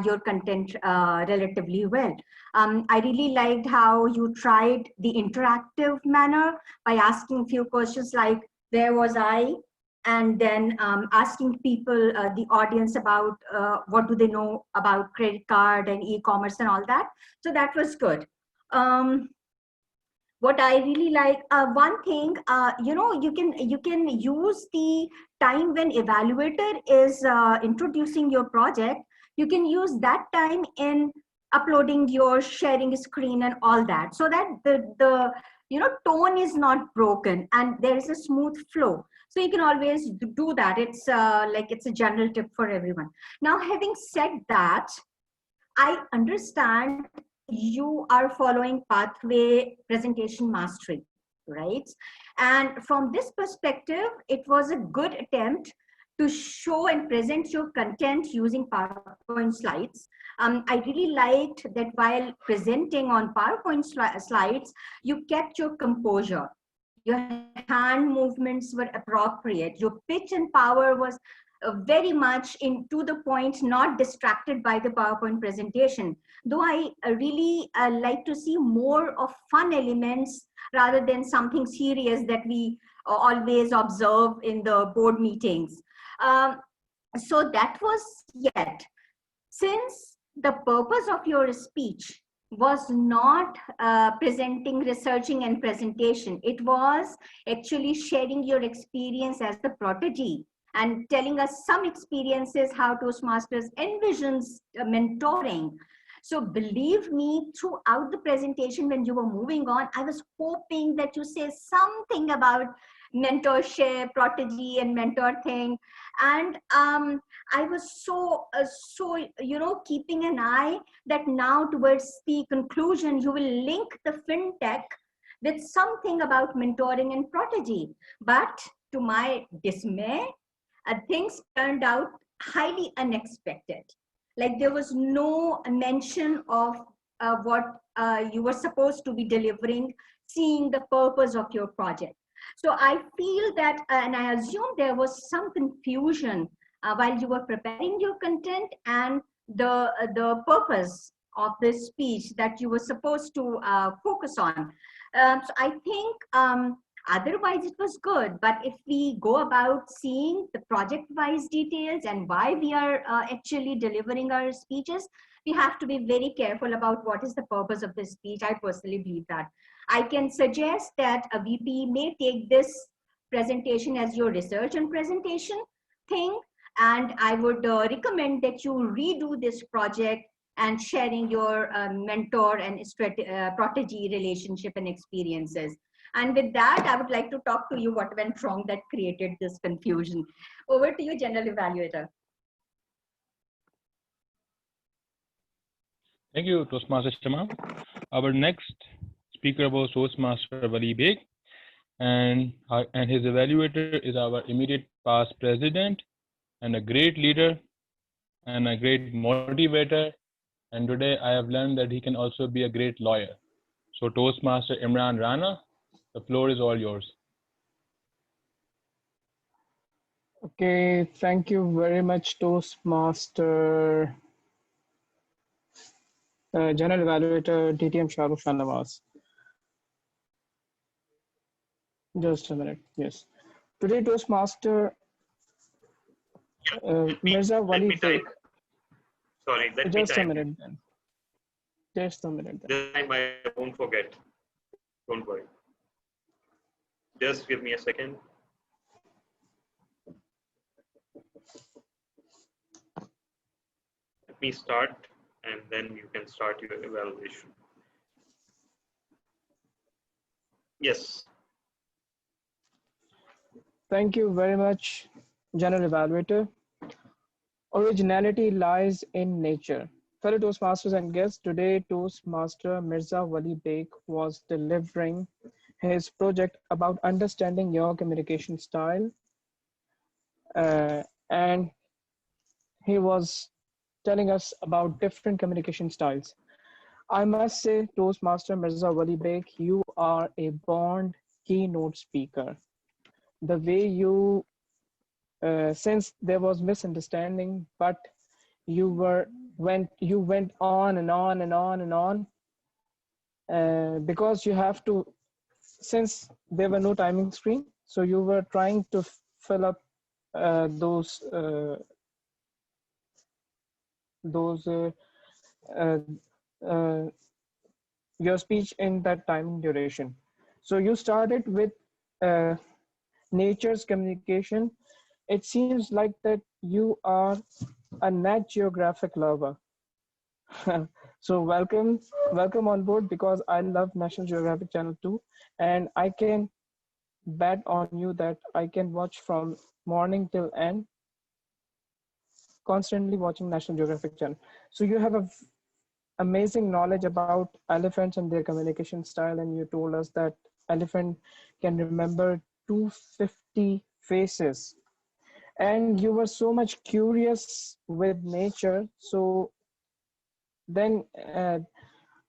your content relatively well. I really liked how you tried the interactive manner by asking few questions like, where was I? and then asking people, the audience, about what do they know about credit card and e-commerce and all that. So that was good. What I really like, one thing, you can use the time when evaluator is introducing your project. You can use that time in uploading your sharing screen and all that, so that the tone is not broken and there is a smooth flow. So you can always do that. It's it's a general tip for everyone. Now, having said that, I understand you are following pathway presentation mastery, right? And from this perspective, it was a good attempt to show and present your content using PowerPoint slides. I really liked that while presenting on PowerPoint slides, you kept your composure. Your hand movements were appropriate. Your pitch and power was very much into the point, not distracted by the PowerPoint presentation. Though I really like to see more of fun elements rather than something serious that we always observe in the board meetings. So that was yet. Since the purpose of your speech was not presenting, researching, and presentation, it was actually sharing your experience as the protege and telling us some experiences how Toastmasters envisions mentoring. So believe me, throughout the presentation, when you were moving on, I was hoping that you say something about mentorship, protege, and mentor thing. And I was so keeping an eye that now towards the conclusion, you will link the FinTech with something about mentoring and protege. But to my dismay, things turned out highly unexpected. Like there was no mention of what you were supposed to be delivering, seeing the purpose of your project. So I feel that, and I assume there was some confusion while you were preparing your content and the purpose of this speech that you were supposed to focus on. So I think otherwise it was good, but if we go about seeing the project-wise details and why we are actually delivering our speeches, we have to be very careful about what is the purpose of this speech. I personally believe that. I can suggest that a VP may take this presentation as your research and presentation thing, and I would recommend that you redo this project and sharing your mentor and protege relationship and experiences. And with that, I would like to talk to you what went wrong that created this confusion. Over to you, General Evaluator. Thank you, Toastmaster Shama. Our next speaker was Toastmaster Wali Beg, and his evaluator is our immediate past president and a great leader and a great motivator. And today I have learned that he can also be a great lawyer. So Toastmaster Imran Rana, the floor is all yours. Okay, thank you very much, Toastmaster General Evaluator DTM Shahrukh Shanawaz. Just a minute, yes. Today, Toastmaster Mirza Wali Beg. Sorry, let me Just a time. minute then. Just a minute then. This time I won't forget. Don't worry. Just give me a second. Let me start, and then you can start your evaluation. Yes. Thank you very much, General Evaluator. Originality lies in nature. Fellow Toastmasters and guests, today Toastmaster Mirza Wali Beg was delivering his project about understanding your communication style. And he was telling us about different communication styles. I must say, Toastmaster Mirza Wali Beg, you are a born keynote speaker. The way you, since there was misunderstanding, but you went on and on and on and on, because you have to, since there were no timing screen, so you were trying to fill up those those uh, uh, your speech in that time duration. So you started with uh, nature's communication. It seems like that you are a Nat Geographic lover. So welcome on board, because I love National Geographic Channel too, and I can bet on you that I can watch from morning till end, constantly watching National Geographic Channel. So you have a amazing knowledge about elephants and their communication style, and you told us that elephant can remember 250 faces, and you were so much curious with nature. So then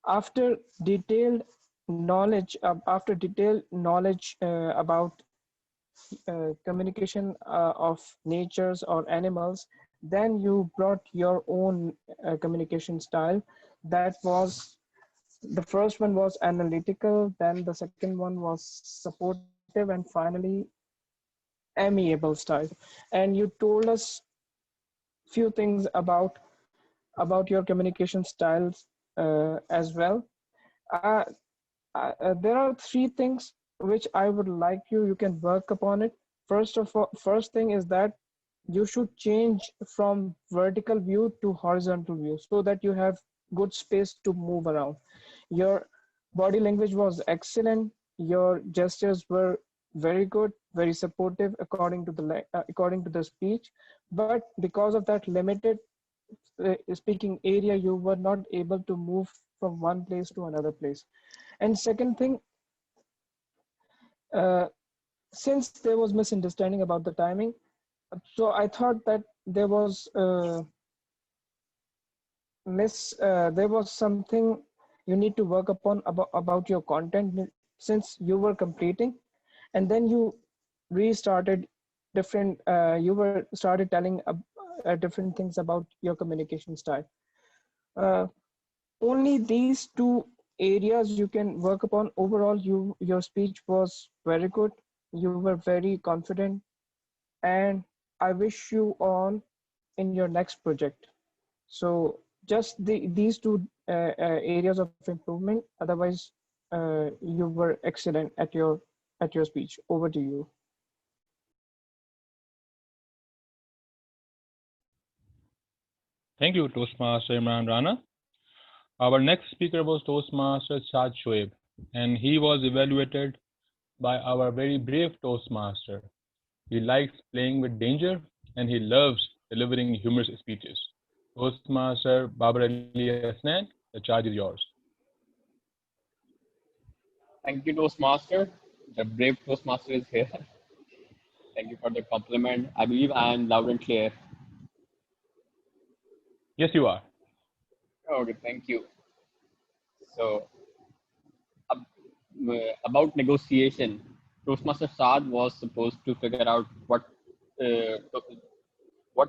after detailed knowledge about communication of natures or animals, then you brought your own communication style. That was, the first one was analytical, then the second one was supportive, and finally amiable style. And you told us few things about your communication styles as well. uh, there are three things which I would like you can work upon it. First thing is that you should change from vertical view to horizontal view, so that you have good space to move around. Your body language was excellent. Your gestures were very good, very supportive according to the speech. But because of that limited speaking area, you were not able to move from one place to another place. And second thing, uh, since there was misunderstanding about the timing, so I thought that there was there was something you need to work upon about your content, since you were completing, and then you restarted different. You were started telling different things about your communication style. Uh, Only these two areas you can work upon. Overall, your speech was very good. You were very confident, and I wish you all in your next project. So just these two areas of improvement. Otherwise, you were excellent at your speech. Over to you. Thank you, Toastmaster Imran Rana. Our next speaker was Toastmaster Shad Shoaib, and he was evaluated by our very brave Toastmaster. He likes playing with danger, and he loves delivering humorous speeches. Toastmaster Babar Ali Asnan, the charge is yours. Thank you, Toastmaster. The brave Toastmaster is here. Thank you for the compliment. I believe I am loud and clear. Yes, you are. Okay, thank you. So, about negotiation, Toastmaster Saad was supposed to figure out what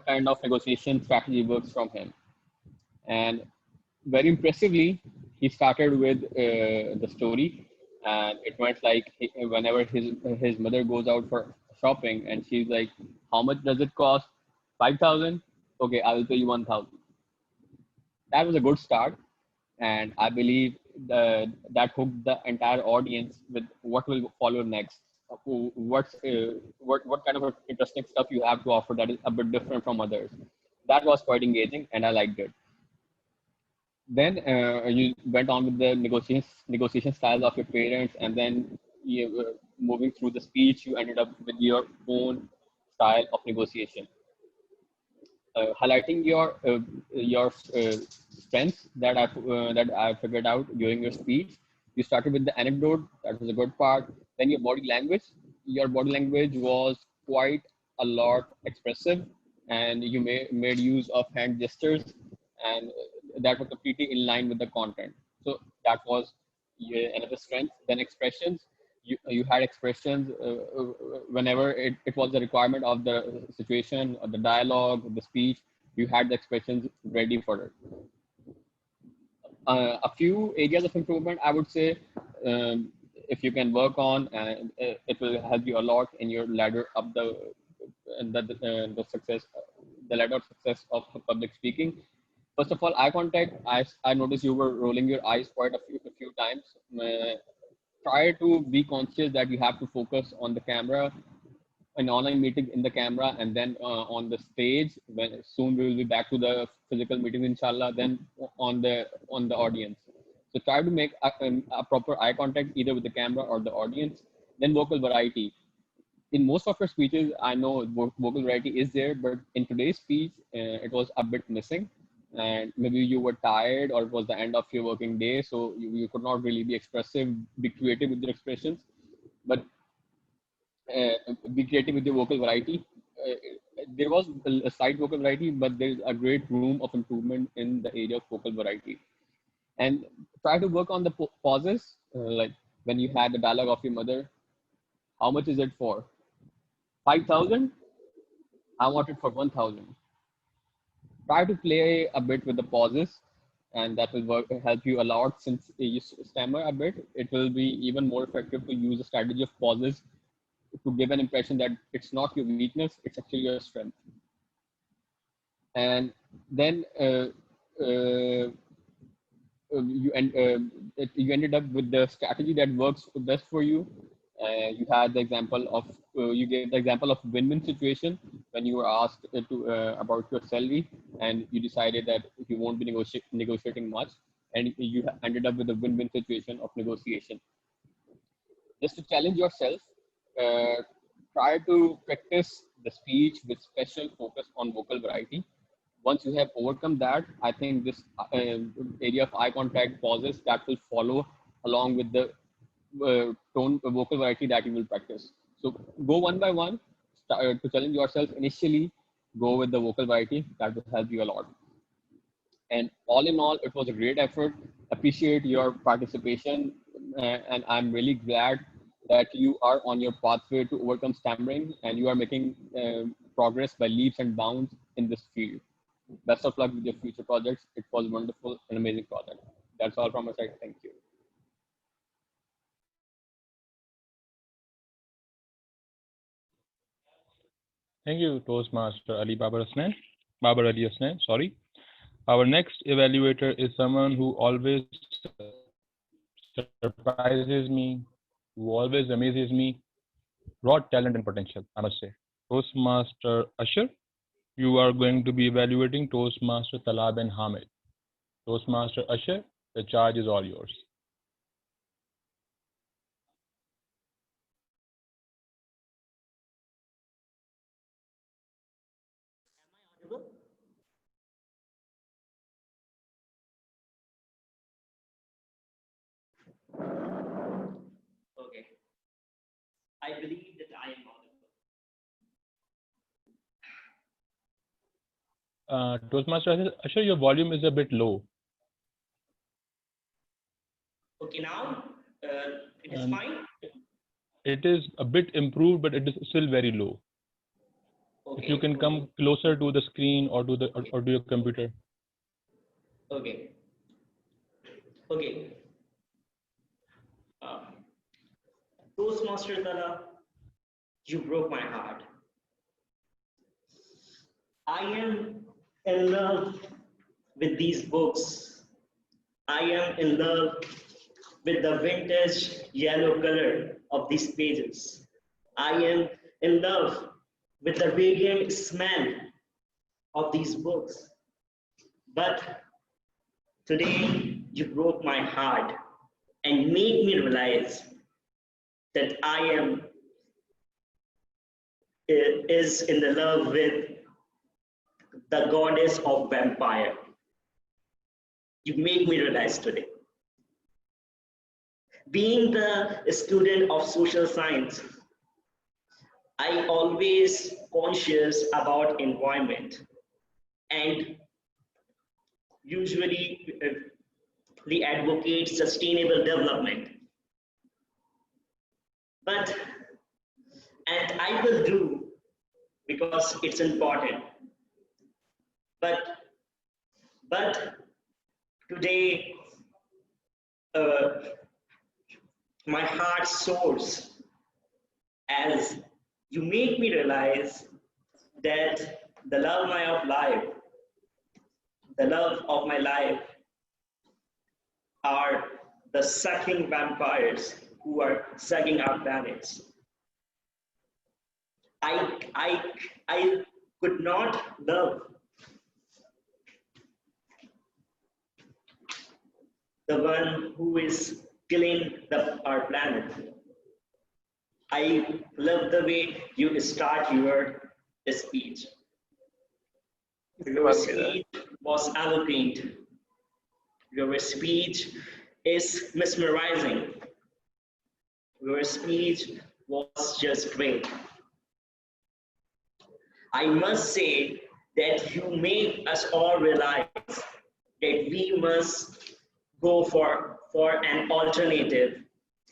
kind of negotiation strategy works from him. And very impressively, he started with the story, and it went like whenever his mother goes out for shopping, and she's like, "How much does it cost? 5,000? Okay, I will pay you 1,000." That was a good start, and I believe that hooked the entire audience with what will follow next. What kind of interesting stuff you have to offer that is a bit different from others. That was quite engaging, and I liked it. Then you went on with the negotiation styles of your parents, and then moving through the speech, you ended up with your own style of negotiation. Highlighting your strengths that I figured out during your speech. You started with the anecdote. That was a good part. Then your body language. Your body language was quite a lot expressive, and you made use of hand gestures, and that were completely in line with the content. So that was another strength. Then expressions. You had expressions whenever it was the requirement of the situation or the dialogue, the speech, you had the expressions ready for it. A few areas of improvement, I would say, if you can work on, and it will help you a lot in your ladder up the the success, the ladder of success of public speaking. First of all, eye contact. I noticed you were rolling your eyes quite a few times. Try to be conscious that you have to focus on the camera, an online meeting in the camera, and then on the stage. When soon we will be back to the physical meetings, inshallah. Then on the audience. So try to make a proper eye contact either with the camera or the audience. Then vocal variety. In most of your speeches, I know vocal variety is there, but in today's speech, it was a bit missing. And maybe you were tired or it was the end of your working day, so you could not really be expressive, be creative with your expressions, but be creative with your vocal variety. There was a slight vocal variety, but there's a great room of improvement in the area of vocal variety. And try to work on the pauses, like when you had the dialogue of your mother, how much is it for? 5,000? I want it for 1,000. Try to play a bit with the pauses, and that will help you a lot. Since you stammer a bit, it will be even more effective to use a strategy of pauses to give an impression that it's not your weakness, it's actually your strength. And then you ended up with the strategy that works best for you. You had the example of you gave the example of win-win situation when you were asked about your salary, and you decided that you won't be negotiating much, and you ended up with a win-win situation of negotiation. Just to challenge yourself, try to practice the speech with special focus on vocal variety. Once you have overcome that, I think this area of eye contact, pauses, that will follow along with the tone, vocal variety that you will practice. So go one by one to challenge yourself. Initially, go with the vocal variety. That will help you a lot. And all in all, it was a great effort. Appreciate your participation, and I'm really glad that you are on your pathway to overcome stammering, and you are making progress by leaps and bounds in this field. Best of luck with your future projects. It was wonderful and amazing project. That's all from my side. Thank you. Thank you, Toastmaster Babar Ali Hasnain, sorry. Our next evaluator is someone who always surprises me, who always amazes me. Raw talent and potential, I must say. Toastmaster Usher, you are going to be evaluating Toastmaster Talab and Hamid. Toastmaster Usher, the charge is all yours. Okay. I believe that I am audible. Toastmaster Usher, your volume is a bit low. Okay, now it is fine. It is a bit improved, but it is still very low. Okay, if you can come closer to the screen or to the or to your computer. Okay. Okay. Toastmaster Tala, you broke my heart. I am in love with these books. I am in love with the vintage yellow color of these pages. I am in love with the radiant smell of these books. But today you broke my heart and made me realize that I am is in the love with the goddess of vampire. You make me realize today. Being the student of social science, I always conscious about environment, and usually we advocate sustainable development. And I will do because it's important. But today, my heart soars as you make me realize that the love of life, the love of my life are the sucking vampires who are sucking our planets. I could not love the one who is killing our planet. I love the way you start your speech. Your speech was eloquent. Your speech is mesmerizing. Your speech was just great. I must say that you make us all realize that we must go for an alternative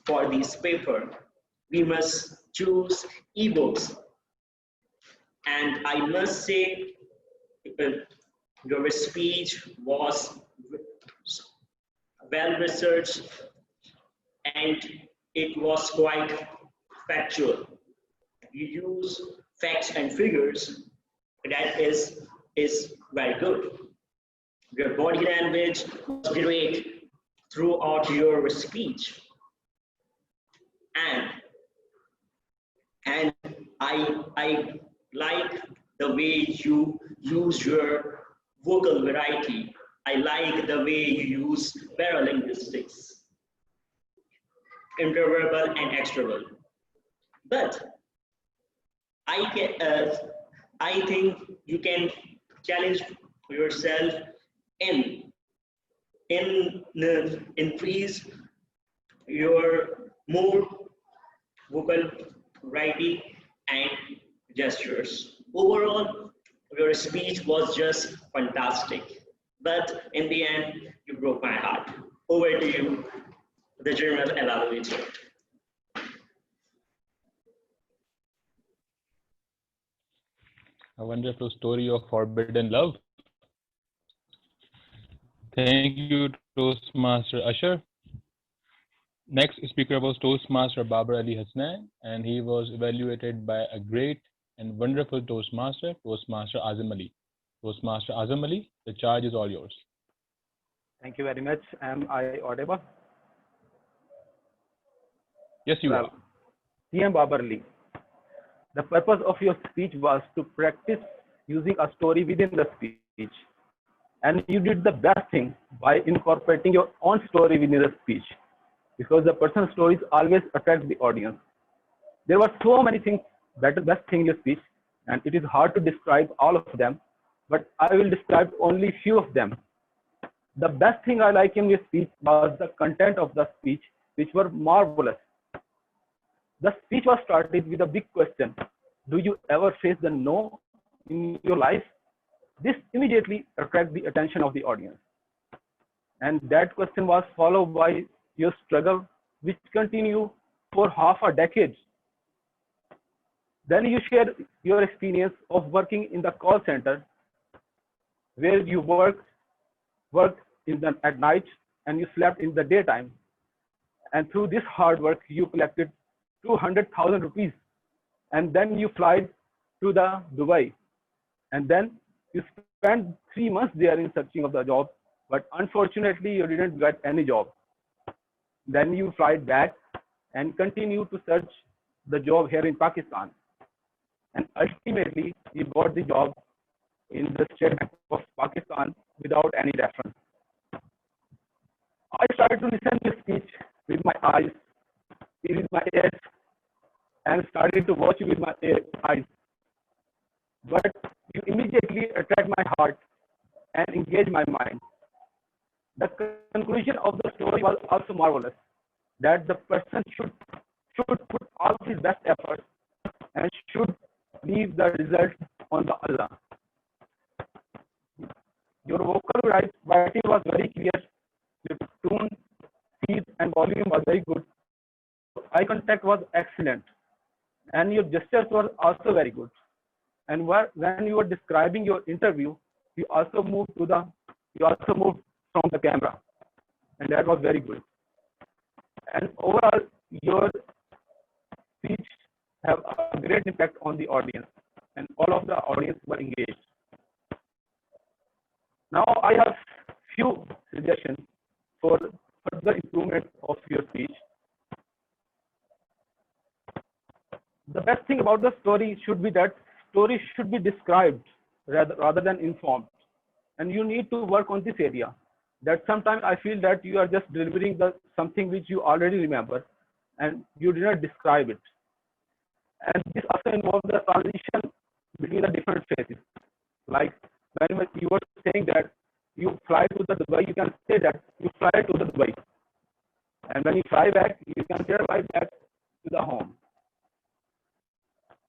for this paper. We must choose ebooks. And I must say, your speech was well researched and it was quite factual. You use facts and figures, that is very good. Your body language was great throughout your speech. And I like the way you use your vocal variety. I like the way you use paralinguistics, interverbal and extraverbal. But I think you can challenge yourself in increase your more vocal variety and gestures. Overall, your speech was just fantastic. But in the end, you broke my heart. Over to you, the general evaluator. A wonderful story of forbidden love. Thank you, Toastmaster Usher. Next speaker was Toastmaster Babar Ali Hasnan, and he was evaluated by a great and wonderful Toastmaster, Toastmaster Azam Ali. Toastmaster Azam Ali, the charge is all yours. Thank you very much. Am I audible? Yes, you are. CM Babar Ali. The purpose of your speech was to practice using a story within the speech. And you did the best thing by incorporating your own story within the speech, because the personal stories always attract the audience. There were so many things, best things in your speech, and it is hard to describe all of them, but I will describe only few of them. The best thing I like in your speech was the content of the speech, which were marvelous. The speech was started with a big question. Do you ever face the no in your life? This immediately attracted the attention of the audience. And that question was followed by your struggle, which continued for half a decade. Then you shared your experience of working in the call center, where you worked at night and you slept in the daytime. And through this hard work, you collected 200,000 rupees. And then you fly to the Dubai. And then you spent 3 months there in searching of the job, but unfortunately you didn't get any job. Then you fly back and continue to search the job here in Pakistan. And ultimately you got the job in the State Bank of Pakistan without any reference. I started to listen to speech with my eyes, with my ears, and started to watch with my eyes. But you immediately attract my heart and engage my mind. The conclusion of the story was also marvelous, that the person should put all his best efforts and should leave the result on the Allah. Your vocal variety was very clear, your tone, speed, and volume was very good. Eye contact was excellent, and your gestures were also very good. And when you were describing your interview, you also moved from the camera, and that was very good. And overall, your speech have a great impact on the audience. and all of the audience were engaged. Now I have few suggestions for further improvement of your speech. The best thing about the story should be that story should be described rather than informed. And you need to work on this area. That sometimes I feel that you are just delivering something which you already remember and you did not describe it. And this also involves the transition between the different phases. Like when you were saying that you fly to the Dubai, you can say that you fly to the Dubai. And when you fly back, you can say fly back to the home.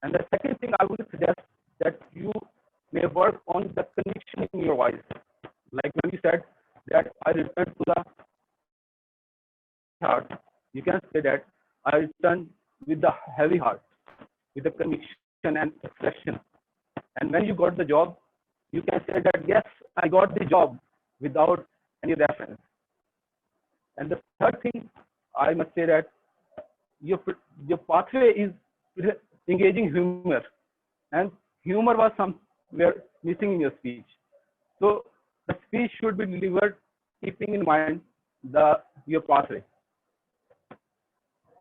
And the second thing I would suggest that you may work on the connection in your voice. Like when you said that I return to the heart, you can say that I return with the heavy heart, with the conviction and expression. And when you got the job, you can say that yes, I got the job without any reference. And the third thing, I must say that your pathway is engaging humor, and humor was somewhere missing in your speech. So the speech should be delivered keeping in mind your pathway.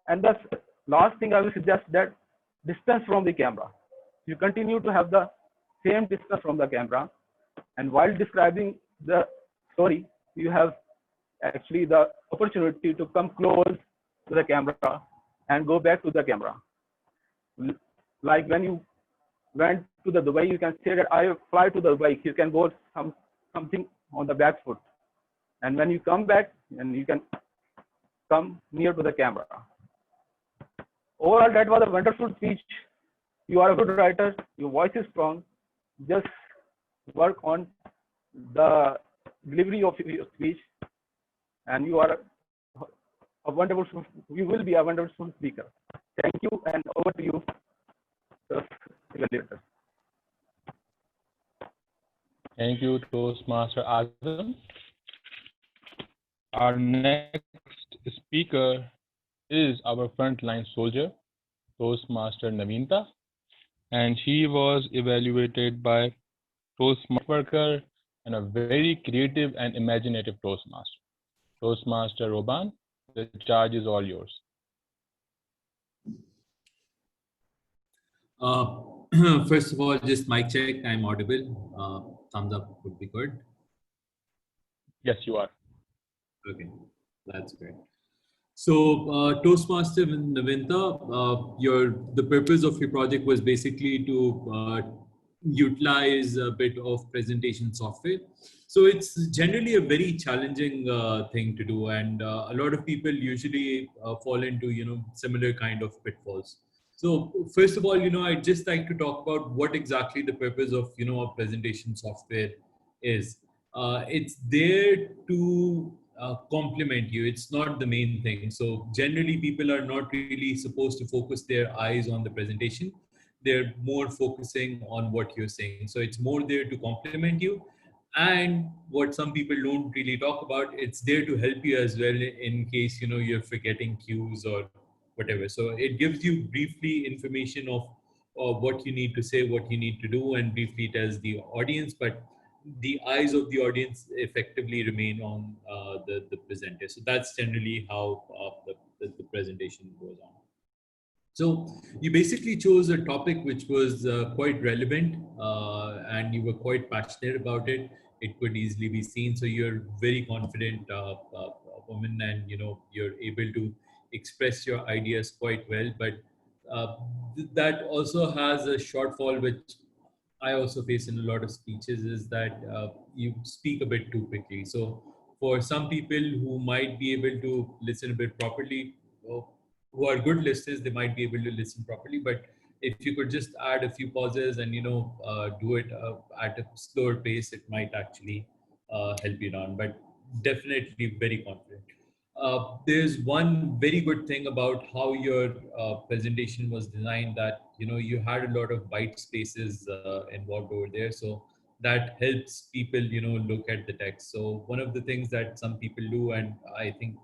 And the last thing I will suggest that distance from the camera. You continue to have the same distance from the camera, and while describing the story, you have actually the opportunity to come close to the camera and go back to the camera. Like when you went to the Dubai, you can say that I fly to the Dubai. You can go something on the back foot, and when you come back, and you can come near to the camera. Overall, that was a wonderful speech. You are a good writer. Your voice is strong. Just work on the delivery of your speech, and you are a wonderful. You will be a wonderful speaker. Thank you, and over to you, evaluator. Thank you, Toastmaster Azam. Our next speaker is our frontline soldier, Toastmaster Navinta, and she was evaluated by Toastmaster worker and a very creative and imaginative Toastmaster. Toastmaster Roban, the charge is all yours. First of all, just mic check. I'm audible. Thumbs up would be good. Yes, you are. Okay, that's great. So, Toastmaster Navinta, the purpose of your project was basically to utilize a bit of presentation software. So it's generally a very challenging thing to do, and a lot of people usually fall into similar kind of pitfalls. So first of all, I'd just like to talk about what exactly the purpose of a presentation software is. It's there to complement you. It's not the main thing. So generally people are not really supposed to focus their eyes on the presentation. They're more focusing on what you're saying. So it's more there to complement you. And what some people don't really talk about, it's there to help you as well in case you're forgetting cues or whatever. So it gives you briefly information of what you need to say, what you need to do, and briefly tells the audience, but the eyes of the audience effectively remain on the presenter. So that's generally how the presentation goes on. So you basically chose a topic which was quite relevant and you were quite passionate about it. It could easily be seen. So you're very confident woman, and you're able to express your ideas quite well. But that also has a shortfall, which I also face in a lot of speeches, is that you speak a bit too quickly. So for some people who might be able to listen a bit properly, who are good listeners, they might be able to listen properly. But if you could just add a few pauses and do it at a slower pace, it might actually help you down. But definitely very confident. There's one very good thing about how your presentation was designed, that you had a lot of white spaces involved over there, so that helps people look at the text. So one of the things that some people do, and I think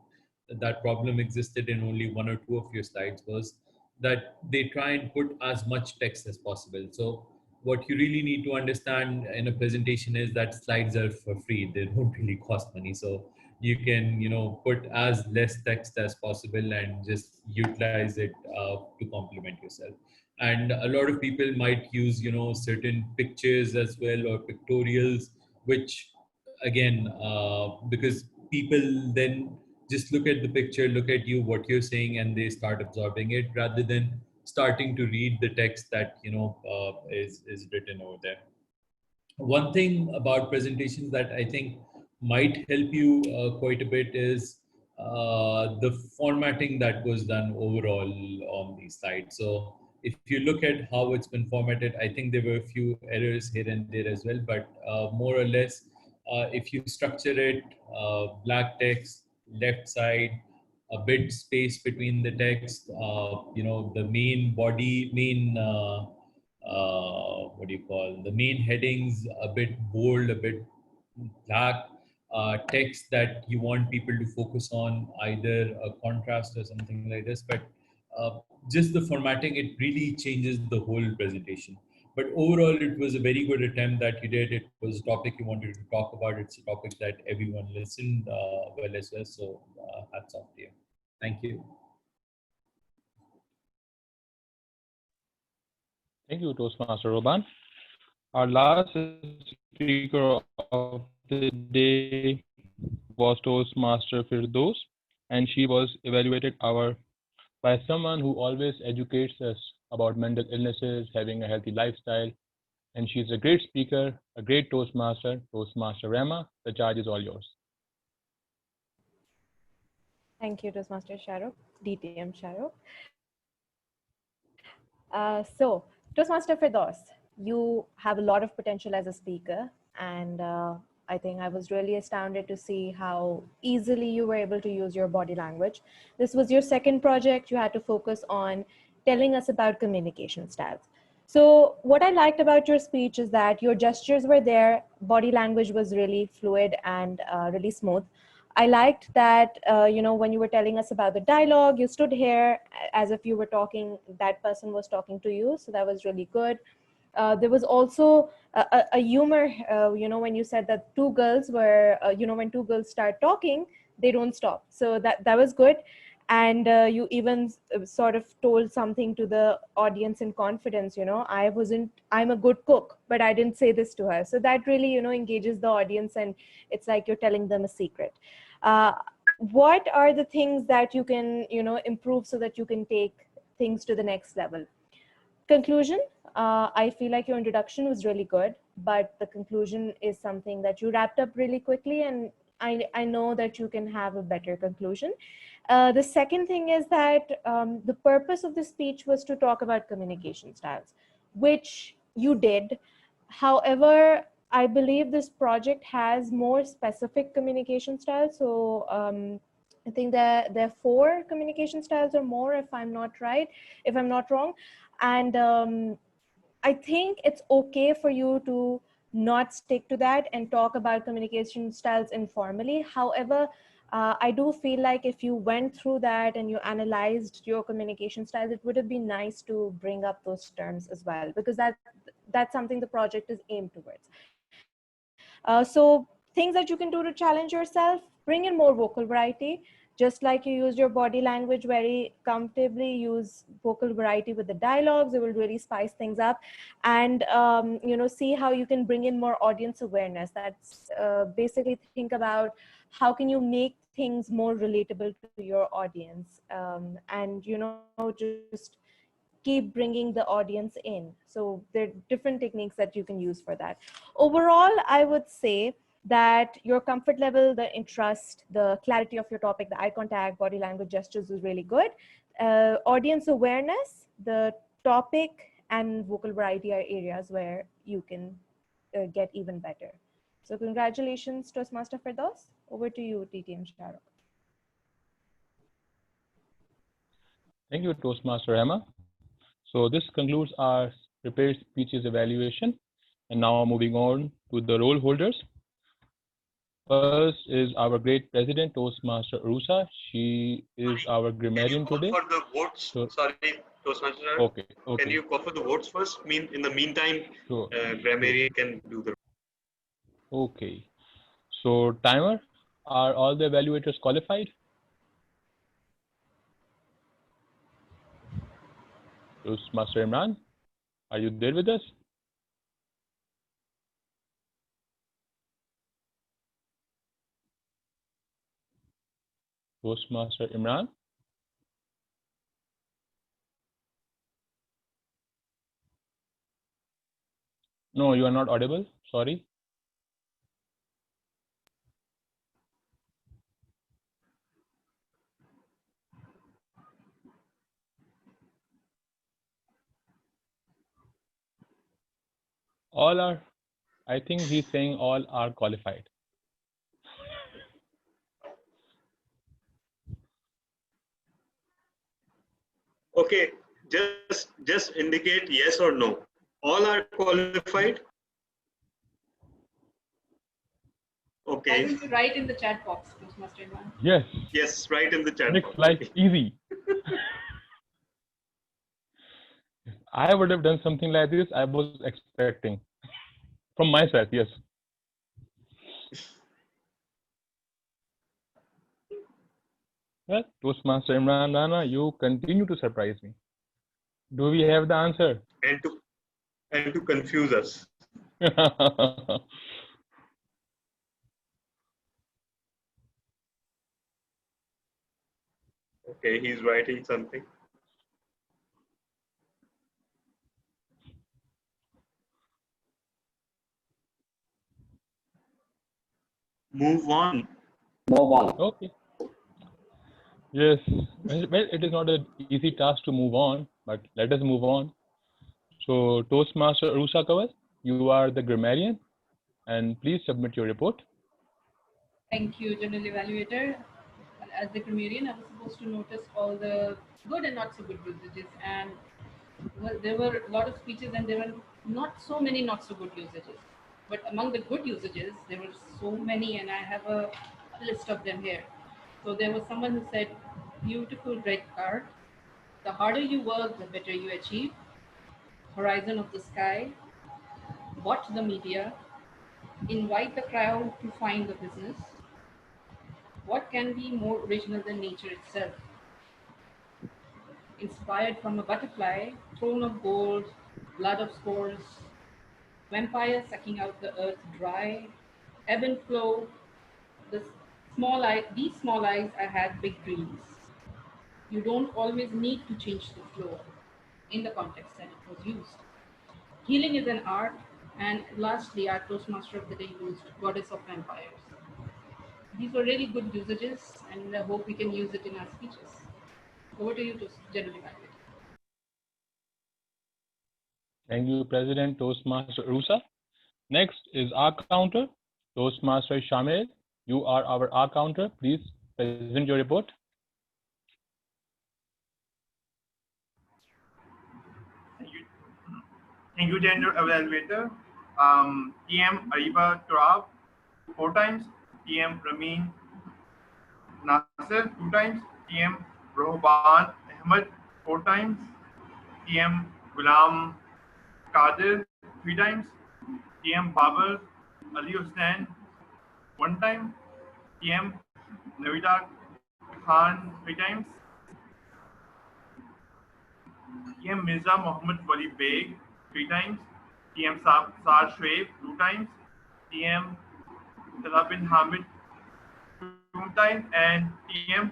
that problem existed in only one or two of your slides, was that they try and put as much text as possible. So what you really need to understand in a presentation is that slides are for free. They don't really cost money. So you can, put as less text as possible and just utilize it to complement yourself. And a lot of people might use, certain pictures as well, or pictorials, which again, because people then just look at the picture, look at you, what you're saying, and they start absorbing it rather than starting to read the text that is written over there. One thing about presentations that I think might help you quite a bit is the formatting that was done overall on these slides. So if you look at how it's been formatted, I think there were a few errors here and there as well, but more or less, if you structure it, black text, left side, a bit space between the text, the main body, what do you call, the main headings a bit bold, a bit black, text that you want people to focus on, either a contrast or something like this. But just the formatting, it really changes the whole presentation. But overall, it was a very good attempt that you did. It was a topic you wanted to talk about. It's a topic that everyone listened well as well. So hats off to you. Thank you. Thank you, Toastmaster Roban. Our last speaker of the day was Toastmaster Firdaus, and she was evaluated by someone who always educates us about mental illnesses, having a healthy lifestyle, and she's a great speaker, a great Toastmaster, Toastmaster Rema. The charge is all yours. Thank you, Toastmaster Shahrukh, DTM Shahrukh. So, Toastmaster Firdaus, you have a lot of potential as a speaker, and I think I was really astounded to see how easily you were able to use your body language. This was your second project. You had to focus on telling us about communication styles. So what I liked about your speech is that your gestures were there, body language was really fluid and really smooth. I liked that, when you were telling us about the dialogue, you stood here as if you were talking, that person was talking to you. So that was really good. There was also a humor, when you said that two girls were, when two girls start talking, they don't stop. So that was good. And you even sort of told something to the audience in confidence, I'm a good cook, but I didn't say this to her. So that really, engages the audience, and it's like you're telling them a secret. What are the things that you can, improve so that you can take things to the next level? Conclusion, I feel like your introduction was really good, but the conclusion is something that you wrapped up really quickly, and I know that you can have a better conclusion. The second thing is that the purpose of the speech was to talk about communication styles, which you did. However, I believe this project has more specific communication styles. So I think that there are 4 communication styles or more, if I'm not wrong. And I think it's okay for you to not stick to that and talk about communication styles informally. However, I do feel like if you went through that and you analyzed your communication styles, it would have been nice to bring up those terms as well, because that's something the project is aimed towards. So things that you can do to challenge yourself: bring in more vocal variety. Just like you use your body language very comfortably, use vocal variety with the dialogues. It will really spice things up. And, see how you can bring in more audience awareness. That's basically think about how can you make things more relatable to your audience, and, just keep bringing the audience in. So there are different techniques that you can use for that. Overall, I would say that your comfort level, the interest, the clarity of your topic, the eye contact, body language, gestures was really good. Audience awareness, the topic and vocal variety are areas where you can get even better. So congratulations, Toastmaster Firdaus. Over to you, TTM Shahrukh. Thank you, Toastmaster Emma. So this concludes our prepared speeches evaluation. And now moving on to the role holders. First is our great president, Toastmaster Urusa. She is our grammarian today. For the votes, sorry, Toastmaster, Okay. can you call for the votes first? In the meantime, Sure. Grammarian can do the. Okay. So timer, are all the evaluators qualified? Toastmaster Imran, are you there with us? Toastmaster Imran? No, you are not audible. Sorry. All are, I think he's saying all are qualified. Okay, just indicate yes or no. All are qualified. Why Okay. don't you write in the chat box, Toastmaster Imran? Yes. Yes, right in the chat. Makes life easy. I would have done something like this. I was expecting from myself. Yes. Well, Toastmaster Imran Rana, you continue to surprise me. Do we have the answer? And to confuse us. Okay, he's writing something. Move on. Move on. Okay. Yes. Well, it is not an easy task to move on, but let us move on. So, Toastmaster Arusa Kawal, you are the grammarian, and please submit your report. Thank you, General Evaluator. As the grammarian, I was supposed to notice all the good and not so good usages, and well, there were a lot of speeches, and there were not so many not so good usages. But among the good usages, there were so many, and I have a list of them here. So there was someone who said, "Beautiful red card. The harder you work, the better you achieve. Horizon of the sky. Watch the media. Invite the crowd to find the business. What can be more original than nature itself? Inspired from a butterfly, throne of gold, blood of scores, vampire sucking out the earth dry, ebb and flow. These small eyes, I had big dreams. You don't always need to change the flow in the context that it was used. Healing is an art, and lastly, our Toastmaster of the day used Goddess of Vampires. These were really good usages, and I hope we can use it in our speeches. Over to you, General Evaluator. Thank you, President Toastmaster Arusa. Next is our counter, Toastmaster Shamil. You are our R counter. Please present your report. Thank you, General Evaluator. TM Ariba Turab 4 times, TM Ramin Nasser 2 times, TM Rohban Ahmed 4 times, TM Ghulam Qadir 3 times, TM Babar Ali Hussain 1 time, TM Navida Khan 3 times, TM Mirza Muhammad Wali Beg 3 times, TM Sar Shoaib 2 times, TM Salah bin Hamid 2 times, and TM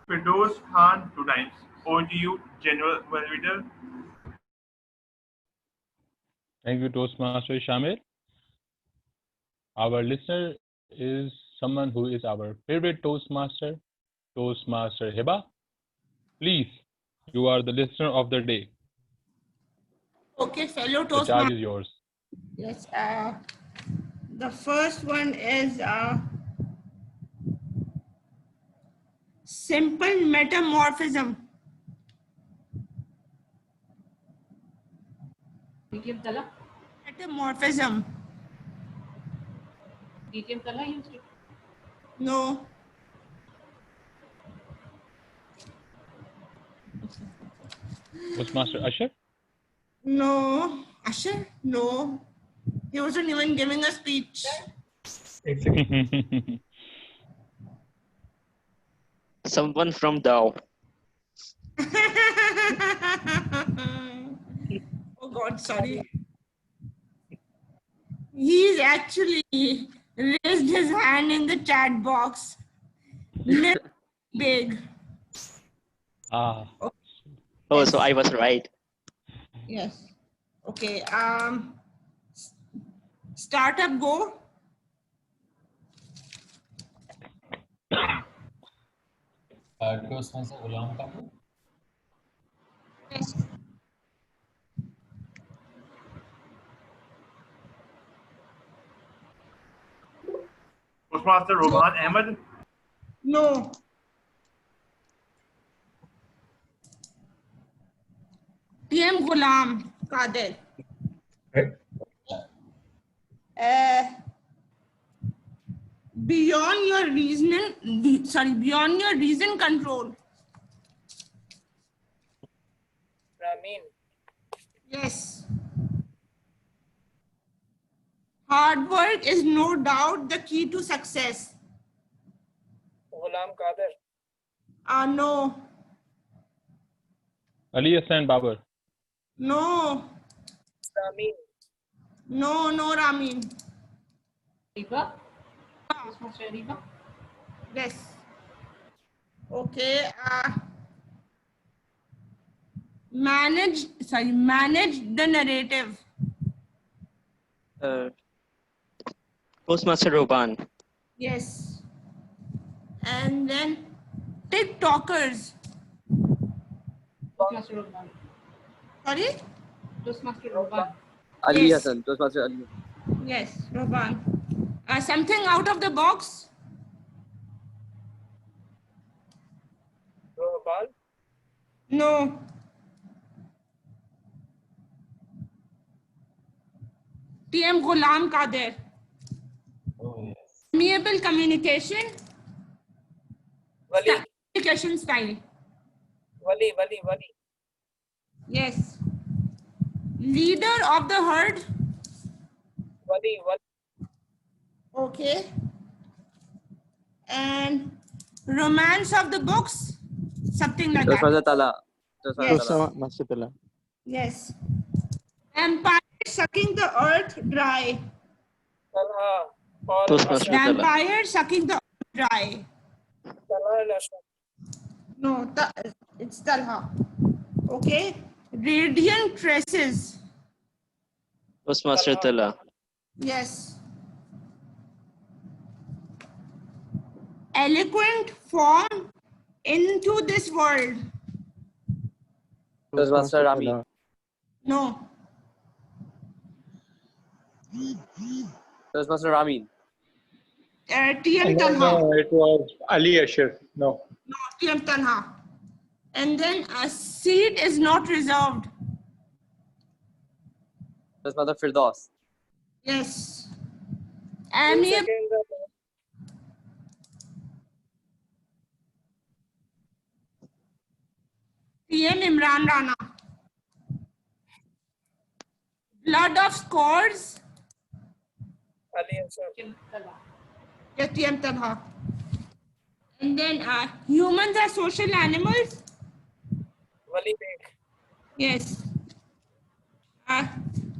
Firdaus Khan 2 times. Over to you, General Evaluator. Thank you, Toastmaster Shamil. Our listener is someone who is our favorite Toastmaster, Toastmaster Hiba. Please, you are the listener of the day. Okay, fellow The charge Toastmasters. is yours. Yes, the first one is simple metamorphism. DTM Tala? Metamorphism. DTM Tala used it? No. Toastmaster Usher? No. Asher? No. He wasn't even giving a speech. Someone from Dow. Oh God, sorry. He's actually raised his hand in the chat box. Little big. Ah. Oh, so I was right. Yes. Okay. Startup go. Toastmaster Ghulam Kabul. Yes. Toastmaster Rohan Ahmed. No. PM Ghulam Kadir. Beyond your beyond your reason control. Ramin. Yes. Hard work is no doubt the key to success. Ghulam Kadir. No. Ali Hassan Babar. No. Ramin. No, Ramin. Riva? Toastmaster Riva? Yes. Okay. Manage the narrative. Toastmaster Roban. Yes. And then TikTokers. Toastmaster Roban. Sorry? Toastmaster Roban. Ali Yes. Hassan, Toastmaster Ali. Yes, Roban. Something out of the box? Rohbal. No. TM Ghulam Kadir. Oh, yes. Amiable communication. Wali. Communication style. Wali. Yes. Leader of the herd. Wali. Okay. And romance of the books. Something like Toastmaster that. Tala. Toastmaster Tala. Toastmaster Tala. Yes. Empire sucking the earth dry. Talha. Or Toastmaster Ashraf. Tala. Vampire sucking the earth dry. Talha and Ashraf. No, it's Talha. Okay. Radiant tresses. Toastmaster Tala. Yes. Eloquent form into this world. Toastmaster Rami. No. Toastmaster Ramin. TM Talha. No, it was Ali Asher. No. No, TM Talha. And then a seat is not reserved. Toastmaster Firdaus. Yes. Amiable. TM Imran Rana. Blood of scores. Ali and Yes, TM Talha. And then humans are social animals. Wali Beg. Yes.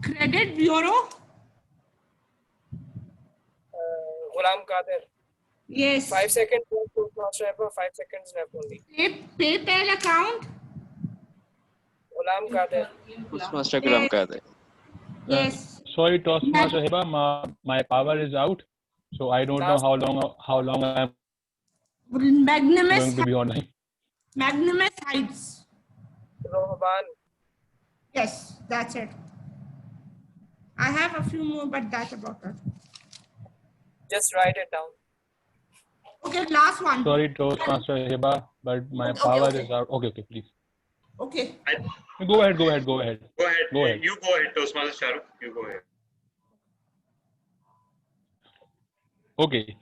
Credit Bureau. Ghulam Kadir. Yes. 5 seconds left. Toastmaster Ever. 5 seconds left only. PayPal account. Ghulam Kadir. Toastmaster Ghulam Kadir. Yes. Sorry, Toastmaster Hiba, my power is out, so I don't know how long I'm Magnanimous. going to be online. Magnanimous Heights. Rohban. Yes, that's it. I have a few more, but that's about it. Just write it down. Okay, last one. Sorry, Toastmaster Hiba, but my power is out. Okay, please. Okay. Go ahead. Go ahead. You go ahead, Toastmaster Shahrukh. You go ahead. Okay.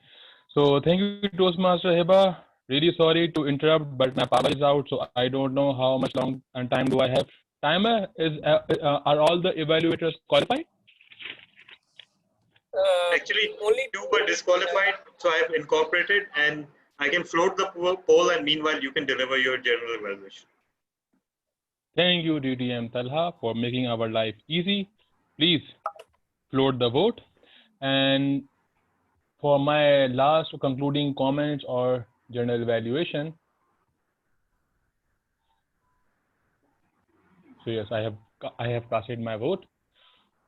So thank you, Toastmaster Hiba. Really sorry to interrupt, but my power is out, so I don't know how much long time do I have. Timer is. Are all the evaluators qualified? Actually, two were disqualified, so I have incorporated, and I can float the poll, and meanwhile you can deliver your general evaluation. Thank you, DTM Talha, for making our life easy. Please float the vote. And for my last concluding comments or general evaluation, so yes, I have casted my vote.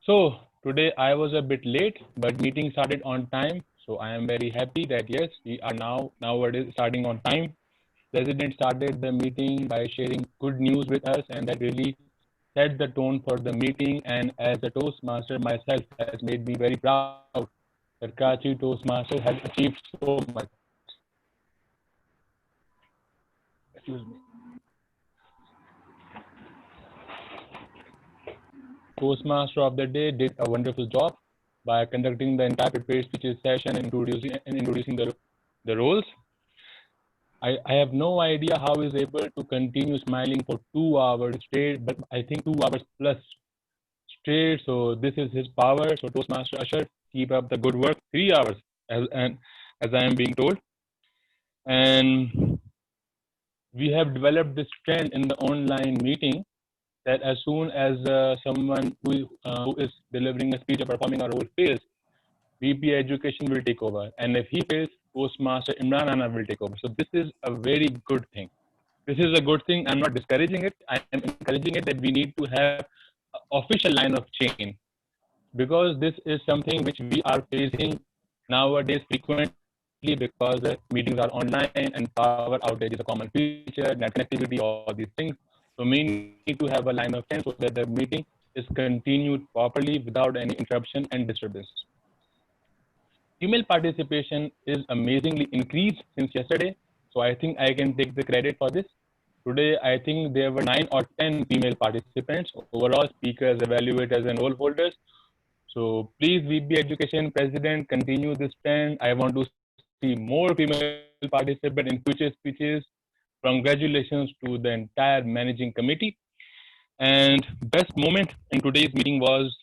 So today I was a bit late, but meeting started on time. So I am very happy that yes, we are nowadays starting on time. President started the meeting by sharing good news with us, and that really set the tone for the meeting. And as a Toastmaster myself, has made me very proud that Karachi Toastmaster has achieved so much. Excuse me. Toastmaster of the day did a wonderful job by conducting the entire prepared speeches session and introducing the roles. I have no idea how he's able to continue smiling for 2 hours straight, but I think 2 hours plus straight. So this is his power. So Toastmaster Usher, keep up the good work. 3 hours, as I am being told. And we have developed this trend in the online meeting that as soon as someone who is delivering a speech or performing a role fails, VP Education will take over. And if he fails, Toastmaster Imran Ana will take over. So this is a very good thing. This is a good thing. I'm not discouraging it. I am encouraging it that we need to have an official line of chain, because this is something which we are facing nowadays frequently because the meetings are online and power outage is a common feature, net connectivity, all these things. So we need to have a line of chain so that the meeting is continued properly without any interruption and disturbance. Female participation is amazingly increased since yesterday. So I think I can take the credit for this. Today, I think there were 9 or 10 female participants, overall speakers, evaluators, and role holders. So please, VP Education President, continue this trend. I want to see more female participants in future speeches. Congratulations to the entire managing committee. And best moment in today's meeting was,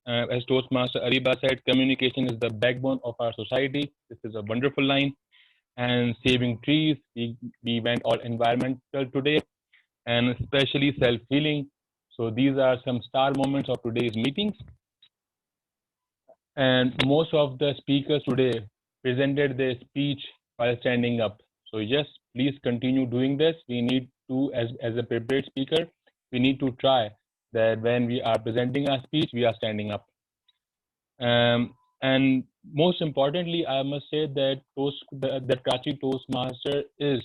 as Toastmaster Ariba said, communication is the backbone of our society. This is a wonderful line. And saving trees, we went all environmental today, and especially self-healing. So these are some star moments of today's meetings. And most of the speakers today presented their speech while standing up. So yes, please continue doing this. We need to, as a prepared speaker, we need to try that when we are presenting our speech, we are standing up. And most importantly, I must say that the Karachi Toastmaster is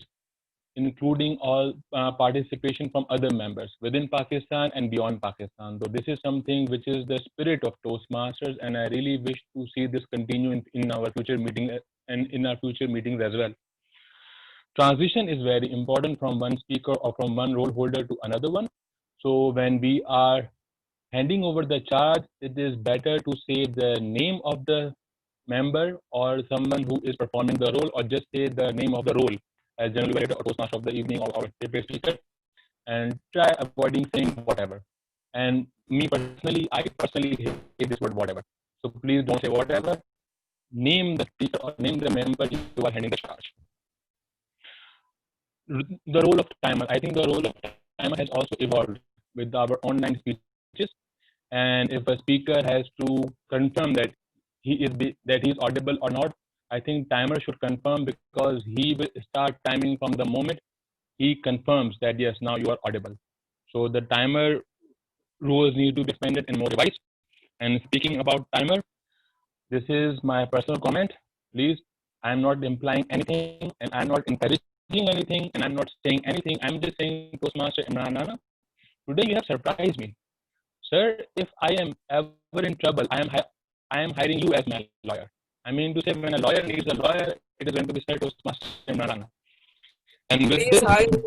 including all participation from other members within Pakistan and beyond Pakistan. So this is something which is the spirit of Toastmasters, and I really wish to see this continue in our future meeting and in our future meetings as well. Transition is very important from one speaker or from one role holder to another one. So when we are handing over the charge, it is better to say the name of the member or someone who is performing the role, or just say the name of the role as general evaluator or Toastmaster of the evening or prepared speaker, and try avoiding saying whatever. And me personally, I personally hate this word whatever. So please don't say whatever. Name the speaker or name the member you are handing the charge. The role of timer. I think the role of timer has also evolved with our online speeches. And if a speaker has to confirm that he is audible or not, I think timer should confirm, because he will start timing from the moment he confirms that yes, now you are audible. So the timer rules need to be expanded and more revised. And speaking about timer, this is my personal comment. Please, I'm not implying anything, and I'm not encouraging anything, and I'm not saying anything. I'm just saying, Toastmaster Imran Ana, today you have surprised me. Sir, if I am ever in trouble, I am hiring you as my lawyer. I mean to say, when a lawyer needs a lawyer, it is going to be Sir Toastmaster Imran Ana. And with Please this, hire me.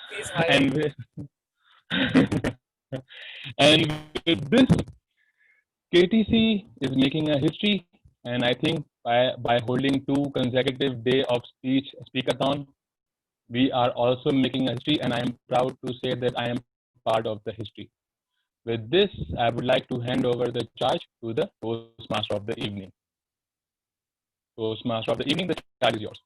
Please hire and me. with, and with this, KTC is making a history, and I think by holding 2 consecutive days of speakathon. We are also making a history, and I am proud to say that I am part of the history. With this, I would like to hand over the charge to the Toastmaster of the evening. Toastmaster of the evening, the charge is yours.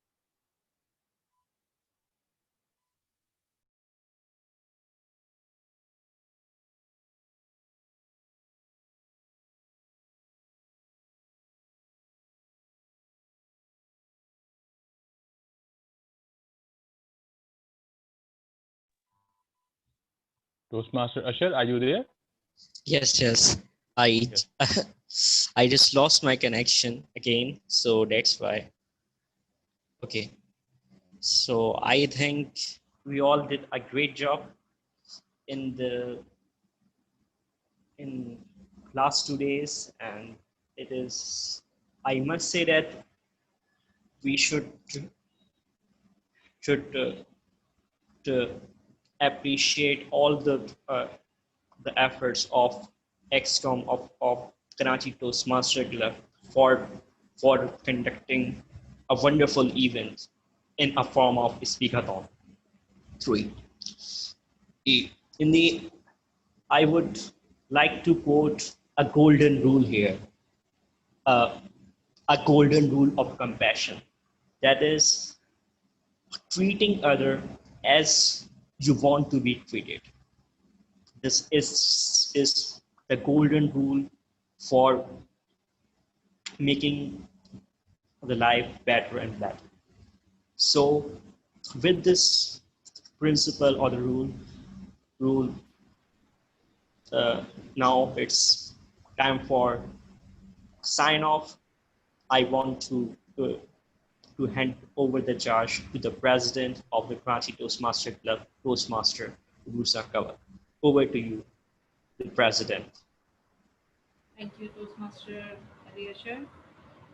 Toastmaster Usher, are you there? Yes. I I just lost my connection again, so that's why. Okay. So I think we all did a great job in the in last 2 days, and it is, I must say that we should to appreciate all the efforts of XCOM of Karachi Toastmaster Club for conducting a wonderful event in a form of Speakathon 3. In the, I would like to quote a golden rule here, a golden rule of compassion. That is treating other as you want to be treated. This is the golden rule for making the life better and better. So with this principle or the rule, now it's time for sign off. I want to hand over the charge to the president of the Karachi Toastmaster Club, Toastmaster Rusa Kawal. Over to you, the president. Thank you, Toastmaster Aliyashar.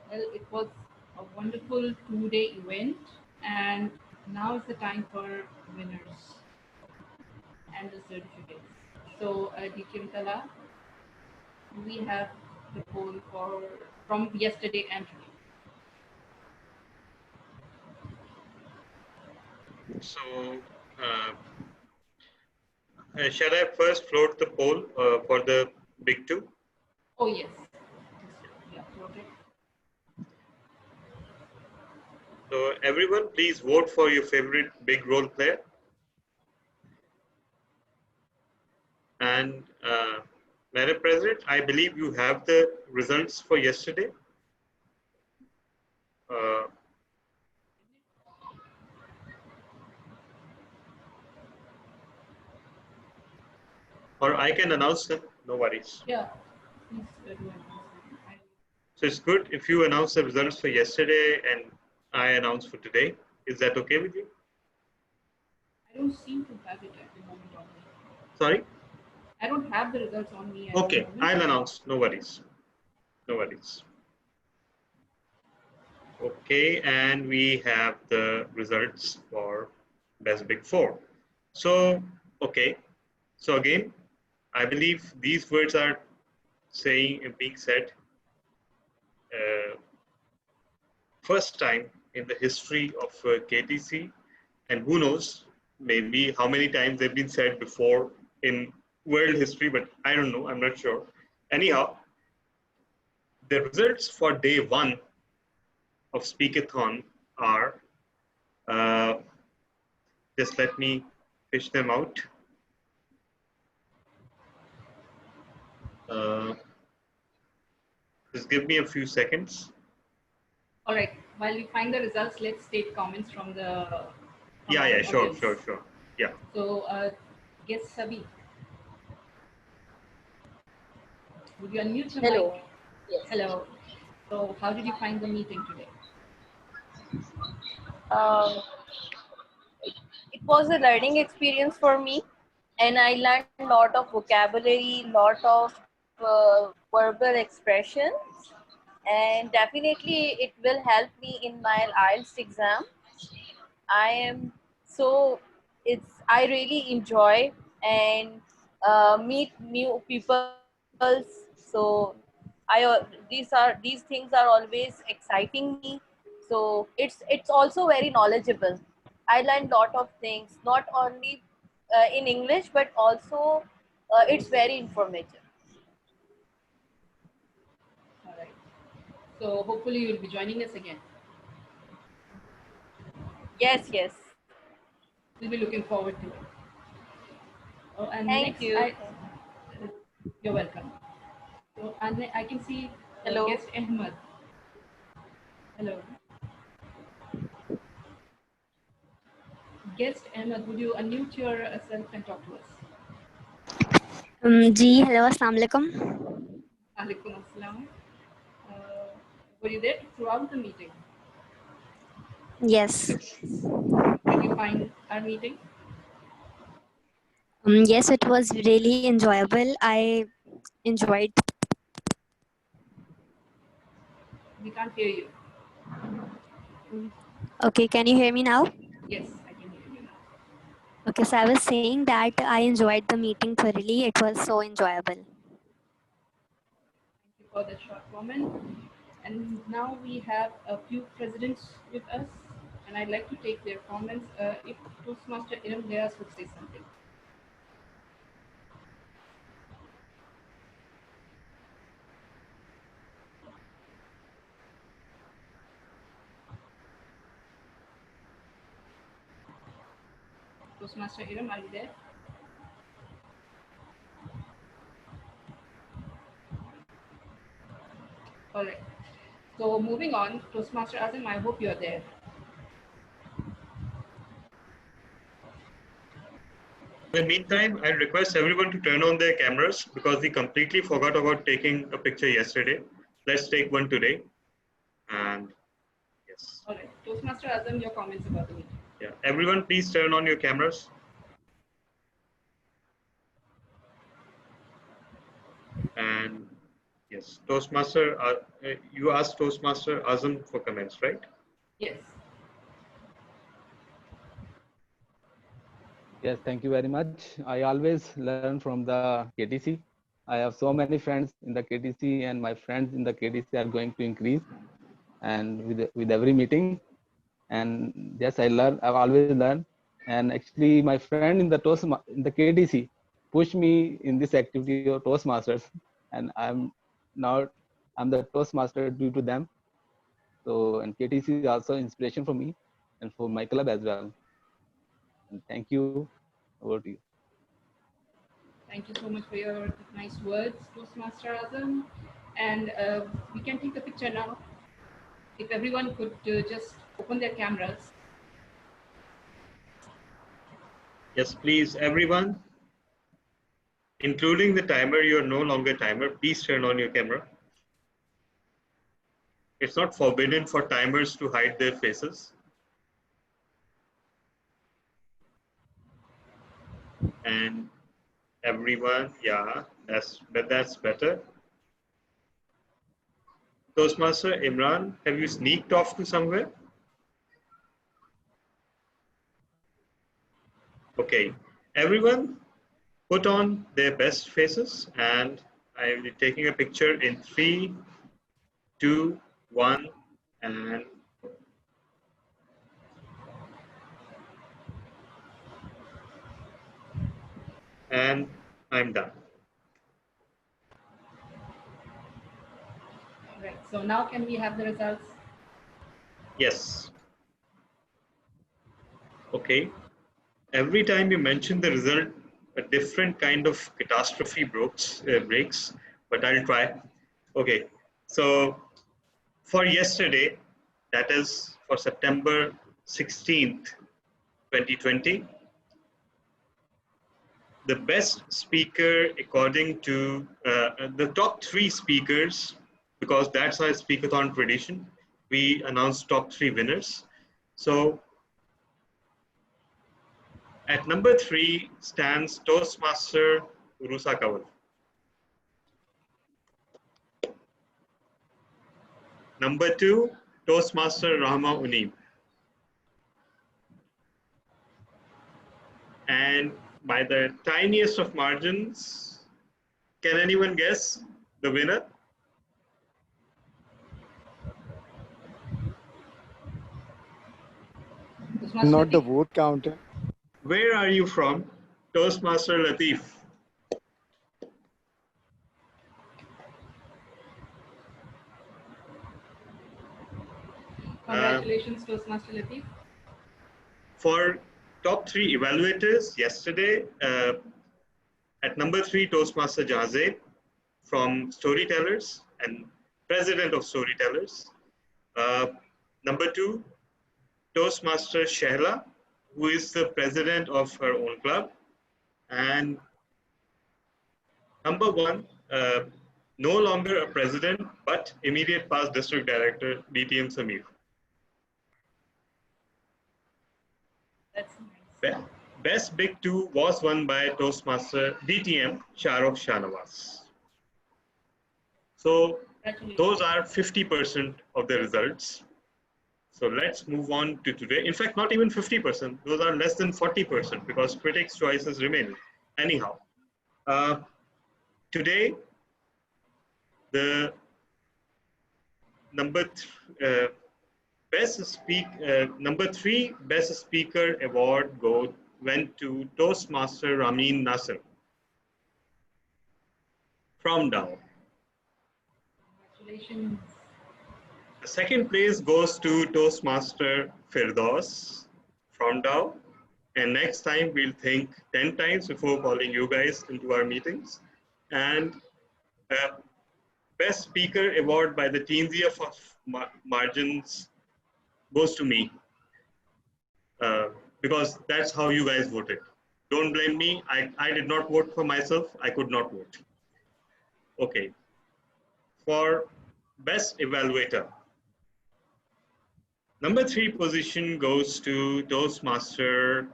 Well, it was a wonderful 2-day event, and now is the time for winners and the certificates. So, DTM Tala, we have the poll from yesterday and today. So, shall I first float the poll for the big two? Oh, yes. Yeah, floated. So, everyone, please vote for your favorite big role player. And Madam President, I believe you have the results for yesterday. Or I can announce them, no worries. Yeah. So it's good if you announce the results for yesterday and I announce for today. Is that okay with you? I don't seem to have it at the moment on me. Sorry? I don't have the results on me. Okay, I'll announce. No worries. No worries. Okay, and we have the results for Best Big Four. So, okay. So again, I believe these words are being said first time in the history of KTC, and who knows, maybe how many times they've been said before in world history, but I don't know, I'm not sure. Anyhow, the results for day 1 of Speakathon are, just let me fish them out. Just give me a few seconds. All right. While we find the results, let's take comments from the Yeah, sure. Yeah. So, guess Sabi. Would you unmute your Hello. mic? Yes. Hello. So, how did you find the meeting today? It was a learning experience for me, and I learned a lot of vocabulary, lot of verbal expressions, and definitely it will help me in my IELTS exam. I really enjoy and meet new people. So These things are always exciting me. So it's also very knowledgeable. I learned lot of things, not only in English, but also it's very informative. All right. So hopefully you'll be joining us again. Yes, yes. We'll be looking forward to it. Oh, and Thank next, you. you're welcome. So, and I can see Hello. guest Ahmed. Hello. Guest Ahmed, would you unmute yourself and talk to us? जी hello अस्सलाम वालेकुम. Alaikum assalam. Were you there throughout the meeting? Yes. Did you find our meeting? Yes, it was really enjoyable. I enjoyed. We can't hear you. Okay, can you hear me now? Yes, I can hear you now. Okay, so I was saying that I enjoyed the meeting thoroughly. It was so enjoyable. Thank you for that short comment. And now we have a few presidents with us, and I'd like to take their comments. If Toastmaster Iram Diaz would say something. Toastmaster Iram, are you there? All right. So moving on, Toastmaster Azam, I hope you're there. In the meantime, I request everyone to turn on their cameras because we completely forgot about taking a picture yesterday. Let's take one today. And yes. All right. Toastmaster Azam, your comments about the meeting. Yeah. Everyone, please turn on your cameras. And yes, Toastmaster, you asked Toastmaster Azam for comments, right? Yes. Yes, thank you very much. I always learn from the KTC. I have so many friends in the KTC, and my friends in the KTC are going to increase, and with every meeting. And yes, I've always learned. And actually, my friend in the KTC pushed me in this activity of Toastmasters, and I'm the Toastmaster due to them. So, and KTC is also inspiration for me and for my club as well. And thank you. Over to you. Thank you so much for your nice words, Toastmaster Azam. And we can take a picture now. If everyone could just open their cameras. Yes, please, everyone, including the timer. You're no longer timer. Please turn on your camera. It's not forbidden for timers to hide their faces. And everyone, yeah, that's better. Toastmaster Imran, have you sneaked off to somewhere? Okay, everyone put on their best faces, and I will be taking a picture in 3, 2, 1, and I'm done. Right. So now can we have the results? Yes. Okay. Every time you mention the result, a different kind of catastrophe breaks, but I'll try. Okay. So for yesterday, that is for September 16th, 2020, the best speaker according to the top 3 speakers, because that's our speakathon tradition, we announced top 3 winners. So at number 3 stands Toastmaster Urusa Kawal. Number 2, Toastmaster Rahma Uneeb. And by the tiniest of margins, can anyone guess the winner? Toastmaster Not the Latif. vote counter. Where are you from? Toastmaster Latif. Congratulations, Toastmaster Latif. For top 3 evaluators yesterday, at number 3, Toastmaster Jahaze from Storytellers and President of Storytellers. Number 2, Toastmaster Shehla, who is the president of her own club. And number 1, no longer a president, but immediate past district director, DTM Samir. That's nice. Best Big 2 was won by Toastmaster DTM Shahrukh Shanawaz. So those are 50% of the results. So let's move on to today. In fact, not even 50%. Those are less than 40% because critics' choices remain. Anyhow, today the number 3 Best Speaker Award went to Toastmaster Ramin Nasser from Dow. Congratulations. The second place goes to Toastmaster Firdaus from Dow. And next time we'll think 10 times before calling you guys into our meetings. And Best Speaker Award by the Teensia for margins goes to me. Because that's how you guys voted. Don't blame me. I did not vote for myself. I could not vote. Okay. For Best Evaluator, number 3 position goes to Toastmaster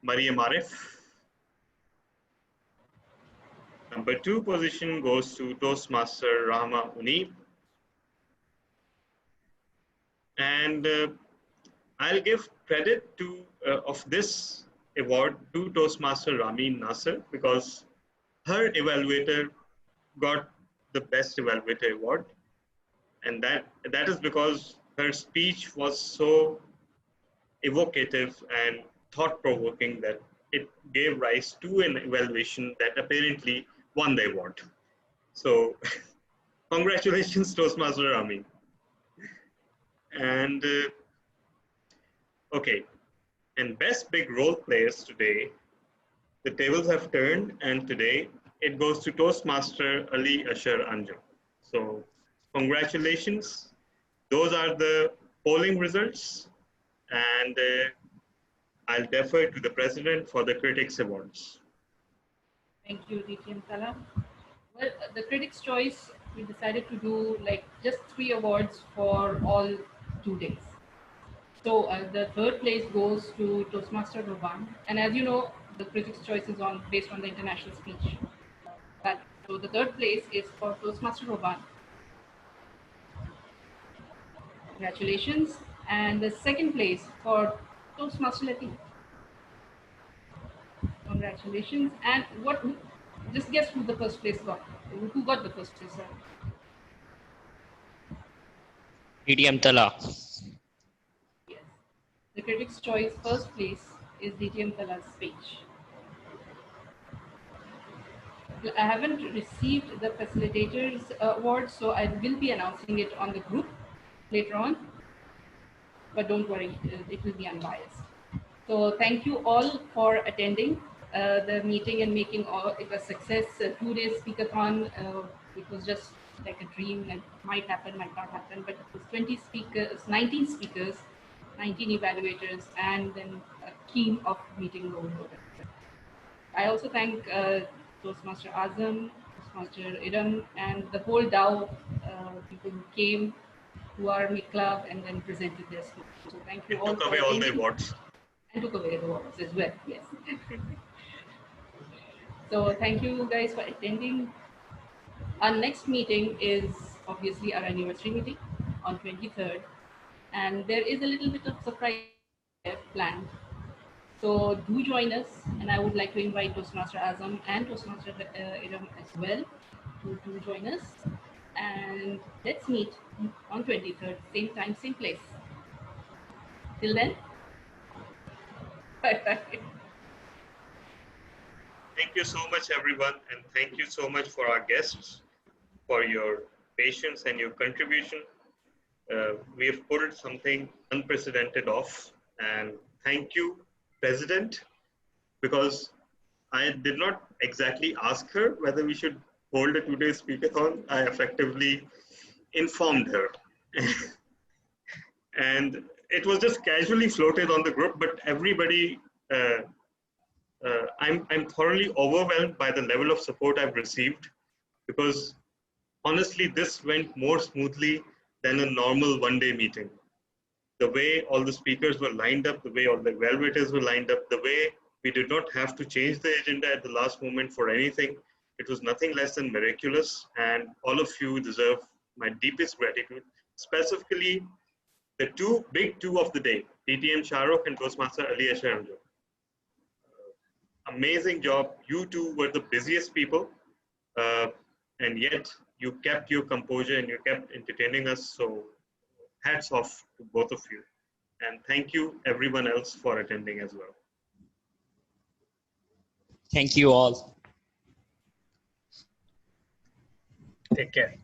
Mariam Arif. Number 2 position goes to Toastmaster Rahma Unib. And I'll give credit to of this award to Toastmaster Ramin Nasser because her evaluator got the Best Evaluator Award. And that is because her speech was so evocative and thought-provoking that it gave rise to an evaluation that apparently won the award. So congratulations, Toastmaster Ramin. And okay, and Best Big Role Players today, the tables have turned, and today it goes to Toastmaster Ali Ashar Anjum. So congratulations. Those are the polling results, and I'll defer to the president for the Critics Awards. Thank you, DTM Tala. Well, the Critics' Choice, we decided to do like just 3 awards for all 2 days. So the third place goes to Toastmaster Roban. And as you know, the Critics' Choice is based on the international speech. So the third place is for Toastmaster Roban. Congratulations. And the second place for Toastmaster Latif. Congratulations. And just guess who the first place got. Who got the first place? DTM Tala. Yes. The Critics' Choice first place is DTM Tala's speech. I haven't received the Facilitators Award, so I will be announcing it on the group later on. But don't worry, it will be unbiased. So thank you all for attending the meeting and making it a success. 2 days speakathon, it was just like a dream and might happen, might not happen, but it was 20 speakers, 19 speakers, 19 evaluators, and then a team of meeting role models. I also thank Toastmaster Azam, Toastmaster Idam, and the whole DAO people who came, who are in the club and then presented their speech. So thank you all. Took away all the awards. And took away the awards as well, yes. So thank you guys for attending. Our next meeting is obviously our anniversary meeting on 23rd. And there is a little bit of surprise planned. So do join us, and I would like to invite Toastmaster Azam and Toastmaster Idam as well to join us. And let's meet on 23rd, same time, same place. Till then, Bye-bye. Thank you so much, everyone. And thank you so much for our guests for your patience and your contribution. We have pulled something unprecedented off. And thank you, President, because I did not exactly ask her whether we should hold a 2-day speakathon. I effectively informed her. And it was just casually floated on the group, but everybody, I'm thoroughly overwhelmed by the level of support I've received, because honestly, this went more smoothly than a normal one-day meeting. The way all the speakers were lined up, the way all the evaluators were lined up, the way we did not have to change the agenda at the last moment for anything, it was nothing less than miraculous. And all of you deserve my deepest gratitude, specifically the big two of the day, PTM Shahrukh and Toastmaster Ali Asher. Amazing job. You two were the busiest people, and yet you kept your composure and you kept entertaining us. So hats off to both of you. And thank you everyone else for attending as well. Thank you all. Take care.